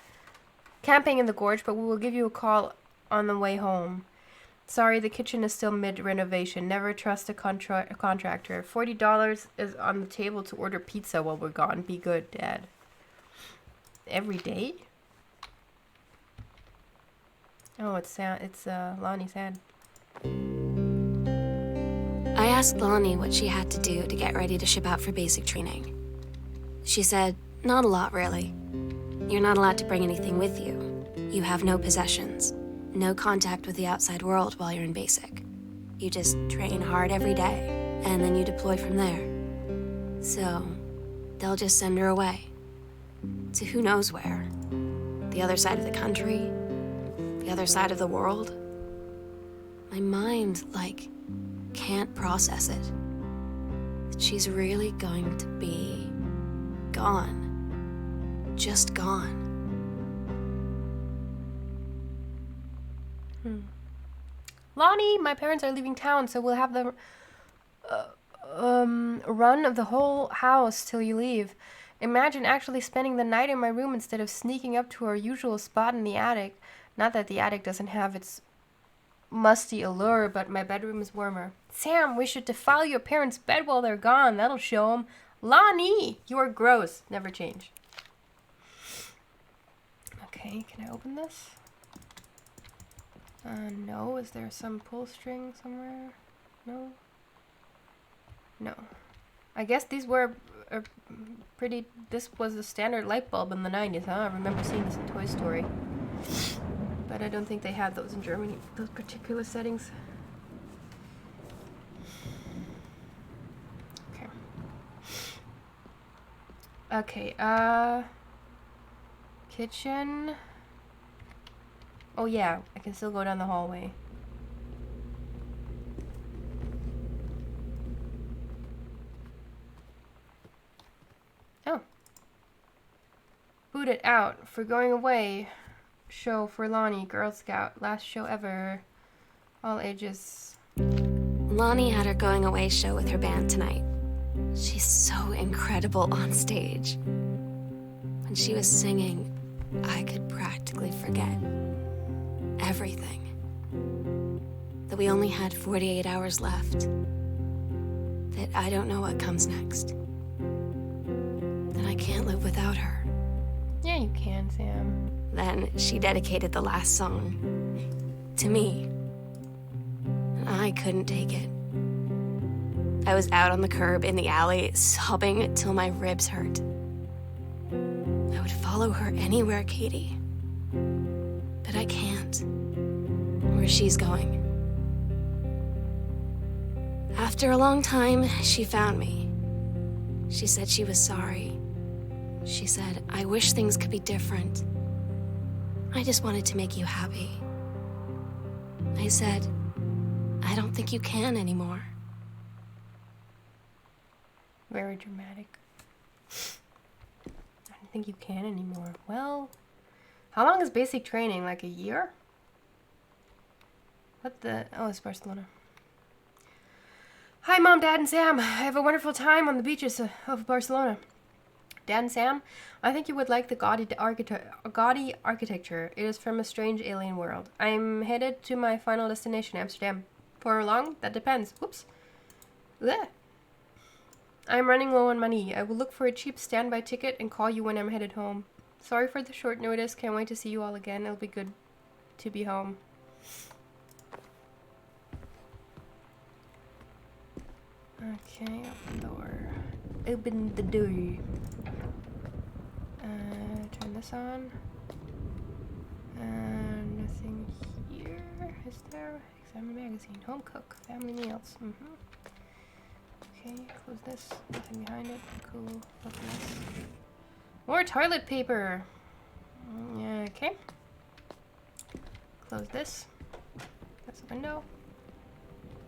camping in the gorge, but we will give you a call on the way home. Sorry, the kitchen is still mid-renovation. Never trust a contractor. $40 is on the table to order pizza while we're gone. Be good, Dad. Every day? Oh, it's Lonnie's hand. I asked Lonnie what she had to do to get ready to ship out for basic training. She said, not a lot, really. You're not allowed to bring anything with you. You have no possessions. No contact with the outside world while you're in basic. You just train hard every day, and then you deploy from there. So, they'll just send her away. To who knows where. The other side of the country. The other side of the world. My mind, can't process it. She's really going to be gone. Just gone. Lonnie, my parents are leaving town, so we'll have the run of the whole house till you leave. Imagine actually spending the night in my room instead of sneaking up to our usual spot in the attic. Not that the attic doesn't have its musty allure, but my bedroom is warmer. Sam, we should defile your parents' bed while they're gone. That'll show 'em. Lonnie, you are gross. Never change. Okay, can I open this? No. Is there some pull string somewhere? No? No. I guess these were this was a standard light bulb in the 90s, huh? I remember seeing this in Toy Story. But I don't think they had those in Germany, those particular settings. Okay, kitchen. Oh yeah, I can still go down the hallway. Oh. Booted out for going away. Show for Lonnie, Girl Scout. Last show ever. All ages. Lonnie had her going away show with her band tonight. She's so incredible on stage. When she was singing, I could practically forget everything. That we only had 48 hours left. That I don't know what comes next. That I can't live without her. Yeah, you can, Sam. Then she dedicated the last song to me. And I couldn't take it. I was out on the curb in the alley, sobbing till my ribs hurt. I would follow her anywhere, Katie. But I can't. Where she's going. After a long time, she found me. She said she was sorry. She said, I wish things could be different. I just wanted to make you happy. I said, I don't think you can anymore. Very dramatic. I don't think you can anymore. Well, how long is basic training? Like a year? What the? Oh, it's Barcelona. Hi, Mom, Dad, and Sam. I have a wonderful time on the beaches of Barcelona. Dad and Sam, I think you would like the gaudy architecture. It is from a strange alien world. I'm headed to my final destination, Amsterdam. For how long? That depends. Whoops. Blech. I'm running low on money. I will look for a cheap standby ticket and call you when I'm headed home. Sorry for the short notice. Can't wait to see you all again. It'll be good to be home. Okay, open the door. Open the door. Turn this on. Nothing here. Is there? Examine magazine. Home cook. Family meals. Okay, close this. Nothing behind it. Cool. Open this. More toilet paper. Yeah, okay. Close this. That's a window.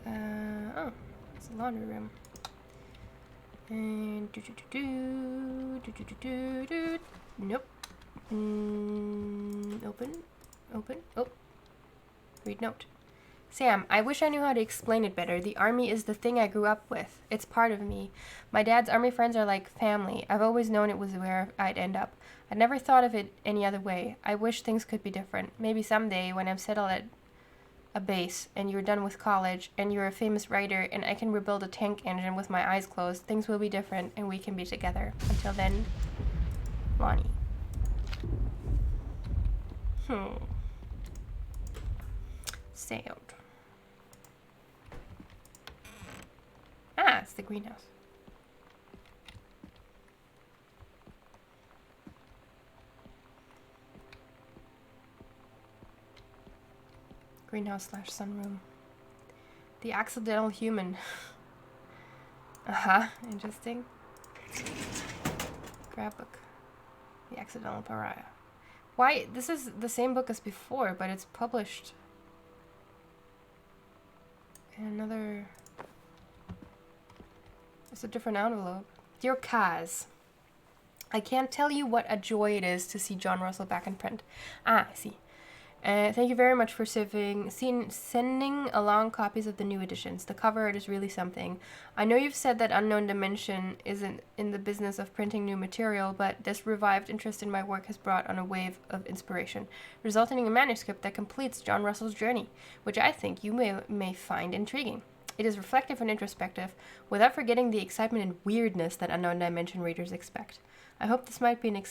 Oh, it's a laundry room. And nope. Open. Oh. Read note. Sam, I wish I knew how to explain it better. The army is the thing I grew up with. It's part of me. My dad's army friends are like family. I've always known it was where I'd end up. I never thought of it any other way. I wish things could be different. Maybe someday when I'm settled at a base and you're done with college and you're a famous writer and I can rebuild a tank engine with my eyes closed, things will be different and we can be together. Until then, Lonnie. Sound. Ah, it's the greenhouse. Greenhouse / sunroom. The accidental human. Interesting. Grab book. The accidental pariah. Why? This is the same book as before, but it's published in another. It's a different envelope. Dear Kaz, I can't tell you what a joy it is to see John Russell back in print. I see. Thank you very much for sending along copies of the new editions. The cover art is really something. I know you've said that Unknown Dimension isn't in the business of printing new material, but this revived interest in my work has brought on a wave of inspiration, resulting in a manuscript that completes John Russell's journey, which I think you may find intriguing. It is reflective and introspective, without forgetting the excitement and weirdness that Unknown Dimension readers expect. I hope this might be an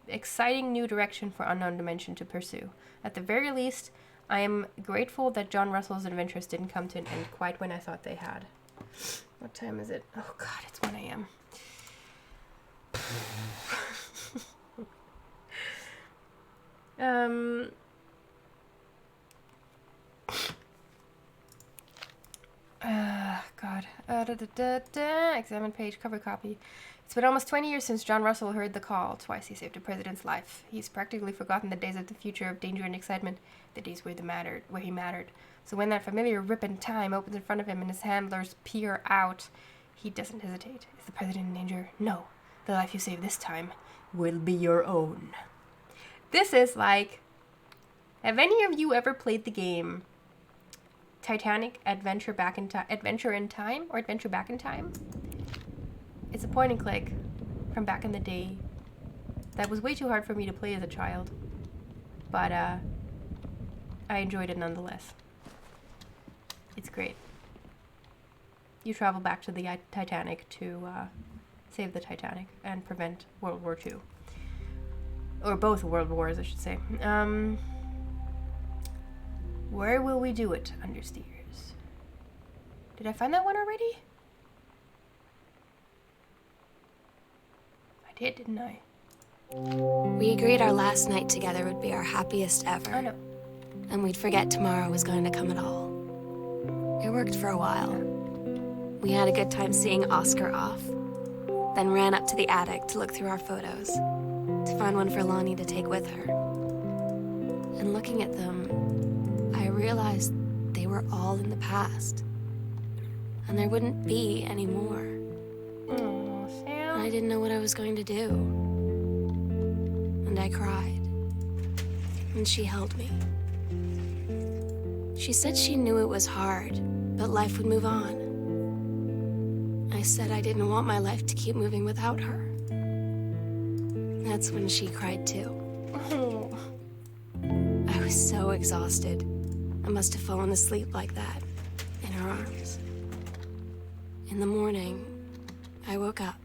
exciting new direction for Unknown Dimension to pursue. At the very least, I am grateful that John Russell's adventures didn't come to an end quite when I thought they had. What time is it? Oh god, it's 1 a.m. God. Examine page, cover copy. It's been almost 20 years since John Russell heard the call. Twice he saved a president's life. He's practically forgotten the days of the future of danger and excitement, the days where he mattered. So when that familiar rip in time opens in front of him and his handlers peer out, he doesn't hesitate. Is the president in danger? No. The life you save this time will be your own. This is like... Have any of you ever played the game Titanic Adventure Back in Time? Adventure in Time? Or Adventure Back in Time? It's a point and click from back in the day that was way too hard for me to play as a child. But I enjoyed it nonetheless. It's great. You travel back to the Titanic to save the Titanic and prevent World War II. Or both World Wars, I should say. Where will we do it, Understeers? Did I find that one already? I did, didn't I? We agreed our last night together would be our happiest ever. Oh, no. And we'd forget tomorrow was going to come at all. It worked for a while. We had a good time seeing Oscar off, then ran up to the attic to look through our photos, to find one for Lonnie to take with her. And looking at them, I realized they were all in the past. And there wouldn't be any more. Oh, Sam. I didn't know what I was going to do. And I cried. And she held me. She said she knew it was hard, but life would move on. I said I didn't want my life to keep moving without her. That's when she cried too. Oh. I was so exhausted. I must have fallen asleep like that, in her arms. In the morning, I woke up,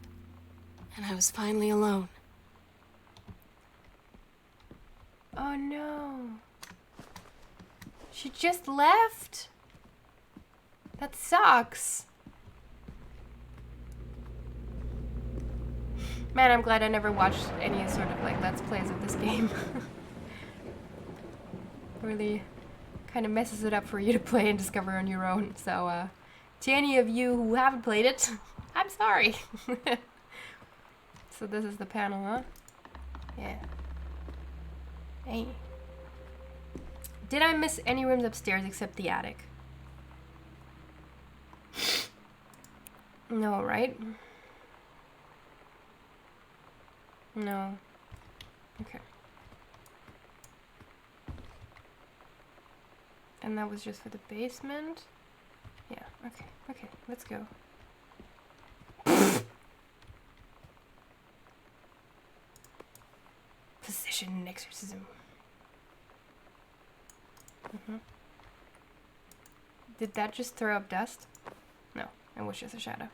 and I was finally alone. Oh no. She just left? That sucks. Man, I'm glad I never watched any sort of like Let's Plays of this game. Really kind of messes it up for you to play and discover on your own. So, to any of you who haven't played it, I'm sorry. So this is the panel, huh? Yeah. Hey. Did I miss any rooms upstairs except the attic? No, right? No. Okay. And that was just for the basement? Yeah, okay, okay, let's go. Possession exorcism. Did that just throw up dust? No, it was just a shadow.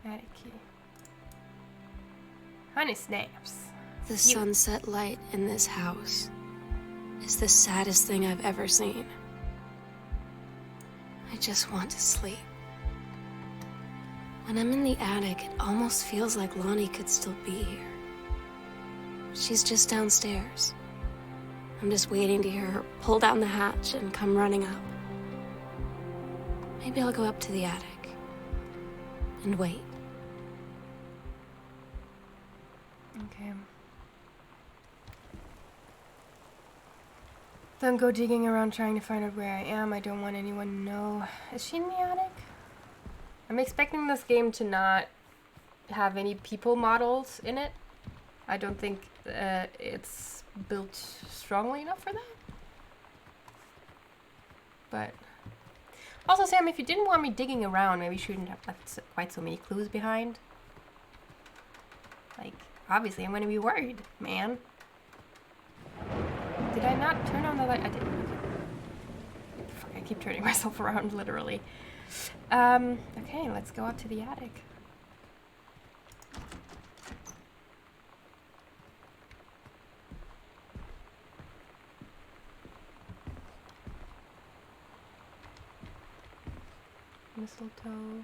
Attic key. Honey snaps. The sunset light in this house is the saddest thing I've ever seen. I just want to sleep. When I'm in the attic, it almost feels like Lonnie could still be here. She's just downstairs. I'm just waiting to hear her pull down the hatch and come running up. Maybe I'll go up to the attic and wait. Okay. Don't go digging around trying to find out where I am. I don't want anyone to know. Is she in the attic? I'm expecting this game to not have any people models in it. I don't think it's built strongly enough for that. But also, Sam, if you didn't want me digging around, maybe you shouldn't have left quite so many clues behind. Like, obviously, I'm going to be worried, man. Did I not turn on the light? I did. Fuck, I keep turning myself around, literally. Okay, let's go up to the attic. Mistletoe.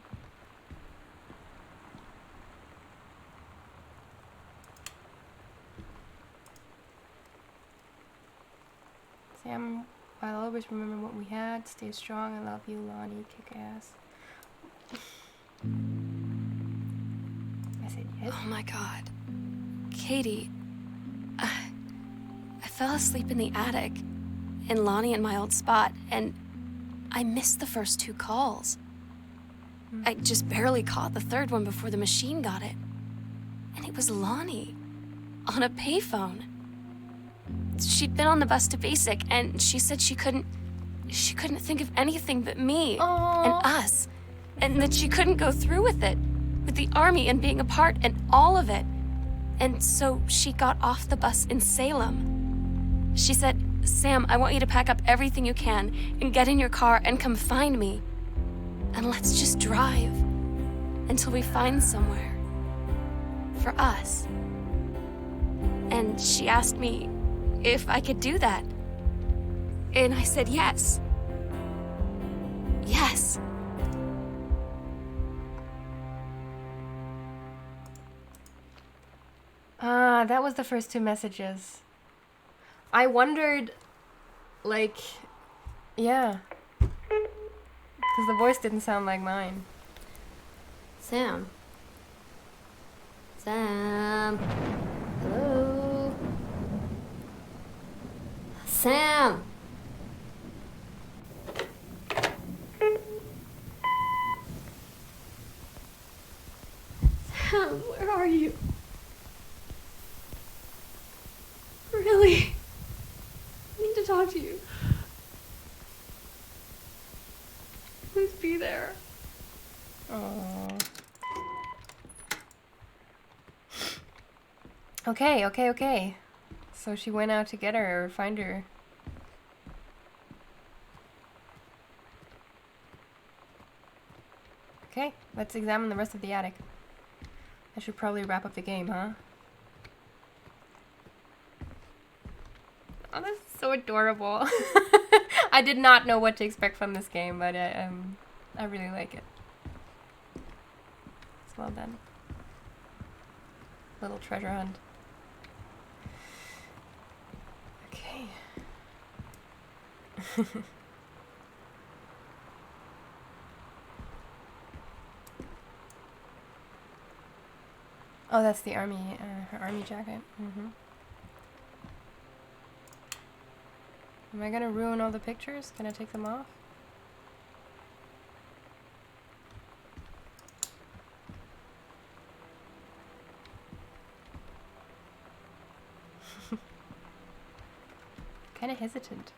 always remember what we had. Stay strong. I love you, Lonnie. Kick ass. I said yes. Oh my god. Katie, I fell asleep in the attic, in Lonnie and my old spot, and I missed the first 2 calls. I just barely caught the 3rd one before the machine got it. And it was Lonnie, on a payphone. She'd been on the bus to Basic, and she said she couldn't think of anything but me and us, and that she couldn't go through with it, with the army and being a part and all of it. And so she got off the bus in Salem. She said, Sam, I want you to pack up everything you can and get in your car and come find me. And let's just drive until we find somewhere for us. And she asked me if I could do that. And I said yes. Yes. Ah, that was the first 2 messages. I wondered, like, yeah. Because the voice didn't sound like mine. Sam. Sam. Hello. Sam. Sam, where are you? Really? I need to talk to you. Please be there. Oh. Okay. So she went out to get her or find her. Okay, let's examine the rest of the attic. I should probably wrap up the game, huh? Oh, this is so adorable. I did not know what to expect from this game, but I really like it. It's well done. Little treasure hunt. Okay. Oh, that's the army, her army jacket. Am I gonna ruin all the pictures? Can I take them off? Kinda hesitant.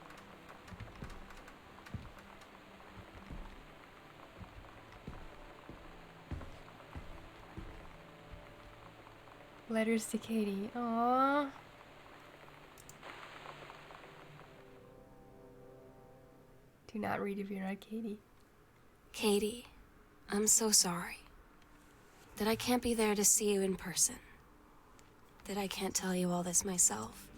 Letters to Katie. Aww. Do not read if you're not Katie. Katie, I'm so sorry that I can't be there to see you in person, that I can't tell you all this myself.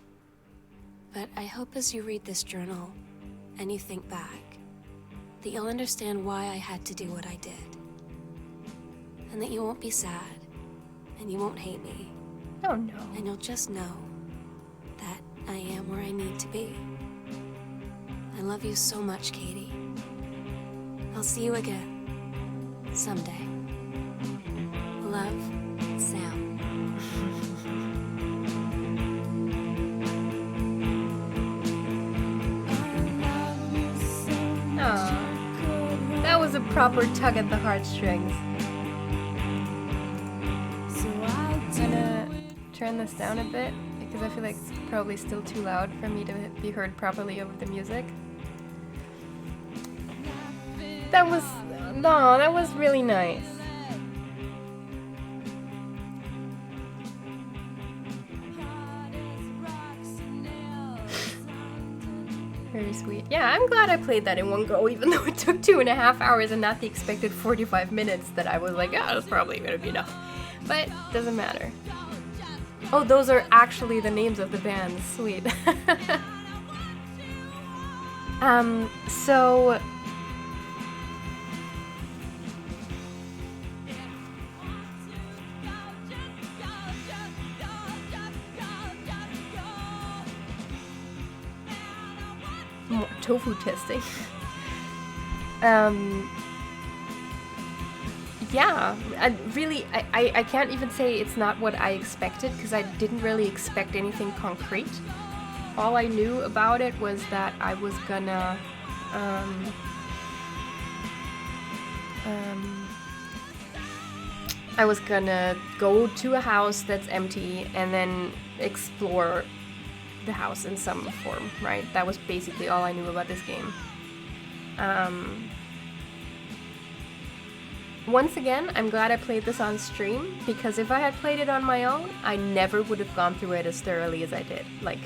But I hope as you read this journal and you think back, that you'll understand why I had to do what I did. And that you won't be sad, and you won't hate me. Oh no. And you'll just know that I am where I need to be. I love you so much, Katie. I'll see you again, someday. Love, Sam. Aww. That was a proper tug at the heartstrings. I'm gonna turn this down a bit because I feel like it's probably still too loud for me to be heard properly over the music. That was really nice. Very sweet. Yeah, I'm glad I played that in one go, even though it took 2.5 hours and not the expected 45 minutes that I was like, yeah, that's probably gonna be enough. But doesn't matter. Oh, those are actually the names of the bands. Sweet. So tofu testing. Yeah, I can't even say it's not what I expected, because I didn't really expect anything concrete. All I knew about it was that I was gonna go to a house that's empty and then explore the house in some form, right? That was basically all I knew about this game. Once again, I'm glad I played this on stream, because if I had played it on my own, I never would have gone through it as thoroughly as I did. Like,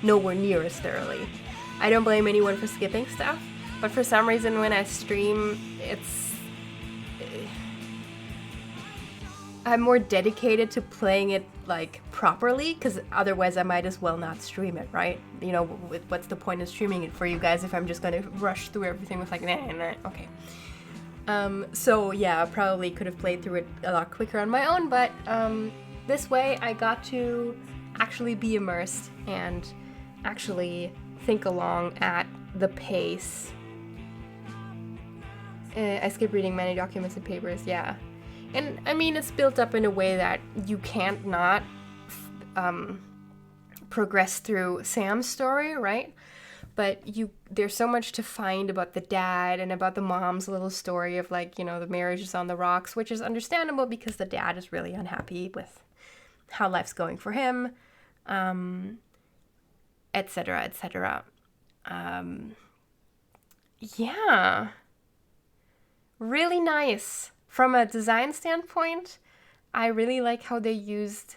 nowhere near as thoroughly. I don't blame anyone for skipping stuff, but for some reason when I stream, I'm more dedicated to playing it, like, properly, because otherwise I might as well not stream it, right? You know, what's the point of streaming it for you guys if I'm just gonna rush through everything with like, nah, okay. So yeah, I probably could have played through it a lot quicker on my own, but this way I got to actually be immersed and actually think along at the pace. I skip reading many documents and papers, yeah. And I mean, it's built up in a way that you can't not progress through Sam's story, right? But there's so much to find about the dad and about the mom's little story of, like, you know, the marriage is on the rocks, which is understandable because the dad is really unhappy with how life's going for him, etc., etc. Yeah. Really nice. From a design standpoint, I really like how they used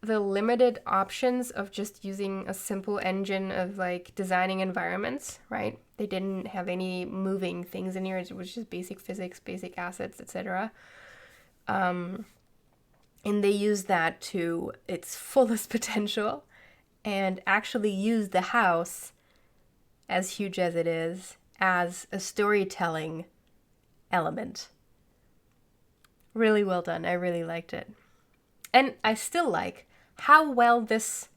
the limited options of just using a simple engine of, like, designing environments, right? They didn't have any moving things in here. It was just basic physics, basic assets, etc. And they used that to its fullest potential and actually used the house, as huge as it is, as a storytelling element. Really well done. I really liked it. And I still like how well this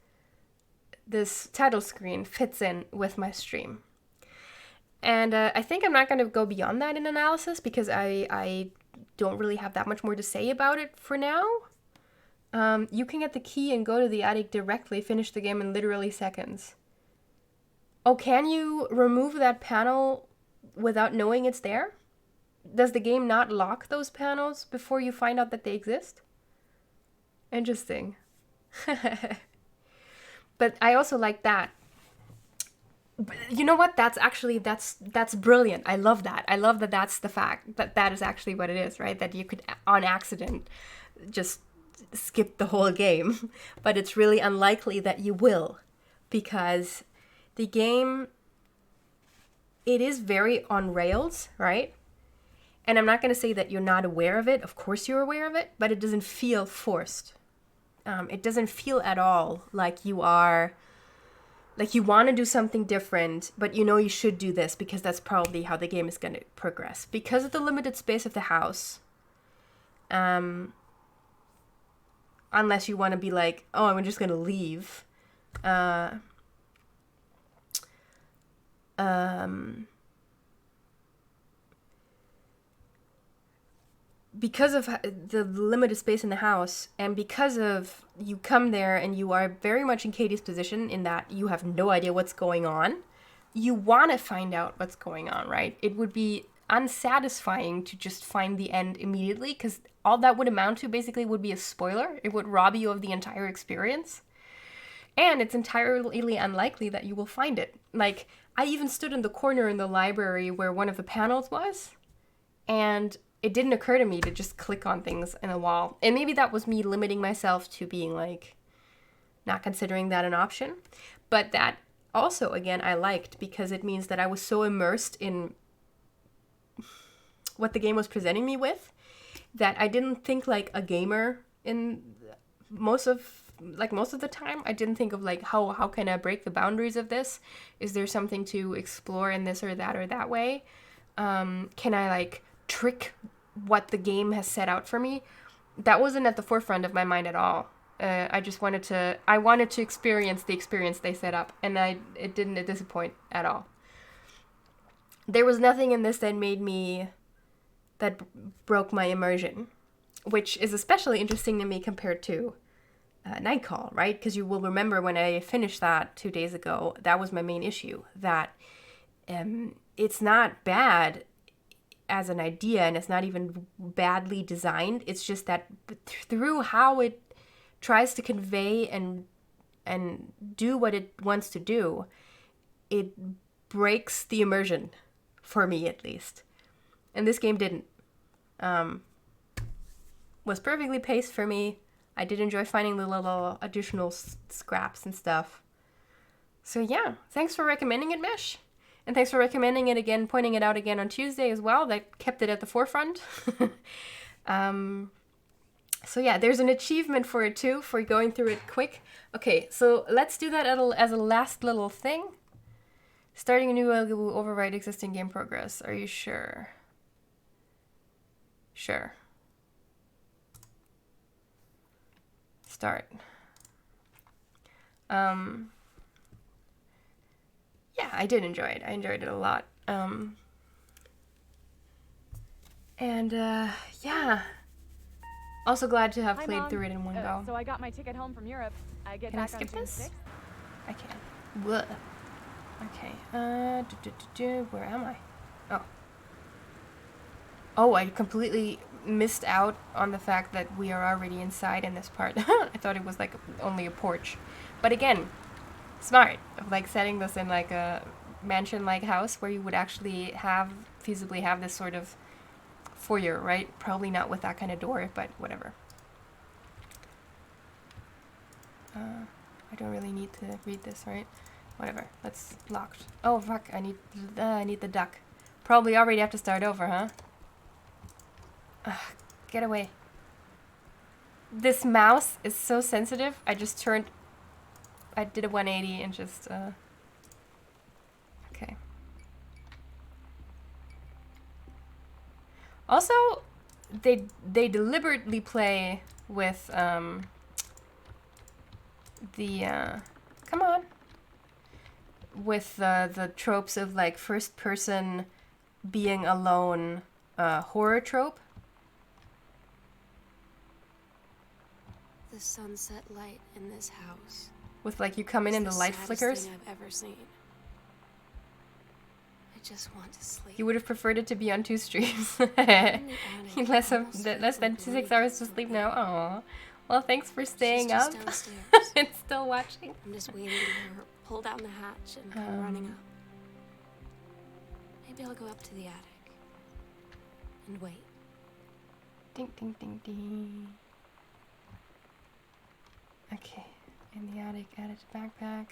title screen fits in with my stream. And I think I'm not going to go beyond that in analysis, because I don't really have that much more to say about it for now. You can get the key and go to the attic directly, finish the game in literally seconds. Oh, can you remove that panel without knowing it's there? Does the game not lock those panels before you find out that they exist? Interesting. But I also like that. But you know what? That's brilliant. I love that. I love that that's the fact, that is actually what it is, right? That you could, on accident, just skip the whole game. But it's really unlikely that you will, because the game, it is very on rails, right? And I'm not going to say that you're not aware of it. Of course you're aware of it, but it doesn't feel forced. It doesn't feel at all like you are, like you want to do something different, but you know you should do this because that's probably how the game is going to progress. Because of the limited space of the house, unless you want to be like, oh, I'm just going to leave. Because of the limited space in the house, and because of you come there and you are very much in Katie's position in that you have no idea what's going on, you want to find out what's going on, right? It would be unsatisfying to just find the end immediately, because all that would amount to basically would be a spoiler. It would rob you of the entire experience. And it's entirely unlikely that you will find it. Like, I even stood in the corner in the library where one of the panels was, and it didn't occur to me to just click on things in a wall. And maybe that was me limiting myself to being like, not considering that an option. But that also, again, I liked, because it means that I was so immersed in what the game was presenting me with that I didn't think like a gamer in most of the time. I didn't think of like, how can I break the boundaries of this? Is there something to explore in this or that way? Can I like trick what the game has set out for me? That wasn't at the forefront of my mind at all. I just wanted to experience the experience they set up, and it didn't disappoint at all. There was nothing in this that broke my immersion, which is especially interesting to me compared to Night Call, right? Because you will remember when I finished that 2 days ago, that was my main issue, that it's not bad as an idea, and it's not even badly designed. It's just that through how it tries to convey and do what it wants to do, it breaks the immersion, for me at least. And this game didn't. Was perfectly paced for me. I did enjoy finding the little additional scraps and stuff. So yeah, thanks for recommending it, Mesh. And thanks for recommending it again, pointing it out again on Tuesday as well. That kept it at the forefront. So yeah, there's an achievement for it too, for going through it quick. Okay, so let's do that as a last little thing. Starting a new will override existing game progress. Are you sure? Sure. Start. Yeah, I did enjoy it. I enjoyed it a lot. Yeah. Also glad to have Hi, played Mom. through it in one go. So I got my ticket home from Europe. I get Can I back on skip June this? 6th. I can. Blech. Okay. Where am I? Oh. Oh, I completely missed out on the fact that we are already inside in this part. I thought it was like only a porch. But again, smart of like setting this in like a mansion-like house where you would actually feasibly have this sort of foyer, right? Probably not with that kind of door, but whatever. I don't really need to read this, right? Whatever. Let's locked. Oh fuck! I need the duck. Probably already have to start over, huh? Get away. This mouse is so sensitive. I did a 180 and just okay. Also, they deliberately play with come on, with the tropes of like first person being alone horror trope. The sunset light in this house. With like you come in and the light flickers. Thing I've ever seen. I just want to sleep. You would have preferred it to be on 2 streams. In the attic, less almost than feels 6 like hours to sleep now. Aw. Well, thanks for staying She's up just downstairs. and still watching. I'm just waiting for her pull down the hatch and come running up. Maybe I'll go up to the attic and wait. Ding, ding, ding, ding. Okay, in the attic, add it to backpack.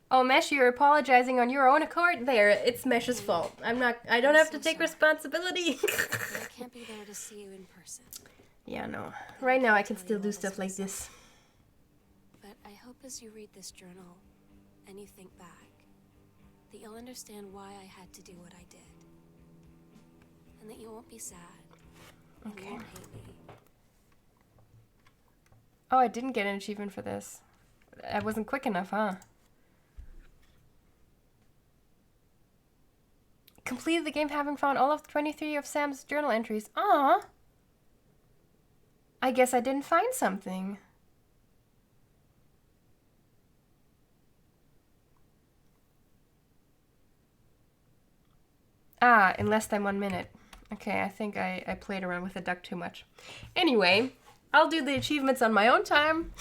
Oh, Mesh, you're apologizing on your own accord. There, it's Mesh's fault. I don't have to take responsibility. I can't be there to see you in person. Yeah, no. Right now I can still do stuff like this. But I hope as you read this journal and you think back, that you'll understand why I had to do what I did. And that you won't be sad. And you won't hate me. Oh, I didn't get an achievement for this. I wasn't quick enough, huh? Completed the game having found all of 23 of Sam's journal entries. Aw! I guess I didn't find something. Ah, in less than 1 minute. Okay, I think I played around with the duck too much. Anyway, I'll do the achievements on my own time.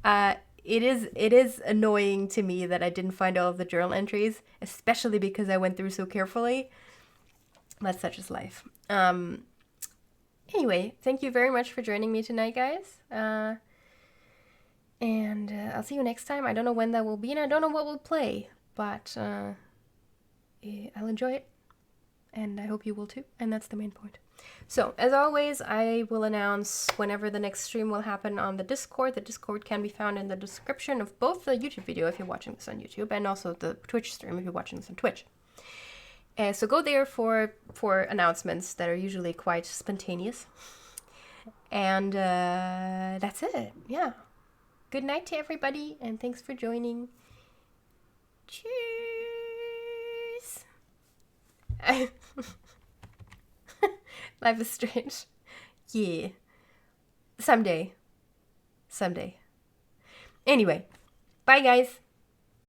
It is annoying to me that I didn't find all of the journal entries, especially because I went through so carefully. But such is life. Anyway, thank you very much for joining me tonight, guys. And I'll see you next time. I don't know when that will be, and I don't know what we'll play, but I'll enjoy it, and I hope you will too, and that's the main point. So, as always, I will announce whenever the next stream will happen on the Discord. The Discord can be found in the description of both the YouTube video if you're watching this on YouTube, and also the Twitch stream if you're watching this on Twitch. So go there for announcements that are usually quite spontaneous. And that's it. Yeah. Good night to everybody, and thanks for joining. Cheers. Life is strange. Yeah. Someday. Anyway, bye guys.